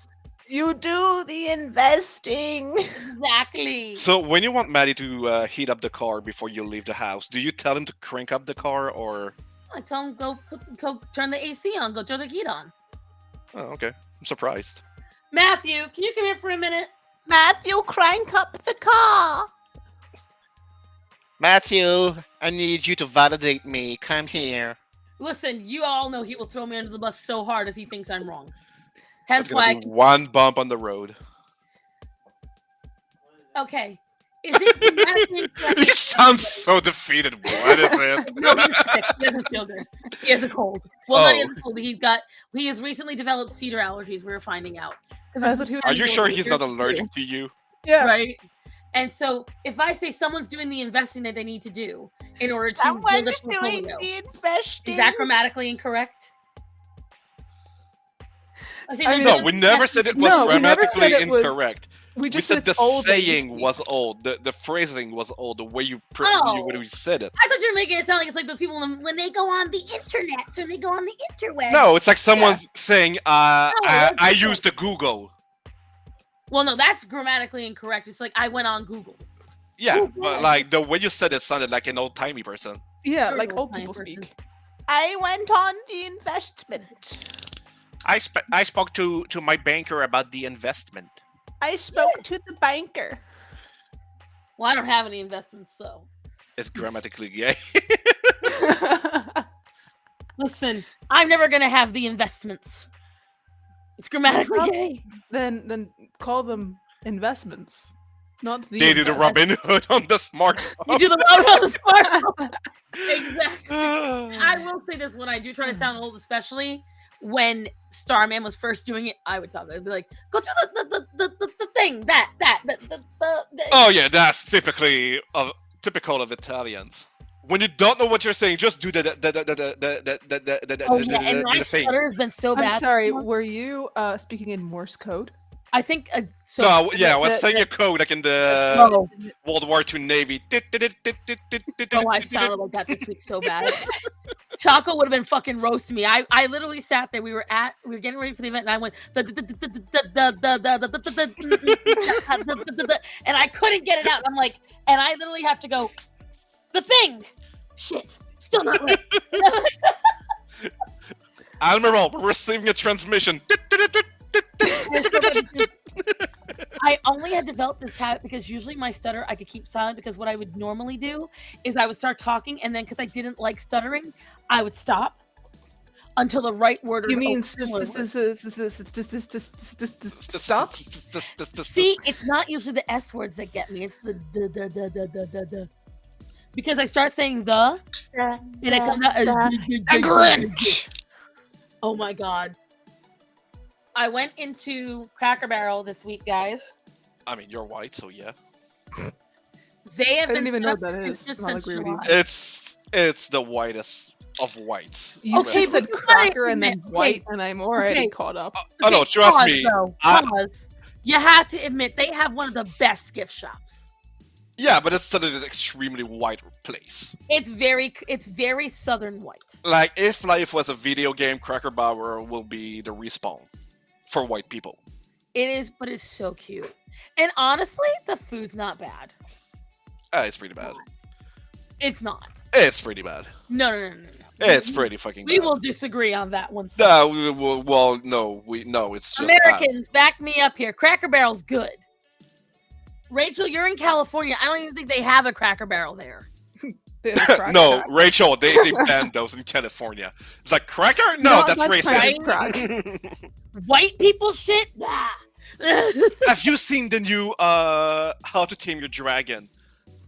You do the investing. Exactly. So when you want Maddie to heat up the car before you leave the house, do you tell him to crank up the car or? I tell him go turn the AC on, go turn the heat on. Oh, okay. I'm surprised. Matthew, can you come here for a minute? Matthew, crank up the car. Matthew, I need you to validate me. Come here. Listen, you all know he will throw me under the bus so hard if he thinks I'm wrong. Hence It's why. gonna be one bump on the road. Okay. Is it grammatically incorrect? He sounds so defeated. What is it? No, he's sick. He doesn't feel good. He has a cold. Well, not he has a cold. He has recently developed cedar allergies. We were finding out. Are you sure he's not allergic to you? Yeah. Right. And so, if I say someone's doing the investing that they need to do in order to build a portfolio, investing. is that grammatically incorrect? No, we never said it was grammatically incorrect. We just said the old saying was old. The phrasing was old. The way you when you said it. I thought you were making it sound like it's like those people when they go on the internet or they go on the interweb. No, it's like someone's saying, I used the Google. Well, no, that's grammatically incorrect. It's like I went on Google. Yeah, but like the way you said it sounded like an old-timey person. Yeah, like old people speak. I went on the investment. I spoke to my banker about the investment. I spoke to the banker. Well, I don't have any investments, so. It's grammatically gay. Listen, I'm never gonna have the investments. It's grammatically gay. Then call them investments, not the. They do the Robin Hood on the smartphone. You do the Robin Hood on the smartphone. Exactly. I will say this when I do try to sound old, especially when Starman was first doing it. I would talk. I'd be like, "Go to the thing that." Oh yeah, that's typical of Italians. When you don't know what you're saying, just do the Oh yeah, and my stutter has been so bad. I'm sorry. Were you speaking in Morse code? I think so. No, yeah, I was saying a code like in the World War II Navy. Oh, I sounded like that this week so bad. Choco would have been fucking roasting me. I literally sat there. We were getting ready for the event, and I went and I couldn't get it out. I'm like, and I literally have to go the thing. Shit, still not right. Admiral, we're receiving a transmission. I only had developed this habit because usually my stutter I could keep silent because what I would normally do is I would start talking and then because I didn't like stuttering, I would stop until the right word. You mean stop? See, it's not usually the S words that get me. It's the because I start saying the and it comes out as Grinch. Oh my god. I went into Cracker Barrel this week, guys. I mean, you're white, so yeah. They have I don't even know what that is. I'll agree with you. It's the whitest of whites. You just said cracker and then white, and I'm already caught up. Oh no, trust me. Pause. You have to admit they have one of the best gift shops. Yeah, but it's still an extremely white place. It's very southern white. Like if life was a video game, Cracker Barrel will be the respawn for white people. It is, but it's so cute. And honestly, the food's not bad. It's pretty bad. It's not. It's pretty bad. No. It's pretty fucking bad. We will disagree on that one. No, it's just Americans, back me up here. Cracker Barrel's good. Rachel, you're in California. I don't even think they have a Cracker Barrel there. No, Rachel, they banned those in California. It's like cracker? No, that's racist. White people shit? Nah. Have you seen the new How to Tame Your Dragon?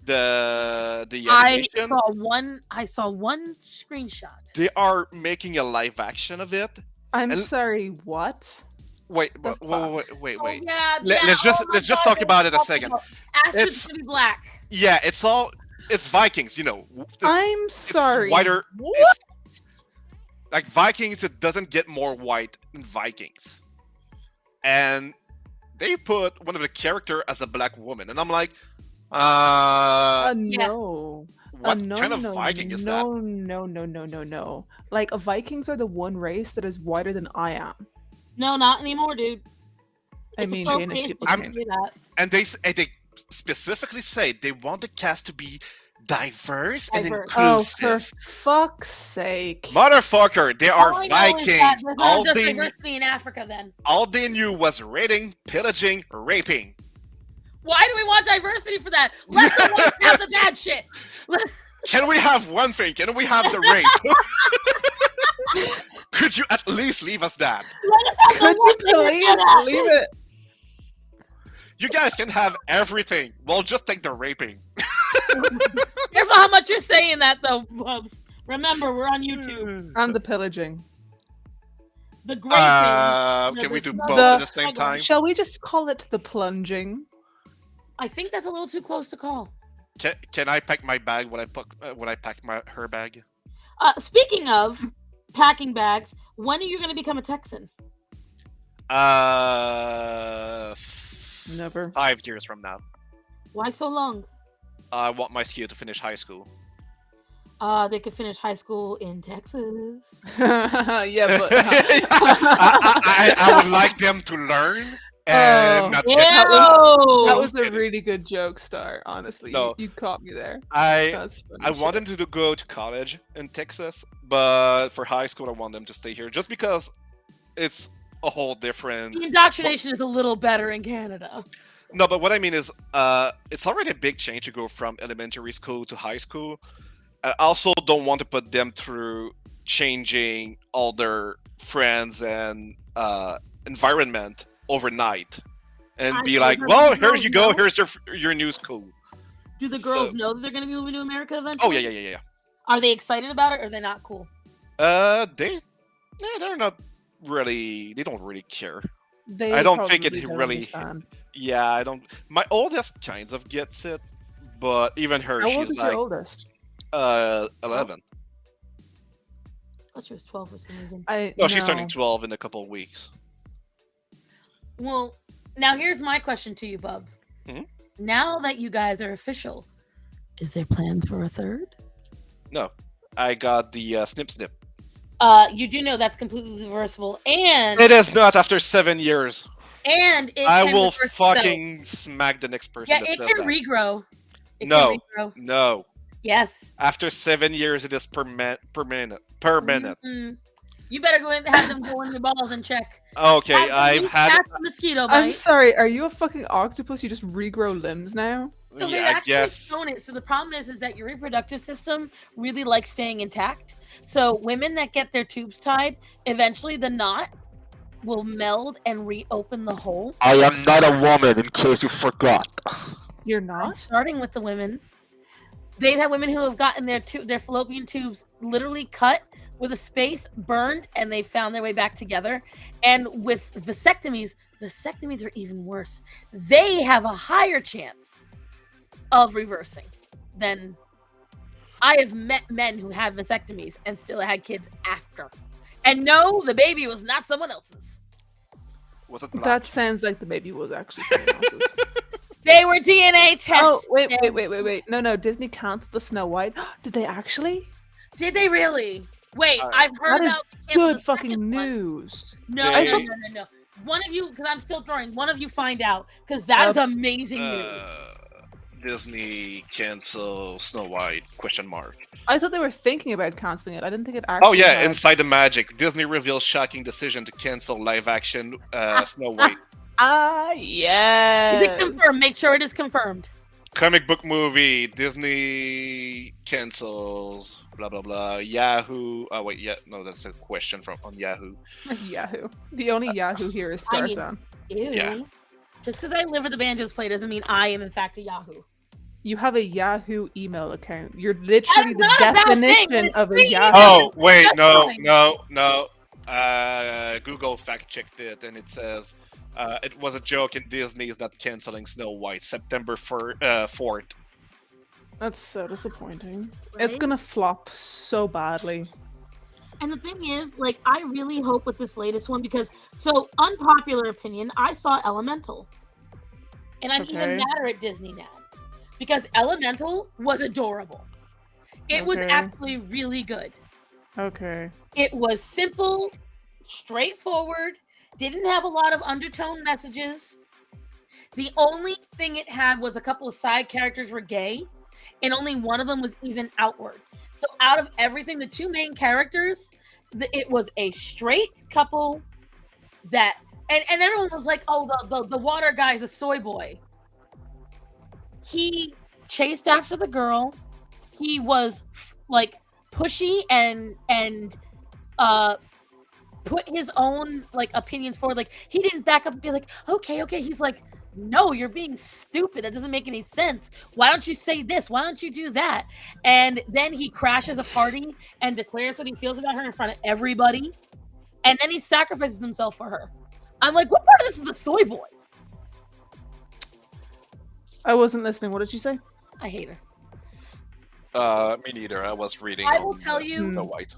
The animation? I saw one screenshot. They are making a live action of it. I'm sorry, what? Wait, That's wait. Oh, yeah, Let's oh my just God, talk about it a that's second. awful. Astrid's It's gonna be black. yeah, it's Vikings. I'm sorry. whiter. What? It's like Vikings. It doesn't get more white than Vikings, and they put one of the character as a black woman, and I'm like, Yeah. No. what no, kind of no, Viking is that? no. Like, Vikings are the one race that is whiter than I am. No, not anymore, dude. I It's mean, Danish appropriate people to can. say that. And they specifically say they want the cast to be diverse and Diverse. Oh, inclusive. for fuck's sake. Motherfucker, they are All I know is that Vikings. there's not just diversity in Africa then. All they knew was raiding, pillaging, raping. Why do we want diversity for that? Let the whites have the bad shit. Can we have one thing? Can we have the rape? Could you at least leave us that? Let us have Could the you one thing we're please good at. leave it? You guys can have everything. We'll just take the raping. Careful how much you're saying that, though, Bubs. Remember, we're on YouTube. And the pillaging. The great thing. Can we do the- both at the same the- time? Shall we just call it the plunging? I think that's a little too close to call. Can I pack my bag when I pack her bag? Speaking of packing bags, when are you going to become a Texan? Never. 5 years from now. Why so long? I want my skill to finish high school. They could finish high school in Texas. Yeah, but I would like them to learn and Oh. not Ew! get that was a really good joke, Star. Honestly, No. you caught me there. I That's funny I shit. want them to go to college in Texas, but for high school, I want them to stay here just because it's a whole different. The indoctrination is a little better in Canada. No, but what I mean is, it's already a big change to go from elementary school to high school. I also don't want to put them through changing all their friends and environment overnight, and I be know, like, but "Well, the here girls you go. know. Here's your new school." Do the girls So- know that they're going to be moving to America Oh eventually? yeah. Are they excited about it, or are they not cool? They're not really. They don't really care. They I don't think probably it don't really- understand. Yeah, I don't. My oldest kinds of gets it, but even her, How old she's is your like oldest? 11. I thought she was 12 for some reason. No, she's turning 12 in a couple of weeks. Well, now here's my question to you, Bub. Mhm. Now that you guys are official, is there plans for a third? No, I got the snip snip. You do know that's completely reversible, and It is not after 7 years. it I can will reverse itself. fucking smack the next person Yeah, that it does can that. regrow. It No. can regrow. No, Yes. after 7 years, it is permanent. Mhm. You better go in and have them go in your balls and check. Okay, Have I've them had. catch a mosquito I'm bite. sorry. Are you a fucking octopus? You just regrow limbs now? So they've Yeah, I actually guess. shown it. So the problem is that your reproductive system really likes staying intact. So women that get their tubes tied, eventually the knot will meld and reopen the hole. I am not a woman, in case you forgot. You're I'm not? starting with the women. They've had women who have gotten their fallopian tubes literally cut with a space, burned, and they found their way back together. And with vasectomies are even worse. They have a higher chance of reversing than I have met men who had vasectomies and still had kids after. And no, the baby was not someone else's. Was it black? That sounds like the baby was actually someone else's. They were DNA tested. Oh, wait. No. Disney canceled the Snow White. Did they actually? Did they really? Wait, Uh, I've heard That is about the cancel good the fucking second one. news. No, They- no. One of you, because I'm still throwing. One of you find out, because that is Oops. amazing news. Disney cancel Snow White? Question mark. I thought they were thinking about canceling it. I didn't think it actually. Oh yeah, had. Inside the Magic. Disney reveals shocking decision to cancel live action Snow White. Yes. Is it confirmed? Make sure it is confirmed. Comic book movie. Disney cancels. Blah blah blah. Yahoo. Oh wait, yeah, no, that's a question from on Yahoo. Yahoo. The only Yahoo here is I mean- Starsound. Ew. Yeah. Just because I live where the Banjos play doesn't mean I am in fact a Yahoo. You have a Yahoo email account. You're literally That is the not a bad thing, definition it's of a free Yahoo. Oh wait, That's no, fine. no. Google fact checked it, and it says it was a joke, and Disney is not canceling Snow White September 4th. That's so disappointing. It's Right? gonna flop so badly. And the thing is, like, I really hope with this latest one because, so unpopular opinion, I saw Elemental, and I'm even Okay. madder at Disney now because Elemental was adorable. It was Okay. actually really good. Okay. It was simple, straightforward, didn't have a lot of undertone messages. The only thing it had was a couple of side characters were gay, and only one of them was even outward. So out of everything, the two main characters, it was a straight couple that, and everyone was like, oh, the water guy is a soy boy. He chased after the girl. He was like pushy and put his own like opinions forward. Like he didn't back up and be like, okay. He's like, no, you're being stupid. That doesn't make any sense. Why don't you say this? Why don't you do that? And then he crashes a party and declares what he feels about her in front of everybody. And then he sacrifices himself for her. I'm like, what part of this is a soy boy? I wasn't listening. What did you say? I hate her. Me neither. I was reading. I will on, tell you- Snow White.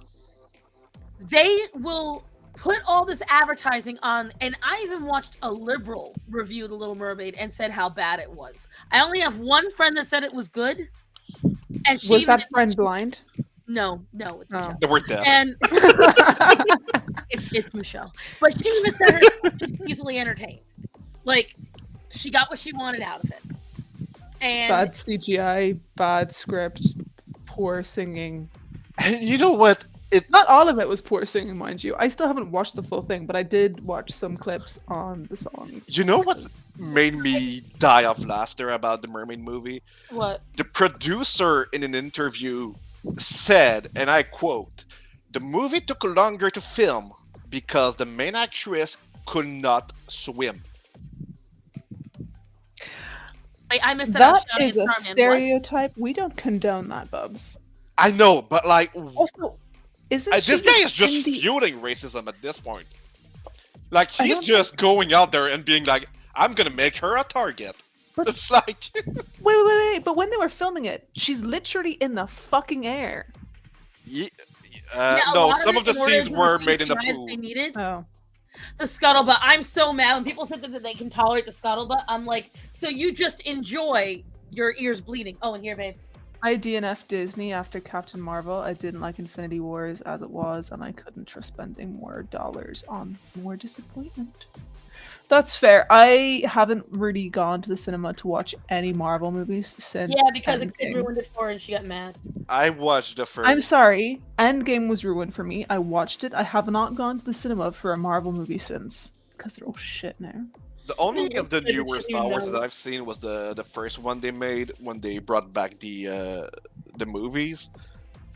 They will put all this advertising on, and I even watched a liberal review The Little Mermaid and said how bad it was. I only have one friend that said it was good, and she Was even that friend blind? No, it's Oh. Michelle. The word death. And it's Michelle, but she even said her was easily entertained. Like she got what she wanted out of it. And Bad CGI, bad script, poor singing. And you know what? Not all of it was poor singing, mind you. I still haven't watched the full thing, but I did watch some clips on the songs. You know what made me die of laughter about the Mermaid movie? what? The producer in an interview said, and I quote, "The movie took longer to film because the main actress could not swim." I missed that. That Shouting is and a Starman. What? stereotype. We don't condone that, Bubs. I know, but like, Also, isn't she this guy is in just the... fueling racism at this point. Like, I he's don't just going out there and being like, "I'm gonna make her a target." But- It's like, Wait. But when they were filming it, she's literally in the fucking air. Ye- Yeah, a no, lot some it of the in order scenes to were see made in the CGI pool. They needed Oh. the scuttlebutt. I'm so mad when people said that they can tolerate the scuttlebutt. I'm like, so you just enjoy your ears bleeding. Oh, and here, babe. I DNF Disney after Captain Marvel. I didn't like Infinity Wars as it was, and I couldn't trust spending more dollars on more disappointment. That's fair. I haven't really gone to the cinema to watch any Marvel movies since Yeah, because it Endgame. ruined it for her and she got mad. I watched the first. I'm sorry. Endgame was ruined for me. I watched it. I have not gone to the cinema for a Marvel movie since, because they're all shit now. The only of the But it newer should be Star Wars known. that I've seen was the first one they made when they brought back the movies.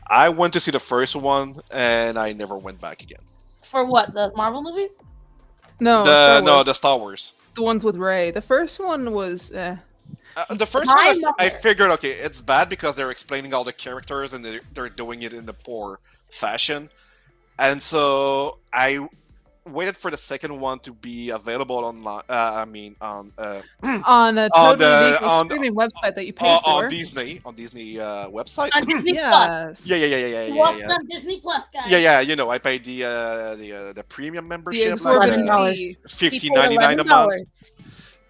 I went to see the first one and I never went back again. For what? The Marvel movies? No, Star Wars. The Star Wars. The ones with Rey. The first one was. The first My one, I mother. figured, okay, it's bad because they're explaining all the characters and they're doing it in a poor fashion. And so I waited for the second one to be available online. On a On totally the- legal on- streaming website that you pay for. on Disney website. On Disney Plus. Yes. You watch it on Disney Plus, guys. Yeah. You know, I paid the premium The membership, exorbitant $11. fee. $15.99 a month.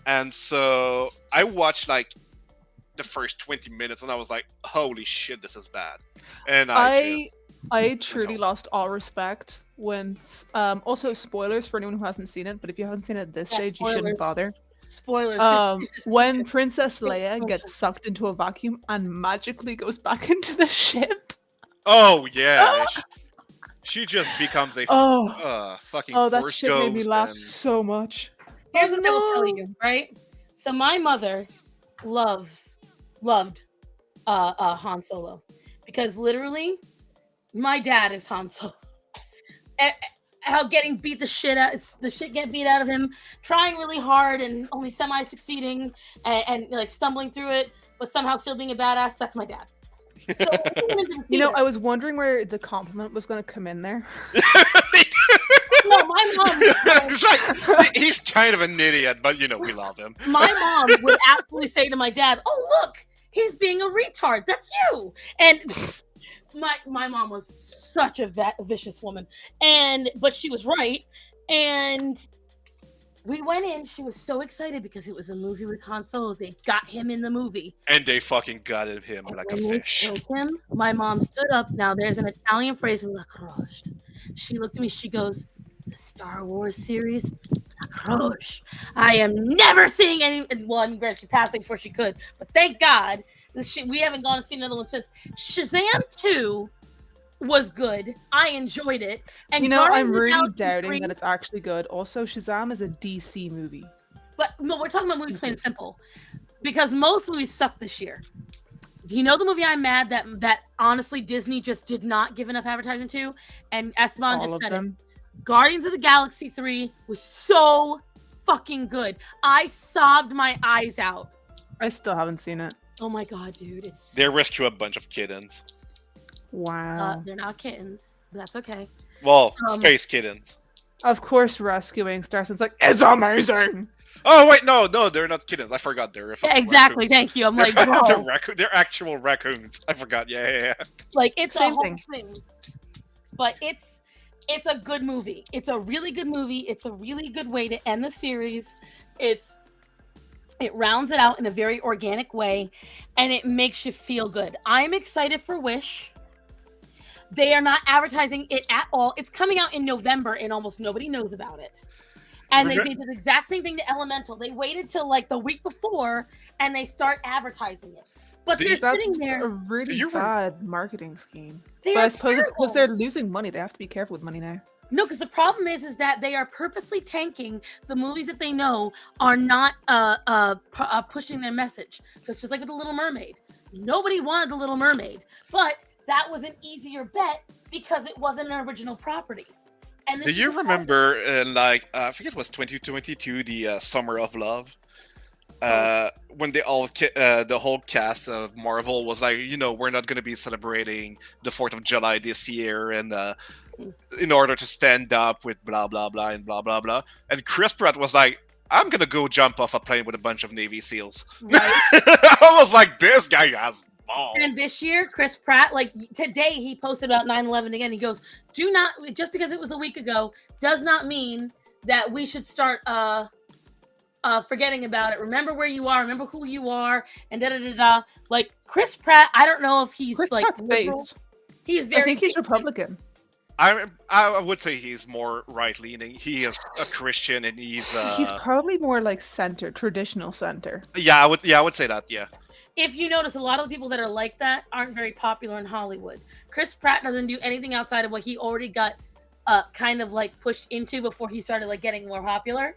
And so I watched like the first 20 minutes, and I was like, "Holy shit, this is bad!" And I truly no. lost all respect when. Also, spoilers for anyone who hasn't seen it. But if you haven't seen it at this Yeah, stage, you spoilers. shouldn't bother. Spoilers. 'cause it's just- When Princess Leia gets sucked into a vacuum and magically goes back into the ship. oh yeah, she just becomes a fucking Oh, that force shit made me ghost laugh and- so much. Here's Oh, what I will tell no. you, right? So my mother loved Han Solo because literally my dad is Han Solo. How getting beat the shit get beat out of him, trying really hard and only semi succeeding and like stumbling through it, but somehow still being a badass. That's my dad. So we went into the You know, theater. I was wondering where the compliment was going to come in there. No, my mom. It's like he's kind of an idiot, but we love him. My mom would absolutely say to my dad, "Oh, look, he's being a retard. That's you." And my mom was such a vicious woman, but she was right. And we went in. She was so excited because it was a movie with Han Solo. They got him in the movie. And they fucking gutted him like a When they fish. killed him, my mom stood up. Now there's an Italian phrase, "La croce." She looked at me. She goes, "The Star Wars series, La croce. I am never seeing any." Well, I'm glad she passed before she could, but thank God we haven't gone and seen another one since. Shazam 2 was good. I enjoyed it. And You know, Guardians I'm of the really Galaxy doubting 3 that it's actually good. Also, Shazam is a DC movie. But no, we're talking about movies plain and simple. Because most movies suck this year. Do you know the movie I'm mad that honestly Disney just did not give enough advertising to? And Esteban All just of said them. it. Guardians of the Galaxy 3 was so fucking good. I sobbed my eyes out. I still haven't seen it. Oh my god, dude. It's They rescue a bunch of kittens. Wow. they're not kittens, but that's okay. Well, space kittens. Of course, rescuing Starson's like, it's amazing! Oh wait, no, they're not kittens. I forgot they're Yeah, exactly. raccoons. Thank you. I'm like, they're, bro. they're actual raccoons. I forgot. Yeah. Like it's Same a whole thing. thing. But it's a good movie. It's a really good movie. It's a really good way to end the series. It rounds it out in a very organic way, and it makes you feel good. I'm excited for Wish. They are not advertising it at all. It's coming out in November, and almost nobody knows about it. And they did the exact same thing to Elemental. They waited till like the week before, and they start advertising it. But they're That's sitting there. a really you bad marketing scheme. They But are I suppose it's because terrible. they're losing money. They have to be careful with money now. No, because the problem is that they are purposely tanking the movies that they know are not pushing their message. Because just like with The Little Mermaid, nobody wanted The Little Mermaid, but that was an easier bet because it wasn't an original property. And Do you remember, I forget it was 2022, the Summer of Love? When the whole cast of Marvel was like, we're not going to be celebrating the 4th of July this year, and in order to stand up with blah blah blah and blah blah blah, and Chris Pratt was like, I'm gonna go jump off a plane with a bunch of Navy SEALs. Right. I was like, this guy has balls. And this year, Chris Pratt, like today, he posted about 9/11 again. He goes, "Do not just because it was a week ago does not mean that we should start forgetting about it. Remember where you are. Remember who you are." And da da da da. Like Chris Pratt, I don't know if he's Chris like Pratt's liberal. based. He's very. I think he's based. Republican. I would say he's more right leaning. He is a Christian, and he's probably more like center, traditional center. I would say that. Yeah. If you notice, a lot of the people that are like that aren't very popular in Hollywood. Chris Pratt doesn't do anything outside of what he already got kind of like pushed into before he started like getting more popular.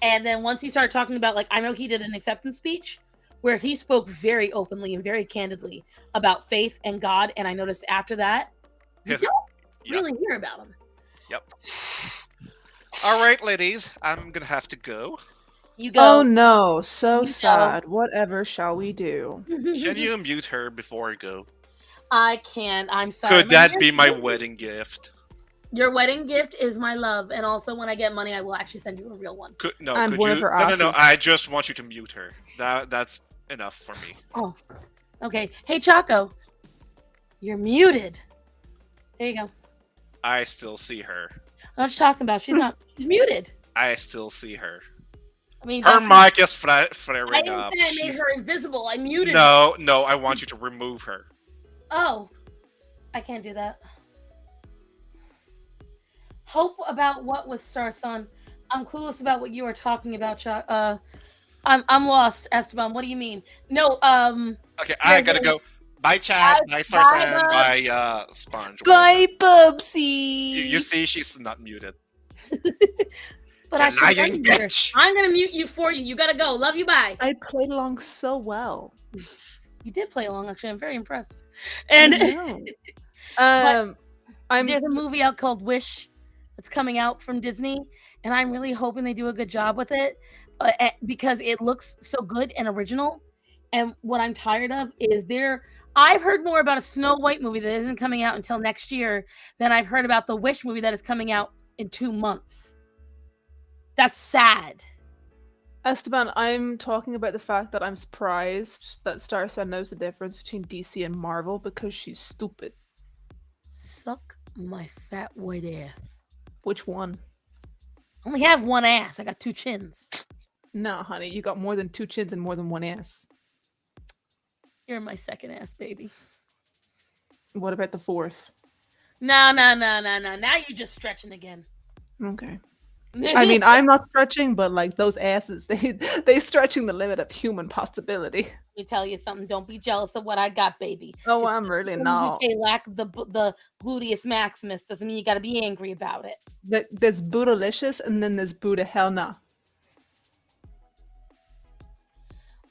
And then once he started talking about, like, I know he did an acceptance speech where he spoke very openly and very candidly about faith and God. And I noticed after that, you don't really hear about him. Yep. All right, ladies, I'm gonna have to go. You go. Oh no, so You sad. Whatever shall we do? Can you mute her before I go? I can. I'm sorry. Could that be my wedding gift? Your wedding gift is my love, and also when I get money, I will actually send you a real one. Could And you? one of her No. asses. I just want you to mute her. That's enough for me. Oh, okay. Hey, Chaco, you're muted. There you go. I still see her. What you talking about? She's not. She's muted. I still see her. I mean, Her mic is flaring I didn't up. say I made her invisible. I muted. No, I want you to remove her. Oh, I can't do that. Hope about what with Star Son? I'm clueless about what you are talking about, Chuck. I'm lost, Esteban. What do you mean? No, Okay, I gotta go. Bye, Chad. Bye, Sarsan. Bub. Bye, Sponge. Bye, whatever. Bubsy. You see, she's not muted. but I You can lying unmute her. bitch. I'm gonna mute you for you. You gotta go. Love you. Bye. I played along so well. You did play along. Actually, I'm very impressed. I And know. there's a movie out called Wish that's coming out from Disney, and I'm really hoping they do a good job with it because it looks so good and original. And what I'm tired of is I've heard more about a Snow White movie that isn't coming out until next year than I've heard about the Wish movie that is coming out in 2 months. That's sad. Esteban, I'm talking about the fact that I'm surprised that Starset knows the difference between DC and Marvel because she's stupid. Suck my fat white ass. Which one? I only have one ass. I got 2 chins. No, honey, you got more than 2 chins and more than 1 ass. You're my second ass, baby. What about the 4th? No. Now you're just stretching again. Okay. I mean, I'm not stretching, but like those asses, they stretching the limit of human possibility. Let me tell you something. Don't be jealous of what I got, baby. Oh, I'm really not. UK lack of the gluteus maximus doesn't mean you got to be angry about it. There's Buddhalicious and then there's Buddha hell nah.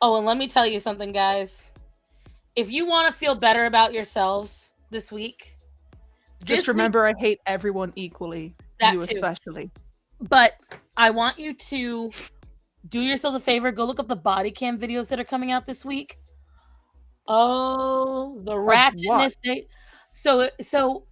Oh, and let me tell you something, guys. If you want to feel better about yourselves this week, Just remember, I hate everyone equally. That You too. especially. But I want you to do yourselves a favor. Go look up the body cam videos that are coming out this week. Oh, the ratchetness. So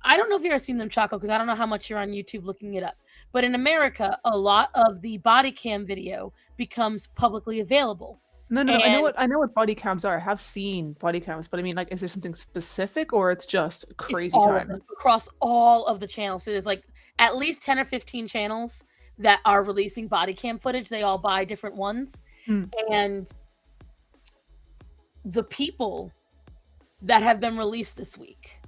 I don't know if you've ever seen them, Choco, because I don't know how much you're on YouTube looking it up. But in America, a lot of the body cam video becomes publicly available. No. I know what body cams are. I have seen body cams, but I mean, like, is there something specific or it's just crazy It's all of time? them, across all of the channels. So there's like at least 10 or 15 channels that are releasing body cam footage. They all buy different ones. And the people that have been released this week,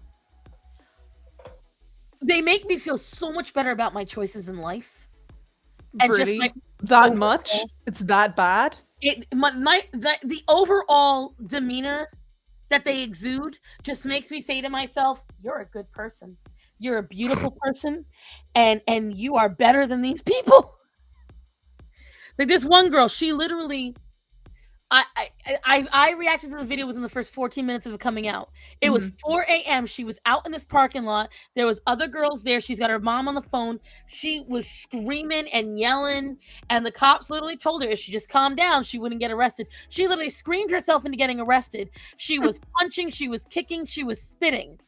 they make me feel so much better about my choices in life. And Really? just That much? It's that bad? the overall demeanor that they exude just makes me say to myself, you're a good person. You're a beautiful person, and you are better than these people. Like this one girl, she literally, I reacted to the video within the first 14 minutes of it coming out. It was 4 a.m. She was out in this parking lot. There was other girls there. She's got her mom on the phone. She was screaming and yelling, and the cops literally told her if she just calmed down, she wouldn't get arrested. She literally screamed herself into getting arrested. She was punching, she was kicking, she was spitting.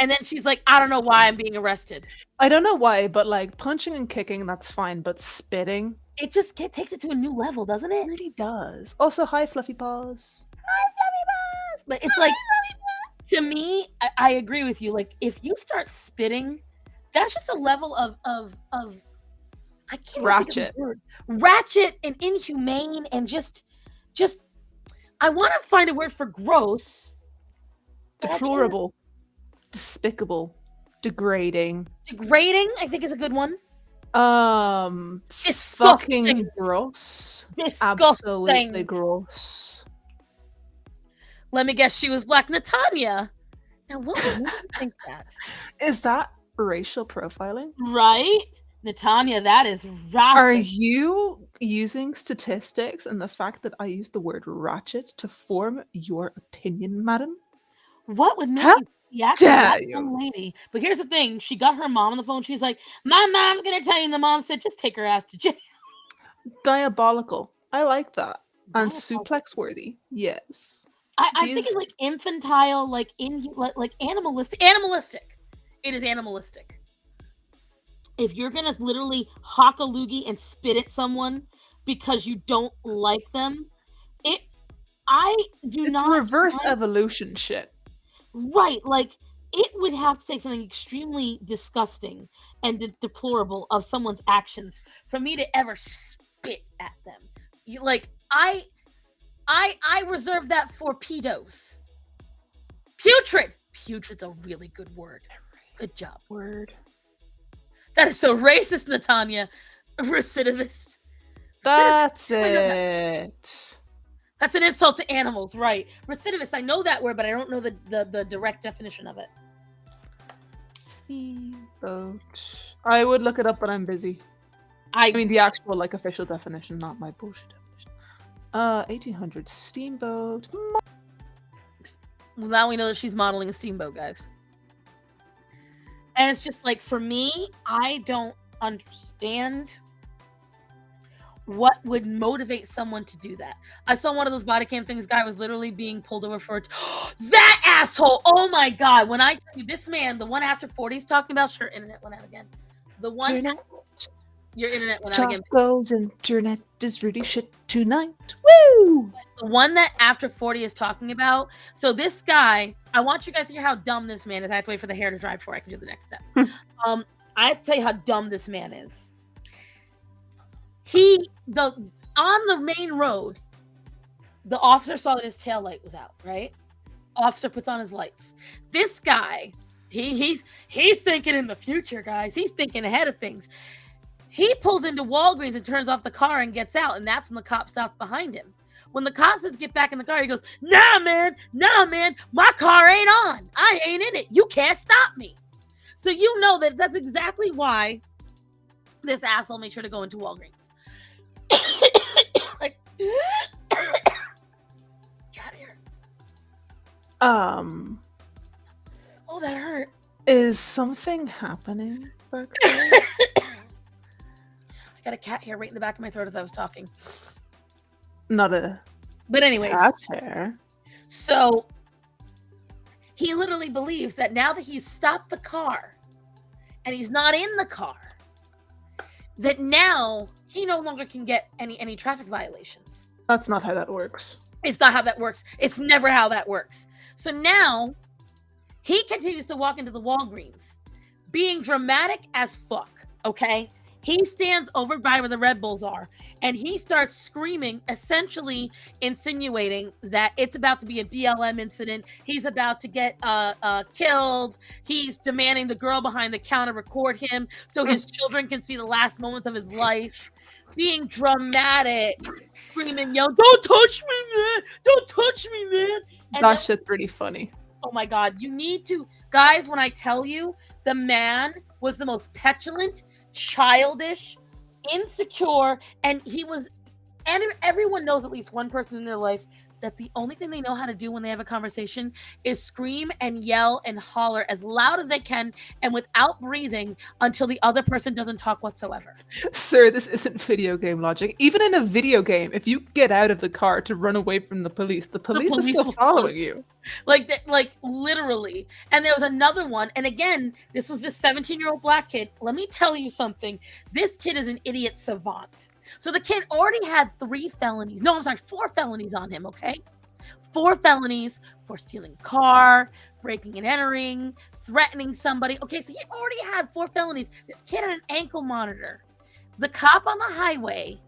And then she's like, I don't know why I'm being arrested. I don't know why, but like punching and kicking, that's fine, but spitting? It just takes it to a new level, doesn't it? It really does. Also, hi, Fluffy Paws. But it's like, to me, I agree with you. Like, if you start spitting, that's just a level of I can't Ratchet. Ratchet and inhumane and just I want to find a word for gross. Deplorable. Despicable. Degrading. Degrading, I think, is a good one. Fucking Disgusting. gross. Disgusting. Absolutely gross. Let me guess, she was black. Natanya. Now, what would you think that? Is that racial profiling? Right? Natanya, that is Are ratchet. you using statistics and the fact that I used the word ratchet to form your opinion, madam? What would make How you react to dare that you? young lady? But here's the thing. She got her mom on the phone. She's like, my mom's going to tell you. And the mom said, just take her ass to jail. Diabolical. I like that. And Diabolical. suplex worthy. Yes. I think it's like infantile, like animalistic. Animalistic. It is animalistic. If you're gonna literally hock a loogie and spit at someone because you don't like them, I do It's not reverse find- evolution shit. Right, like it would have to take something extremely disgusting and deplorable of someone's actions for me to ever spit at them. I reserve that for pedos. Putrid. Putrid's a really good word. Good job. Word. That is so racist, Natanya. Recidivist. That's it. That's an insult to animals, right? Recidivist, I know that word, but I don't know the direct definition of it. Steamboat. I would look it up, but I'm busy. I mean the actual like official definition, not my bullshit definition. 1800 steamboat. Well, now we know that she's modeling a steamboat, guys. And it's just like, for me, I don't understand what would motivate someone to do that? I saw one of those body cam things. Guy was literally being pulled over for that asshole. Oh my god! When I tell you, this man, the one after 40 is talking about, sure, internet went out again. The one, your internet went out again. Choco's internet is really shit tonight. Woo! The one that after 40 is talking about. So this guy, I want you guys to hear how dumb this man is. I have to wait for the hair to dry before I can do the next step. I have to tell you how dumb this man is. On the main road, the officer saw that his tail light was out, right? Officer puts on his lights. This guy, he's thinking in the future, guys. He's thinking ahead of things. He pulls into Walgreens and turns off the car and gets out, and that's when the cop stops behind him. When the cop says get back in the car, he goes, nah, man, my car ain't on. I ain't in it. You can't stop me. So you know that's exactly why this asshole made sure to go into Walgreens. Like, get out of here. Oh, that hurt. Is something happening back there? I got a cat hair right in the back of my throat as I was talking. Not a But anyways. cat hair. So he literally believes that now that he's stopped the car and he's not in the car, that now he no longer can get any traffic violations. That's not how that works. It's not how that works. It's never how that works. So now he continues to walk into the Walgreens, being dramatic as fuck, okay? He stands over by where the Red Bulls are, and he starts screaming, essentially insinuating that it's about to be a BLM incident. He's about to get killed. He's demanding the girl behind the counter record him so his children can see the last moments of his life. Being dramatic, screaming, yo, don't touch me, man. Don't touch me, man. And that shit's pretty funny. Oh my God. You need to, guys, when I tell you, the man was the most petulant, childish, insecure, and everyone knows at least one person in their life that the only thing they know how to do when they have a conversation is scream and yell and holler as loud as they can and without breathing until the other person doesn't talk whatsoever. Sir, this isn't video game logic. Even in a video game, if you get out of the car to run away from the police is still following you. Like literally. And there was another one, and again, this was this 17-year-old black kid. Let me tell you something. This kid is an idiot savant. So the kid already had 4 felonies on him, okay? 4 felonies for stealing a car, breaking and entering, threatening somebody. Okay, so he already had 4 felonies. This kid had an ankle monitor. The cop on the highway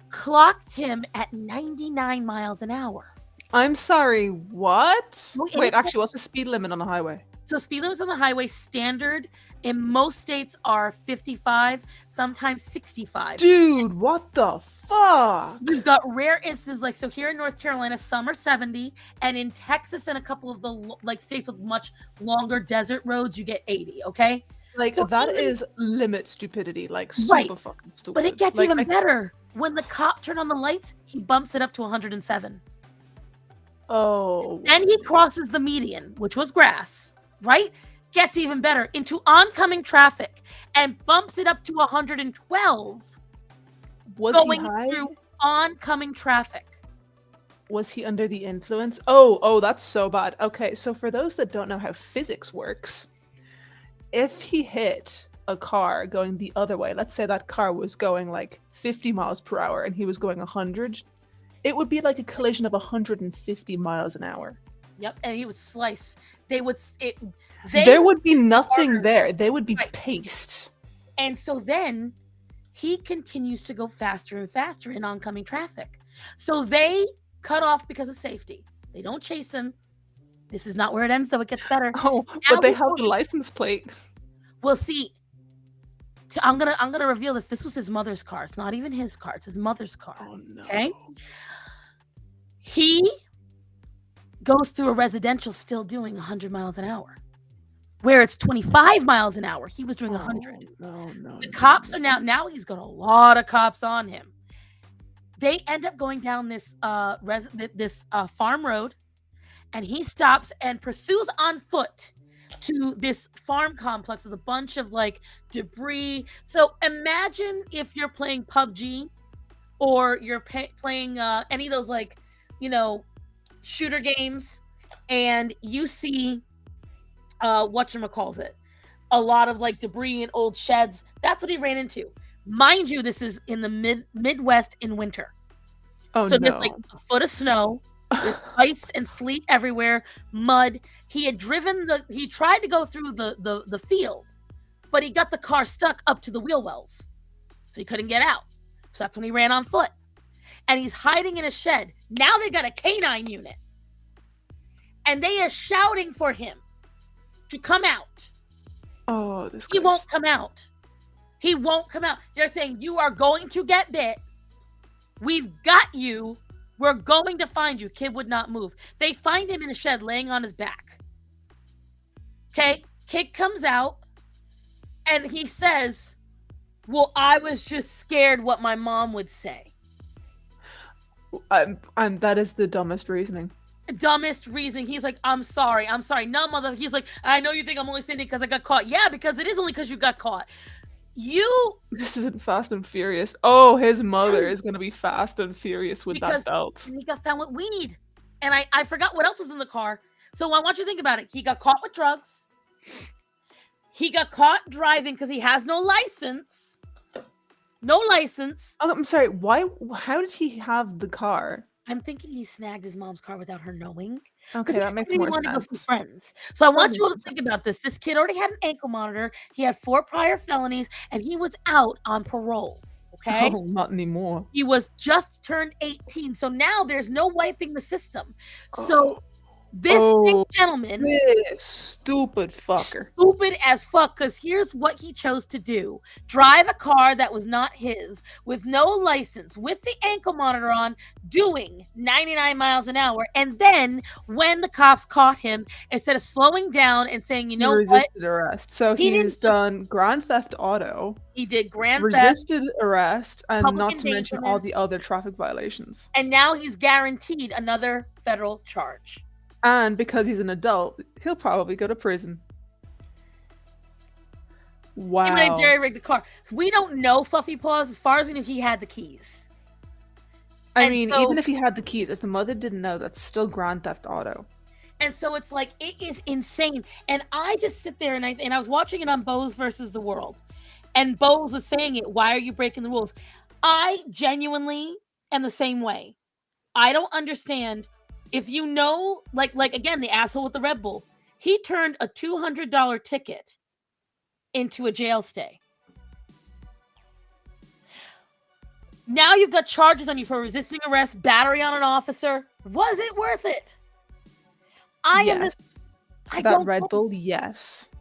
clocked him at 99 miles an hour. I'm sorry, what? Well, Wait, actually, what's the speed limit on the highway? So speed limits on the highway standard in most states are 55, sometimes 65. Dude, what the fuck? You've got rare instances like, so here in North Carolina, some are 70, and in Texas and a couple of the states with much longer desert roads, you get 80, okay? Like, so that is limit stupidity, like super fucking stupid. But it gets even better. When the cop turned on the lights, he bumps it up to 107. Oh. Then he crosses the median, which was grass, right? Gets even better into oncoming traffic and bumps it up to 112. Was going he high? Through oncoming traffic. Was he under the influence? Oh, that's so bad. Okay, so for those that don't know how physics works, if he hit a car going the other way, let's say that car was going like 50 miles per hour and he was going 100, it would be like a collision of 150 miles an hour. Yep, and he would slice. There would be nothing there. They would be paced. And so then he continues to go faster and faster in oncoming traffic. So they cut off because of safety. They don't chase him. This is not where it ends, though. It gets better. Oh, but they have the license plate. Well, see, I'm gonna reveal this. This was his mother's car. It's not even his car. It's his mother's car. Oh no. Okay. He goes through a residential still doing 100 miles an hour. Where it's 25 miles an hour, he was doing 100. No. The cops are now he's got a lot of cops on him. They end up going down this farm road, and he stops and pursues on foot to this farm complex with a bunch of like debris. So imagine if you're playing PUBG or you're playing any of those like, you know, shooter games, and you see whatchamacallit, a lot of like debris and old sheds. That's what he ran into. Mind you, this is in the Midwest in winter. Oh So no. there's like a foot of snow, there's ice and sleet everywhere, mud. He tried to go through the field, but he got the car stuck up to the wheel wells. So he couldn't get out. So that's when he ran on foot. And he's hiding in a shed. Now they got a canine unit. And they are shouting for him to come out. Oh, this He guy. won't come out. He won't come out. They're saying, you are going to get bit. We've got you. We're going to find you. Kid would not move. They find him in a shed laying on his back. Okay. Kid comes out and he says, well, I was just scared what my mom would say. That is the dumbest reasoning. Dumbest reason. He's like, I'm sorry. No, mother. He's like, I know you think I'm only saying it because I got caught. Yeah, because it is only because you got caught. This isn't Fast and Furious. Oh, his mother is gonna be Fast and Furious with that belt. He got found with weed. And I forgot what else was in the car. So I want you to think about it. He got caught with drugs. He got caught driving because he has no license. No license. Oh, I'm sorry. How did he have the car? I'm thinking he snagged his mom's car without her knowing. Okay, that makes more sense. Friends. So I want That you all to makes think sense. about this. This kid already had an ankle monitor. He had 4 prior felonies, and he was out on parole. Okay? Oh, not anymore. He was just turned 18. So now there's no wiping the system. So this gentleman, This stupid fucker. stupid as fuck, because here's what he chose to do: drive a car that was not his, with no license, with the ankle monitor on, doing 99 miles an hour. And then when the cops caught him, instead of slowing down and saying, you know He what, resisted arrest. So He he's done Grand Theft Auto, he did grand theft, resisted arrest, and public not to mention all endangerment. the other traffic violations. and now he's guaranteed another federal charge. And because he's an adult, he'll probably go to prison. He might have Wow. jerry-rigged the car. We don't know Fluffy Paws. As far as we know, he had the keys. I and mean, so- even if he had the keys, if the mother didn't know, that's still Grand Theft Auto. And so it's like, it is insane. And I just sit there and I was watching it on Bose versus the World. And Bose was saying it. Why are you breaking the rules? I genuinely am the same way. I don't understand. If you know, like again, the asshole with the Red Bull, he turned a $200 ticket into a jail stay. Now you've got charges on you for resisting arrest, battery on an officer. Was it worth it? Yes. For I that don't Red know. Bull, yes.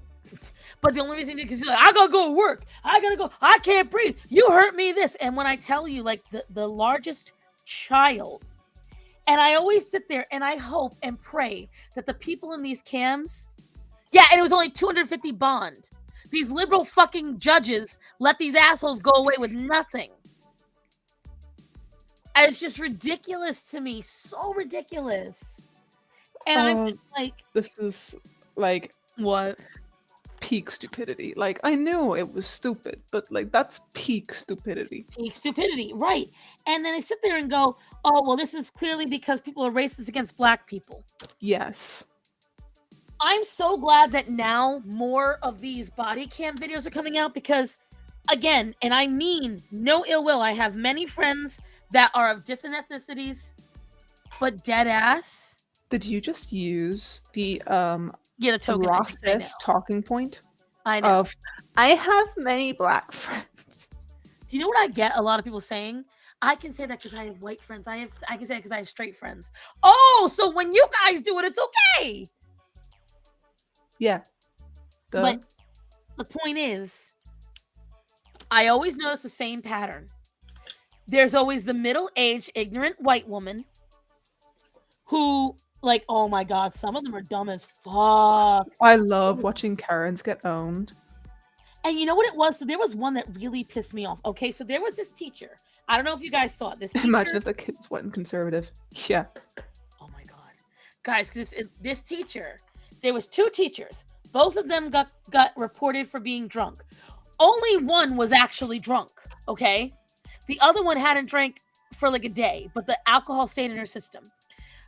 But the only reason is because he's like, I gotta go to work. I gotta go. I can't breathe. You hurt me this. And when I tell you, like the largest child, and I always sit there and I hope and pray that the people in these cams, yeah, and it was only 250 bond. These liberal fucking judges let these assholes go away with nothing. And it's just ridiculous to me. So ridiculous. And I'm just like, This is like what? peak stupidity. Like, I knew it was stupid, but like that's peak stupidity. Peak stupidity, right? And then they sit there and go, oh, well, this is clearly because people are racist against black people. Yes. I'm so glad that now more of these body cam videos are coming out because, again, and I mean no ill will, I have many friends that are of different ethnicities, but dead ass. Did you just use the Yeah, the token. I process talking point know. of I have many black friends? Do you know what I get a lot of people saying? I can say that because I have white friends. I can say that because I have straight friends. Oh, so when you guys do it, it's okay. Yeah. Duh. But the point is, I always notice the same pattern. There's always the middle-aged, ignorant white woman who, like, oh my god, some of them are dumb as fuck. I love watching Karens get owned. And you know what it was? So there was one that really pissed me off. Okay, so there was this teacher. I don't know if you guys saw it. This teacher, Imagine if the kids went conservative. Yeah. oh my god, guys, this teacher, there was 2 teachers. Both of them got reported for being drunk. Only one was actually drunk. Okay, the other one hadn't drank for like a day, but the alcohol stayed in her system.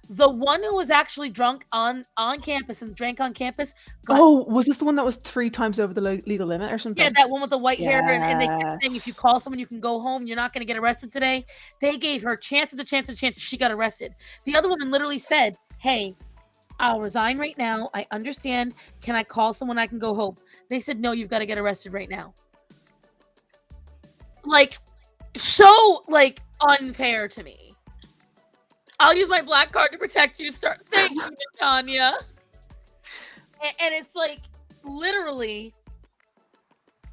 The one who was actually drunk on campus and drank on campus got was this the one that was 3 times over the legal limit or something? yeah, that one with the white hair, and they kept saying if you Yes. call someone, you can go home. You're not going to get arrested today. They gave her chances. She got arrested. The other woman literally said, "Hey, I'll resign right now. I understand. Can I call someone? I can go home." They said, "No, you've got to get arrested right now." Like, so like unfair to me. I'll use my black card to protect you. Thank you, Tanya. And it's like literally.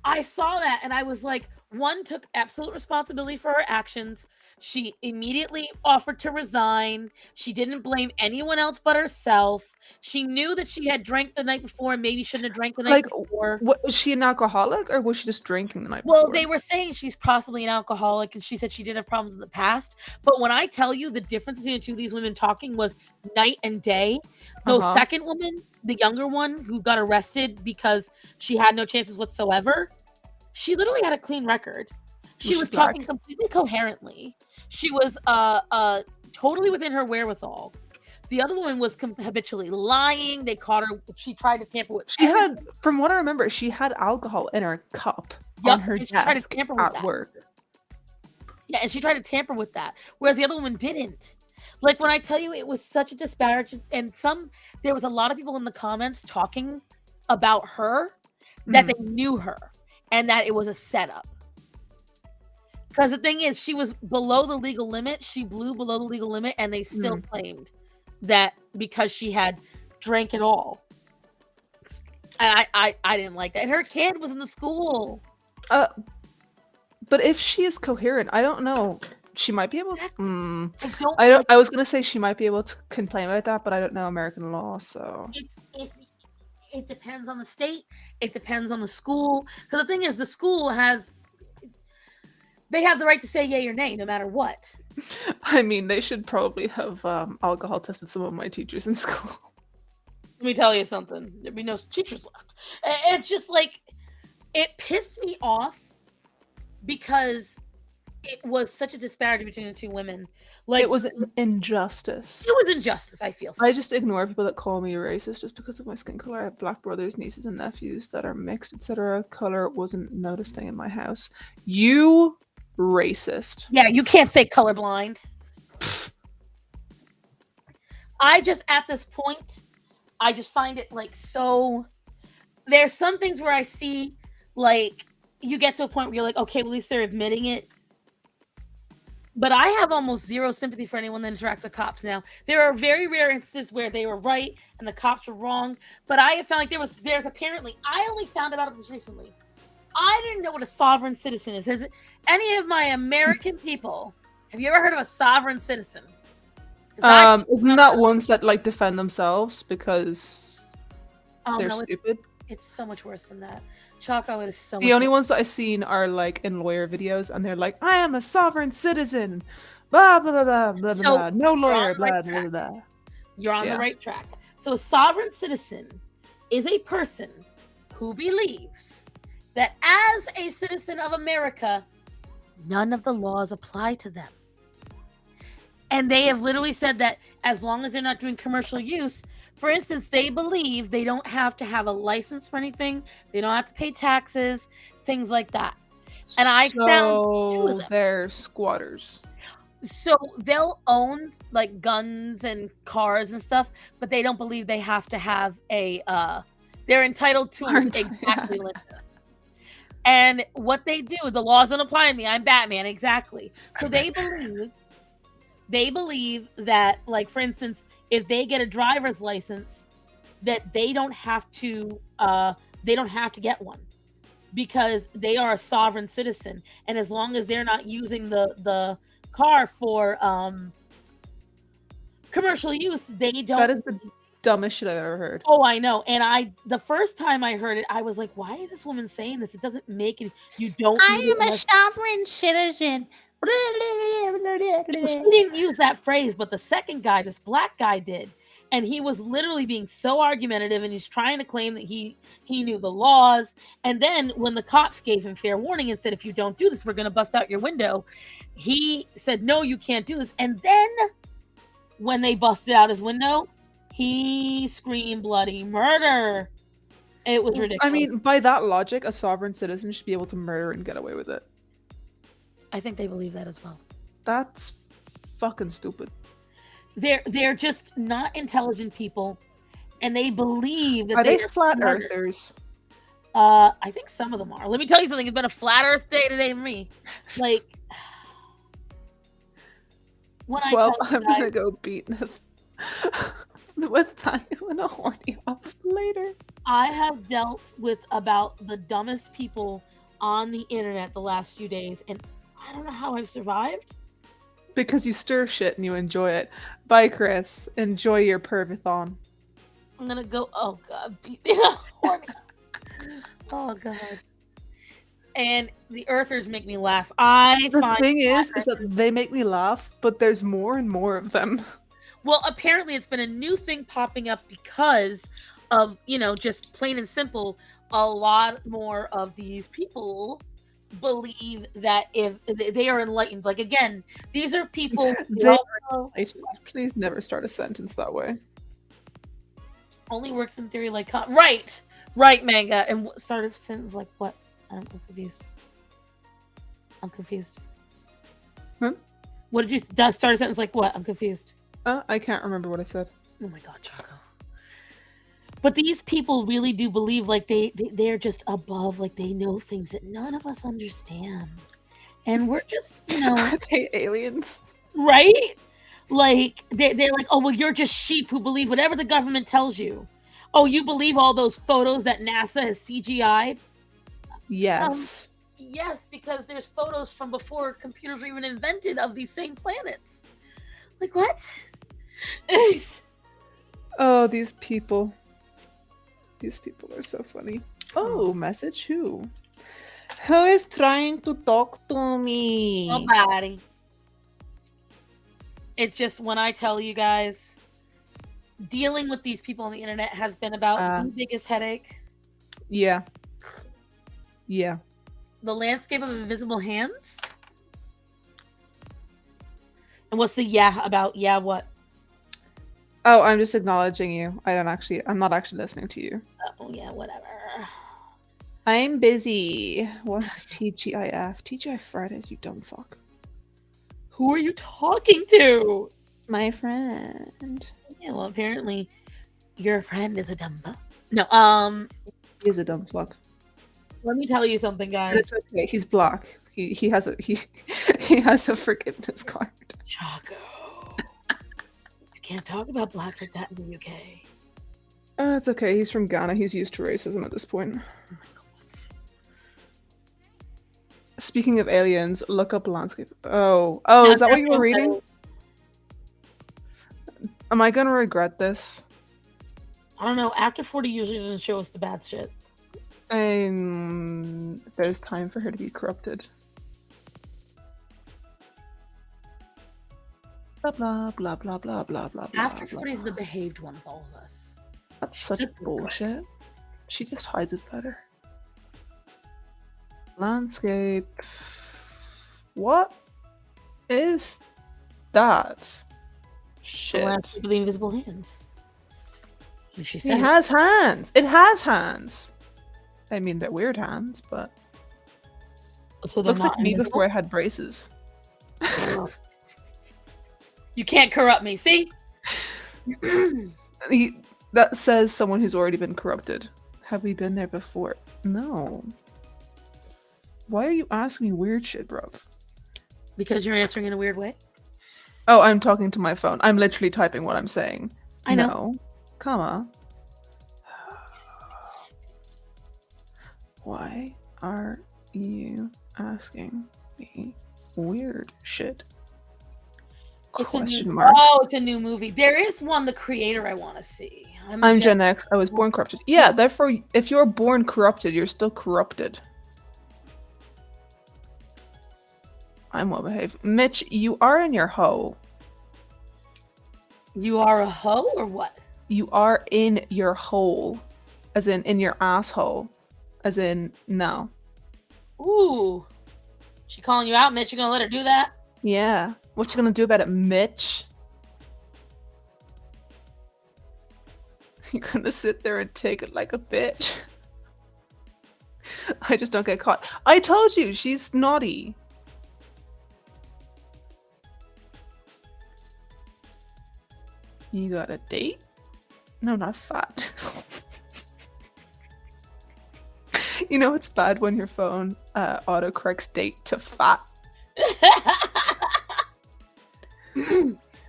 I saw that and I was like, one took absolute responsibility for her actions. She immediately offered to resign. She didn't blame anyone else but herself. She knew that she had drank the night before and maybe shouldn't have drank the night before. Was she an alcoholic or was she just drinking the night Well, before? they were saying she's possibly an alcoholic and she said she did have problems in the past. But when I tell you the difference between the two of these women talking was night and day, the second woman, the younger one who got arrested because she had no chances whatsoever, she literally had a clean record. She was talking completely coherently. She was totally within her wherewithal. The other woman was habitually lying. They caught her. She tried to tamper with. She had, from what I remember, she had alcohol in her cup on her desk at work. Yeah, and she tried to tamper with that, whereas the other woman didn't. Like when I tell you, it was such a disparage, and there was a lot of people in the comments talking about her that they knew her and that it was a setup. Because the thing is, she was below the legal limit. She blew below the legal limit, and they still claimed that because she had drank it all. And I didn't like that. And her kid was in the school. But if she is coherent, I don't know. She might be able. I was gonna say she might be able to complain about that, but I don't know American law, so. It depends on the state. It depends on the school. Because the thing is, the school they have the right to say yay or nay, no matter what. I mean, they should probably have alcohol tested some of my teachers in school. Let me tell you something. There'd be no teachers left. It's just like, it pissed me off because it was such a disparity between the two women. Like, it was an injustice. It was injustice, I feel. I just ignore people that call me racist just because of my skin color. I have black brothers, nieces, and nephews that are mixed, etc. Color wasn't noticed thing in my house. You racist. Yeah, you can't say colorblind. I just, at this point, I just find it like so. There's some things where I see, like, you get to a point where you're like, okay, well, at least they're admitting it. But I have almost zero sympathy for anyone that interacts with cops now. There are very rare instances where they were right and the cops were wrong. But I have found like there's apparently, I only found out about this recently. I didn't know what a sovereign citizen is. Has any of my American people, have you ever heard of a sovereign citizen? Isn't that ones that like defend themselves because they're stupid? It's so much worse than that. Choco, it is so The only ones that I've seen are like in lawyer videos and they're like, I am a sovereign citizen. Blah blah blah blah blah blah. No lawyer, blah blah blah. You're on the right track. So a sovereign citizen is a person who believes that as a citizen of America, none of the laws apply to them. And they have literally said that as long as they're not doing commercial use, for instance, they believe they don't have to have a license for anything. They don't have to pay taxes, things like that. And I found 2 of them. They're squatters. So they'll own like guns and cars and stuff, but they don't believe they have to have they're entitled to exactly like that. And what they do, the laws don't apply to me. I'm Batman, exactly. So they believe that, like, for instance, if they get a driver's license, that they don't have to get one because they are a sovereign citizen. And as long as they're not using the car for commercial use, they don't. That is the dumbest shit I've ever heard. Oh, I know. And the first time I heard it, I was like, why is this woman saying this? It doesn't make it. You don't. I am a sovereign citizen. She didn't use that phrase, but the second guy, this black guy, did. and he was literally being so argumentative, and he's trying to claim that he knew the laws. And then when the cops gave him fair warning and said, if you don't do this, we're going to bust out your window, he said, no, you can't do this. And then when they busted out his window, he screamed bloody murder. It was ridiculous. I mean, by that logic, a sovereign citizen should be able to murder and get away with it. I think they believe that as well. That's fucking stupid. They're just not intelligent people, and they believe that Are they are flat smarter. earthers? I think some of them are. Let me tell you something. It's been a flat Earth day today for me. Like, when Well, I tell I'm you guys, gonna go beat this with Daniel in a horny off later. I have dealt with about the dumbest people on the internet the last few days, and I don't know how I've survived. Because you stir shit and you enjoy it. Bye, Chris. Enjoy your pervathon. I'm gonna go. Oh god, beat me up. Horny. Oh god. And the Earthers make me laugh. The thing is that they make me laugh, but there's more and more of them. Well, apparently it's been a new thing popping up because of, just plain and simple, a lot more of these people believe that if they are enlightened. Like, again, these are people who Please never start a sentence that way. only works in theory like right, manga. And start a sentence like what? I'm confused. Huh? What did you start a sentence like what? I'm confused. I can't remember what I said. Oh my god, Choco. But these people really do believe like they're just above, like they know things that none of us understand. And we're just, Are they aliens? right? Like they're like, oh well, you're just sheep who believe whatever the government tells you. Oh, you believe all those photos that NASA has CGI'd? Yes. Yes, because there's photos from before computers were even invented of these same planets. Like what? Oh, these people. These people are so funny. Oh, message who? Who is trying to talk to me? Nobody. It's just when I tell you guys, dealing with these people on the internet has been about the biggest headache. Yeah. Yeah. The landscape of invisible hands. And what's the about? Yeah, what? Oh, I'm just acknowledging you. I'm not actually listening to you. Oh, yeah, whatever. I'm busy. What's TGIF? TGIF Fridays, you dumb fuck. Who are you talking to? My friend. Yeah, well, apparently your friend is a dumb fuck. No, He's a dumb fuck. let me tell you something, And guys. it's okay. He's black. He has a forgiveness card. Choco. You can't talk about blacks like that in the UK. It's okay. He's from Ghana. He's used to racism at this point. Speaking of aliens, look up landscape. Oh, is that what you were reading? Am I gonna regret this? I don't know. After 40 usually doesn't show us the bad shit. There's time for her to be corrupted. Blah blah blah blah blah blah blah. After blah, 40 is blah. the behaved one of all of us. That's such bullshit. She just hides it better. Landscape. What is that? Shit. The landscape of the invisible hands. And she He said, has hands. It has hands. I mean, they're weird hands, but so they're looks not like me invisible? before I had braces. You can't corrupt me. See? That says someone who's already been corrupted. Have we been there before? No. Why are you asking me weird shit, bruv? Because you're answering in a weird way. Oh, I'm talking to my phone. I'm literally typing what I'm saying. I know. No. Comma. Why are you asking me weird shit? Question mark. Oh, it's a new movie. There is one, the creator, I want to see. I'm Gen X. I was born corrupted. Yeah, therefore, if you're born corrupted, you're still corrupted. I'm well behaved. Mitch, you are in your hoe. You are a hoe or what? You are in your hole. As in your asshole. As in, no. Ooh. She calling you out, Mitch. You gonna let her do that? Yeah. What you gonna do about it, Mitch? You're gonna sit there and take it like a bitch. I just don't get caught. I told you, she's naughty. You got a date? No, not fat. You know it's bad when your phone autocorrects date to fat.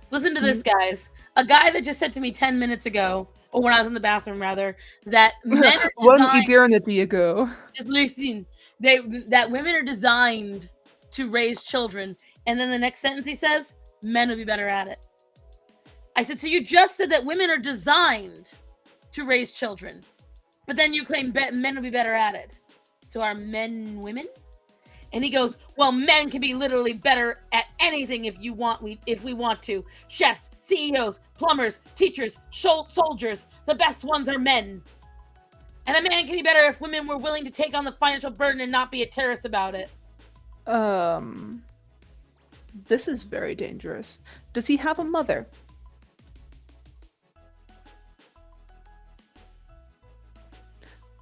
Listen to this, guys. A guy that just said to me 10 minutes ago, or when I was in the bathroom, rather, that men are One designed. eternity ago. Just listen. That women are designed to raise children, and then the next sentence he says, men would be better at it. I said, so you just said that women are designed to raise children, but then you claim men would be better at it. So are men women? And he goes, well, men can be literally better at anything if we want to. Chefs, CEOs, plumbers, teachers, soldiers. The best ones are men. And a man can be better if women were willing to take on the financial burden and not be a terrorist about it. This is very dangerous. Does he have a mother?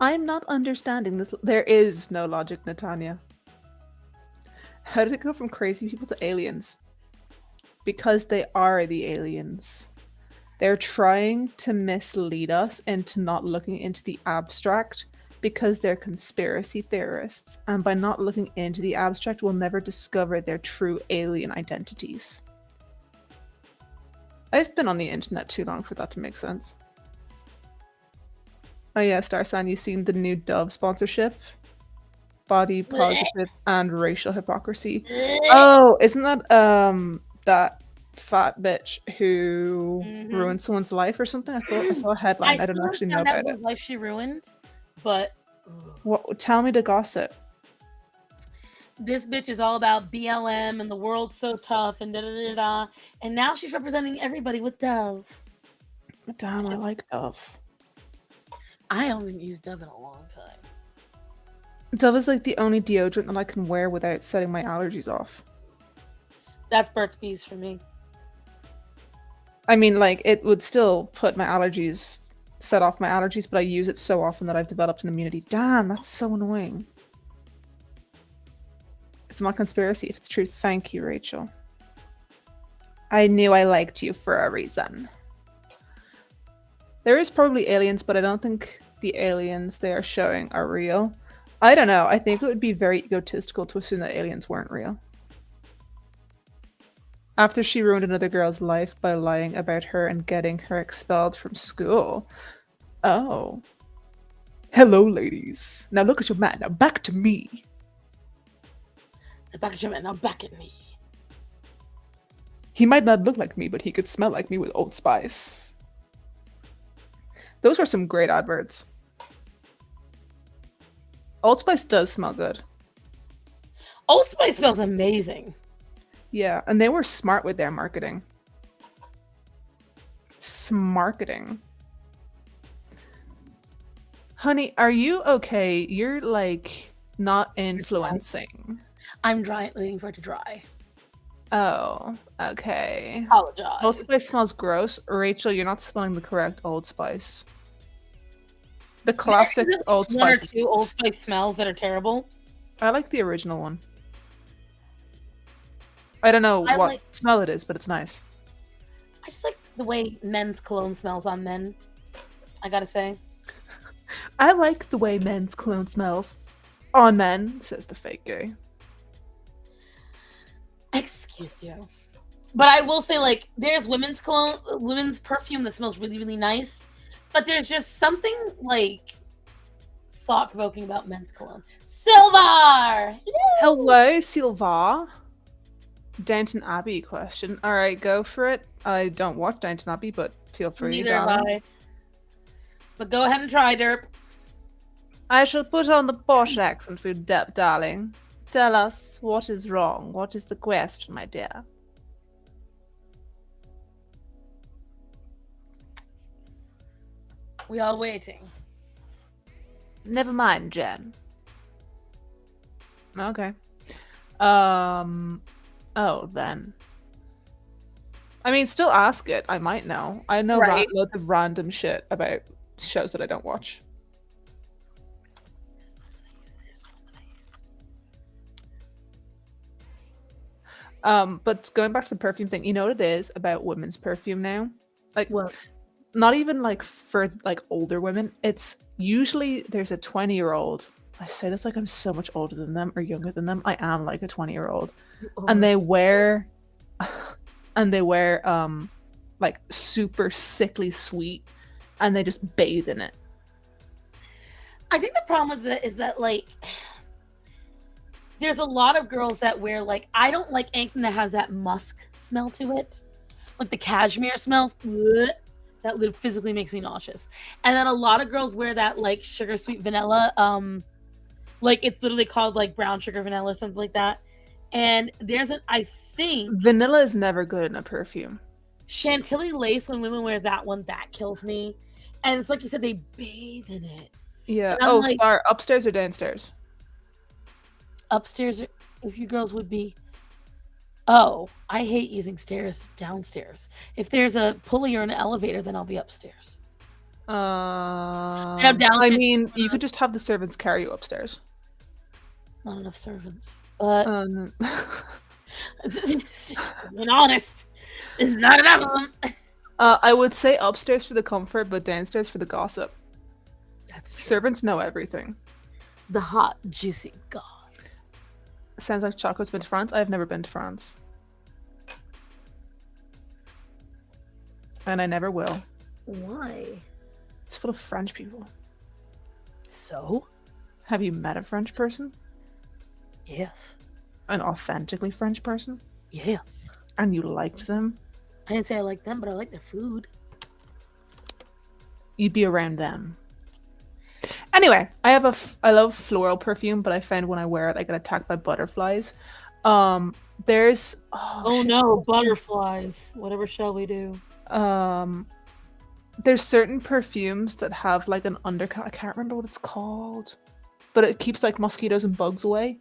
I'm not understanding this. There is no logic, Natanya. How did it go from crazy people to aliens? Because they are the aliens. They're trying to mislead us into not looking into the abstract because they're conspiracy theorists. And by not looking into the abstract, we'll never discover their true alien identities. I've been on the internet too long for that to make sense. Oh yeah, Starsan, you seen the new Dove sponsorship? Body positive and racial hypocrisy. Oh, isn't that that fat bitch who ruined someone's life or something? I saw a headline. I don't actually know about it. What life she ruined, but What? Tell me the gossip. This bitch is all about BLM and the world's so tough and da da da da. And now she's representing everybody with Dove. Damn, I like Dove. I haven't used Dove in a long time. Dove is like the only deodorant that I can wear without setting my allergies off. That's Burt's Bees for me. I mean, like, it would still put my allergies, set off my allergies, but I use it so often that I've developed an immunity. Damn, that's so annoying. It's not conspiracy if it's true. Thank you, Rachel. I knew I liked you for a reason. There is probably aliens, but I don't think the aliens they are showing are real. I don't know. I think it would be very egotistical to assume that aliens weren't real. After she ruined another girl's life by lying about her and getting her expelled from school. Oh. Hello, ladies. Now look at your man. Now back to me. Back at your man. Now back at me. He might not look like me, but he could smell like me with Old Spice. Those were some great adverts. Old Spice does smell good. Old Spice smells amazing. Yeah, and they were smart with their marketing. Smarketing. Honey, are you okay? You're like not influencing. I'm waiting for it to dry. Oh, okay. Apologize. Old Spice smells gross. Rachel, you're not smelling the correct Old Spice. The classic Old Spice. One or two Old Spice smells that are terrible. I like the original one. I don't know what smell it is, but it's nice. I just like the way men's cologne smells on men. I gotta say. I like the way men's cologne smells on men, says the fake gay. Excuse you. But I will say, like, there's women's cologne, women's perfume that smells really, really nice. But there's just something, like, thought-provoking about men's cologne. Silvar! Hello, Silvar. Downton Abbey question. All right, go for it. I don't watch Downton Abbey, but feel free. Neither have I. But go ahead and try, Derp. I shall put on the posh accent for you, Derp, darling. Tell us what is wrong. What is the question, my dear? We are waiting. Never mind, Jen. Okay. Oh, then. I mean, still ask it. I might know. I know Right. loads of random shit about shows that I don't watch. But going back to the perfume thing, you know what it is about women's perfume now? Like, What? not even like for like older women. It's usually there's a 20-year-old. I say this like I'm so much older than them or younger than them. I am like a 20-year-old, and they wear, like super sickly sweet, and they just bathe in it. I think the problem with it is that like there's a lot of girls that wear like I don't like anything that has that musk smell to it. Like the cashmere smells. Bleh, that physically makes me nauseous. And then a lot of girls wear that like sugar sweet vanilla. Like it's literally called like brown sugar vanilla or something like that. And there's an I think Vanilla is never good in a perfume. Chantilly lace when women wear that one, that kills me. And it's like you said, they bathe in it. Yeah. And I'm like, Star, upstairs or downstairs? upstairs, if you girls would be. Oh, I hate using stairs downstairs. If there's a pulley or an elevator, then I'll be upstairs. I downstairs- mean, you could just have the servants carry you upstairs. Not enough servants. But Um, being honest, there's not enough of them. I would say upstairs for the comfort, but downstairs for the gossip. That's true. Servants know everything. The hot, juicy goss. Sounds like Choco's been to France. I've never been to France. And I never will. Why? It's full of French people. So? Have you met a French person? Yes. An authentically French person? Yeah. And you liked them? I didn't say I like them, but I like their food. You'd be around them. Anyway, I love floral perfume, but I find when I wear it, I get attacked by butterflies. There's Oh no, butterflies. Whatever shall we do? There's certain perfumes that have like an undercut. I can't remember what it's called, but it keeps like mosquitoes and bugs away.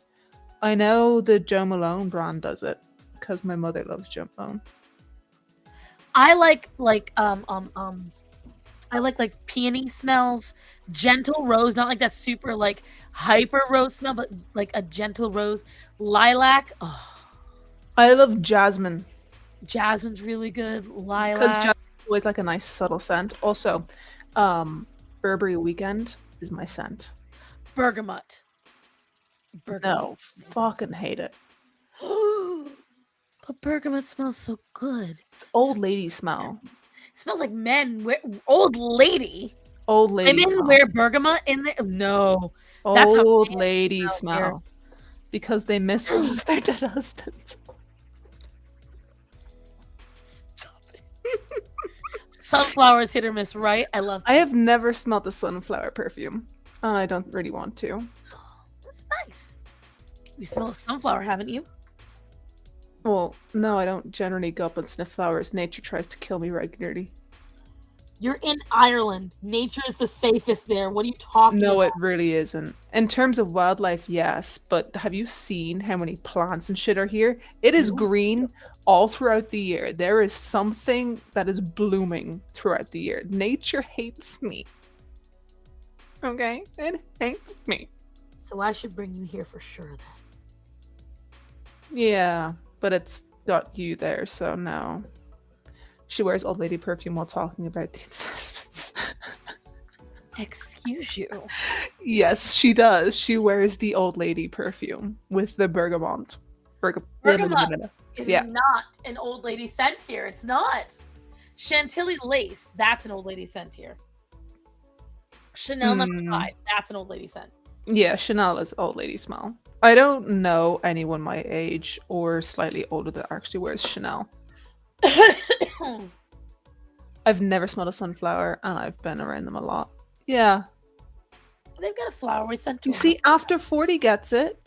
I know the Joe Malone brand does it because my mother loves Joe Malone. I like I like peony smells, gentle rose, not like that super like hyper rose smell, but like a gentle rose, lilac. Oh, I love jasmine jasmine's really good. because Lilac. jasmine is always like a nice subtle scent. Also, Burberry Weekend is my scent. Bergamot. No, fucking hate it. But bergamot smells so good. It's old lady smell. It smells like men. Old lady. Old lady Women smell. wear bergamot in the no. That's how Old men lady smell here. smell. Because they miss all of their dead husbands. Sunflowers hit or miss, right? I love. I have never smelled the sunflower perfume. And I don't really want to. That's nice. You smell a sunflower, haven't you? Well, no, I don't generally go up and sniff flowers. Nature tries to kill me regularly. You're in Ireland. Nature is the safest there. What are you talking No, about? it really isn't. In terms of wildlife, yes, but have you seen how many plants and shit are here? It is green all throughout the year. There is something that is blooming throughout the year. Nature hates me. Okay? It hates me. So I should bring you here for sure then. Yeah, but it's got you there, so no. She wears old lady perfume while talking about the investments. Excuse you. Yes, she does. She wears the old lady perfume with the bergamot. Bergamot is Yeah. not an old lady scent here. It's not. Chantilly lace, that's an old lady scent here. Chanel number 5, that's an old lady scent. Yeah, Chanel is old lady smell. I don't know anyone my age or slightly older that actually wears Chanel. I've never smelled a sunflower and I've been around them a lot. Yeah. They've got a flowery scent to You them. see, after 40 gets it.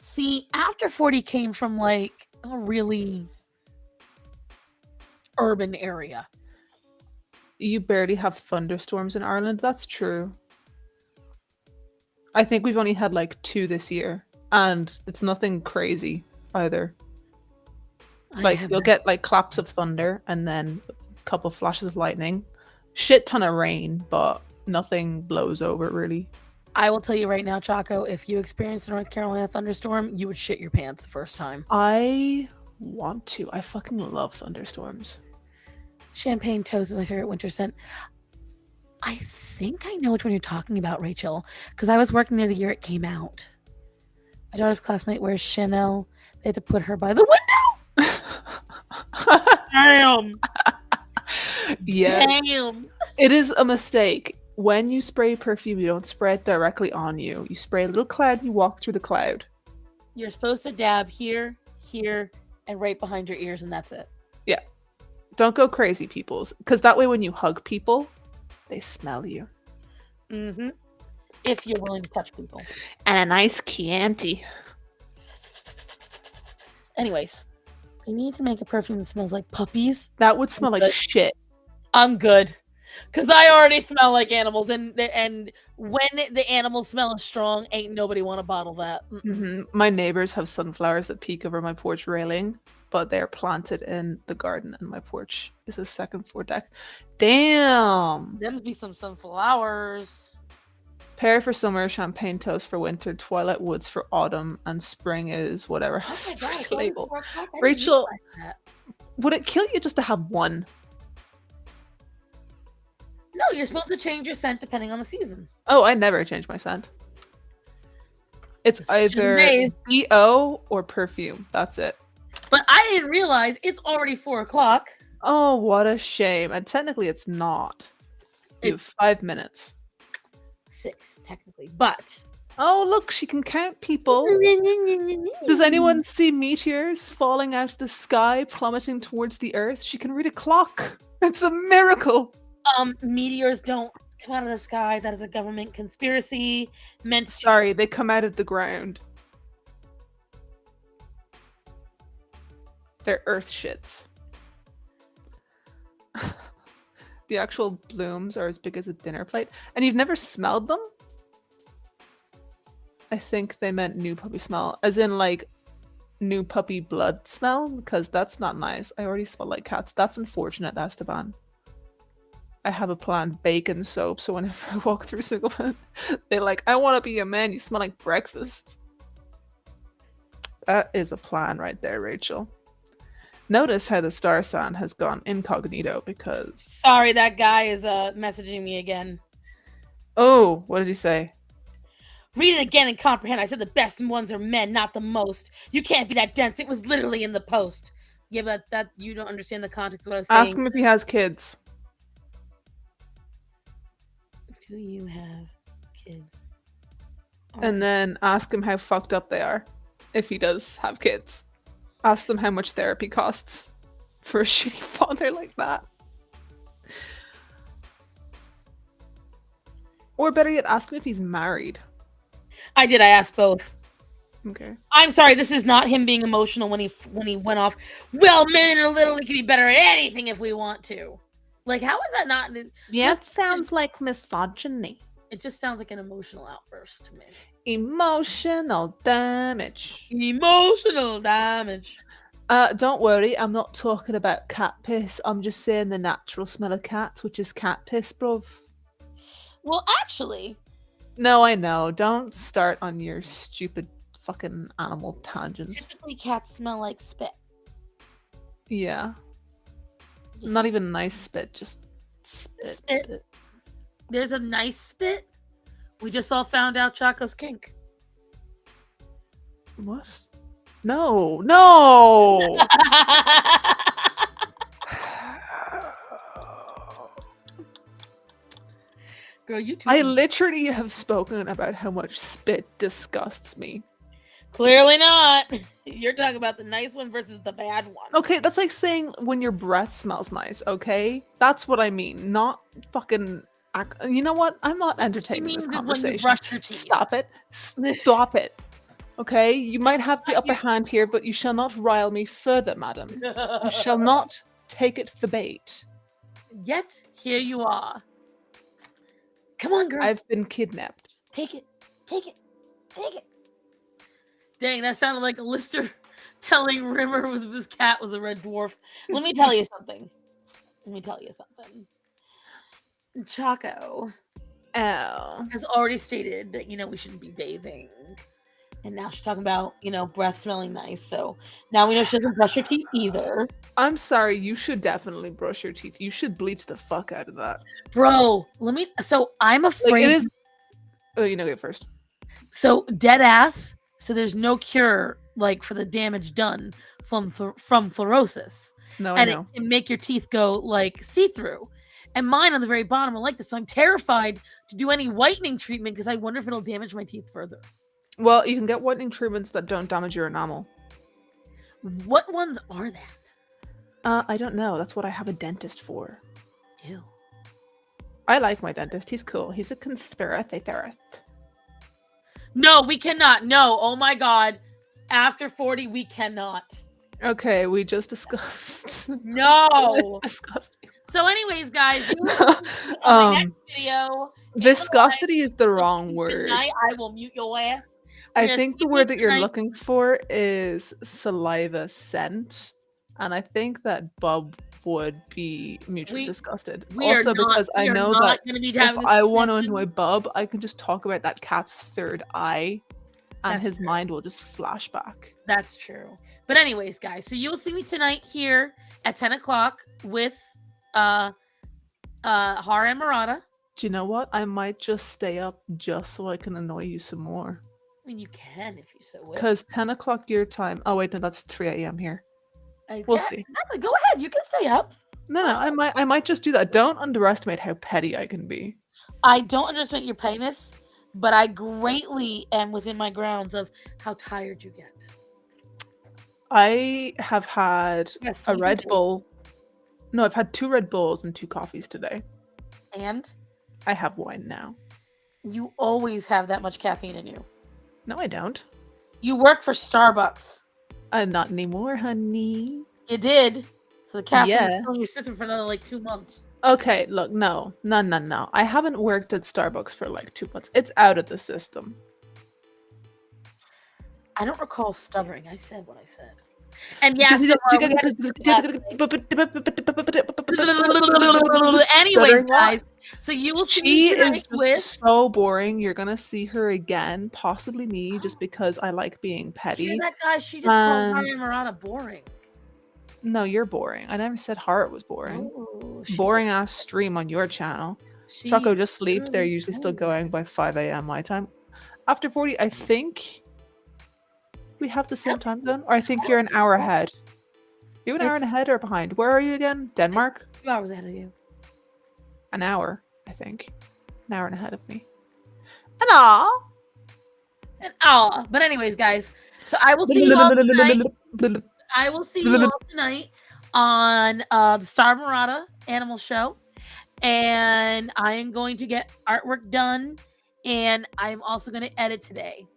See, after 40 came from like a really urban area. You barely have thunderstorms in Ireland. That's true. I think we've only had like 2 this year, and it's nothing crazy either. Like you'll get like claps of thunder and then a couple flashes of lightning, shit ton of rain, but nothing blows over really. I will tell you right now, Chaco, if you experienced a North Carolina thunderstorm, you would shit your pants the first time. I want to. I fucking love thunderstorms. Champagne toast is my favorite winter scent. I think I know which one you're talking about, Rachel, because I was working there the year it came out. My daughter's classmate wears Chanel. They had to put her by the window. Damn. Yeah. Damn. It is a mistake. When you spray perfume, you don't spray it directly on you. You spray a little cloud and you walk through the cloud. You're supposed to dab here, here, and right behind your ears, and that's it. Yeah. Don't go crazy, peoples. Because that way when you hug people, they smell you. Mm-hmm. If you're willing to touch people. And a nice Chianti. Anyways, we need to make a perfume that smells like puppies. That would smell like shit. I'm good. Because I already smell like animals. And when the animal smell is strong, ain't nobody want to bottle that. My neighbors have sunflowers that peek over my porch railing, but they're planted in the garden, and my porch is a second floor deck. Damn! There must be some sunflowers. Pear for summer, champagne toast for winter, twilight woods for autumn, and spring is whatever has Oh my gosh, a label. I didn't Rachel, realize that. would it kill you just to have one? No, you're supposed to change your scent depending on the season. Oh, I never change my scent. It's either made. BO or perfume. That's it. But I didn't realize it's already 4 o'clock. Oh, what a shame. And technically it's not. You have 5 minutes. 6, technically. But Oh, look, she can count people. Does anyone see meteors falling out of the sky, plummeting towards the earth? She can read a clock. It's a miracle. Meteors don't come out of the sky. That is a government conspiracy meant to... Sorry, they come out of the ground. They're earth shits. The actual blooms are as big as a dinner plate. And you've never smelled them? I think they meant new puppy smell. As in, like, new puppy blood smell? Because that's not nice. I already smell like cats. That's unfortunate, Esteban. I have a plan. Bacon soap. So whenever I walk through Singleton, they're like, I want to be a man. You smell like breakfast. That is a plan right there, Rachel. Notice how the star sign has gone incognito because... Sorry, that guy is messaging me again. Oh, what did he say? Read it again and comprehend. I said the best ones are men, not the most. You can't be that dense. It was literally in the post. Yeah, but that you don't understand the context of what I was saying. Ask him if he has kids. Do you have kids? And then ask him how fucked up they are. If he does have kids. Ask them how much therapy costs for a shitty father like that. Or better yet, ask him if he's married. I did. I asked both. Okay. I'm sorry. This is not him being emotional when he went off. Well, men are literally can be better at anything if we want to. Like, how is that not? Yeah, it sounds like misogyny. It just sounds like an emotional outburst to me. Emotional damage. Emotional damage. Don't worry, I'm not talking about cat piss. I'm just saying the natural smell of cats, which is cat piss, bruv. Well, actually... No, I know. Don't start on your stupid fucking animal tangents. Typically, cats smell like spit. Yeah. Not even nice spit, just spit. There's a nice spit. We just all found out Chaco's kink. What? No! Girl, you too. I literally have spoken about how much spit disgusts me. Clearly not. You're talking about the nice one versus the bad one. Okay, that's like saying when your breath smells nice, okay? That's what I mean, not fucking... You know what? I'm not entertaining this conversation. When you brush your teeth. Stop it. Stop it. Okay? You might have the upper hand here, but you shall not rile me further, madam. You shall not take it the bait. Yet here you are. Come on, girl. I've been kidnapped. Take it. Take it. Take it. Dang, that sounded like Lister telling Rimmer with his cat was a red dwarf. Let me tell you something. Chaco Oh. has already stated that, we shouldn't be bathing. And now she's talking about, breath smelling nice. So now we know she doesn't brush her teeth either. I'm sorry, you should definitely brush your teeth. You should bleach the fuck out of that. Bro, so I'm afraid. Like, it is. Oh, go first. So dead ass. So there's no cure for the damage done from fluorosis. No, I know. It can make your teeth go see-through. And mine on the very bottom are like this. So I'm terrified to do any whitening treatment because I wonder if it'll damage my teeth further. Well, you can get whitening treatments that don't damage your enamel. What ones are that? I don't know. That's what I have a dentist for. Ew. I like my dentist. He's cool. He's a conspiracy theorist. No, we cannot. No. Oh my God. After 40, we cannot. Okay, we just discussed. No. Disgusting. So, anyways, guys, you will see on my next video. Viscosity is the wrong word. Tonight, I will mute your ass. I think the word that you're looking for is saliva scent, and I think that Bub would be mutually disgusted. Also, because I know that if I want to annoy Bub, I can just talk about that cat's third eye, and his mind will just flash back. That's true. But anyways, guys, so you'll see me tonight here at 10 o'clock with Hara and Murata. Do you know what? I might just stay up just so I can annoy you some more. I mean, you can if you so wish. Because 10 o'clock your time. Oh, wait, no, that's 3 a.m. here. We'll see. Exactly. Go ahead. You can stay up. No, I might just do that. Don't underestimate how petty I can be. I don't underestimate your pettiness, but I greatly am within my grounds of how tired you get. I have had a Red Bull. No, I've had 2 Red Bulls and 2 coffees today. And? I have wine now. You always have that much caffeine in you. No, I don't. You work for Starbucks. Not anymore, honey. You did. So the caffeine is still in your system for another 2 months. Okay, look, no. I haven't worked at Starbucks for 2 months. It's out of the system. I don't recall stuttering. I said what I said. And yes, anyways, guys. So you will see. She is just so boring. You're gonna see her again, possibly me, just because I like being petty. Hear that guy? She just called Hara and Murata boring. No, you're boring. I never said Hara was boring. Oh, boring ass stream on your channel. Chaco just sleep. They're usually still going by 5 a.m. my time. After 40, I think we have the same time zone, or I think you're an hour ahead. You an hour ahead or behind? Where are you again? Denmark? 2 hours ahead of you. An hour, I think. An hour and ahead of me. But anyways, guys. So I will see you all tonight. I will see you all tonight on the Star Murata Animal Show. And I am going to get artwork done. And I'm also going to edit today.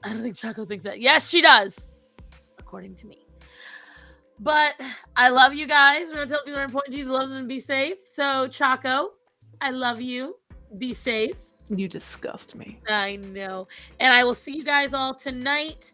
I don't think Chaco thinks that. Yes, she does. According to me. But I love you guys. We're going to tell people are important to you. Love them and be safe. So, Chaco, I love you. Be safe. You disgust me. I know. And I will see you guys all tonight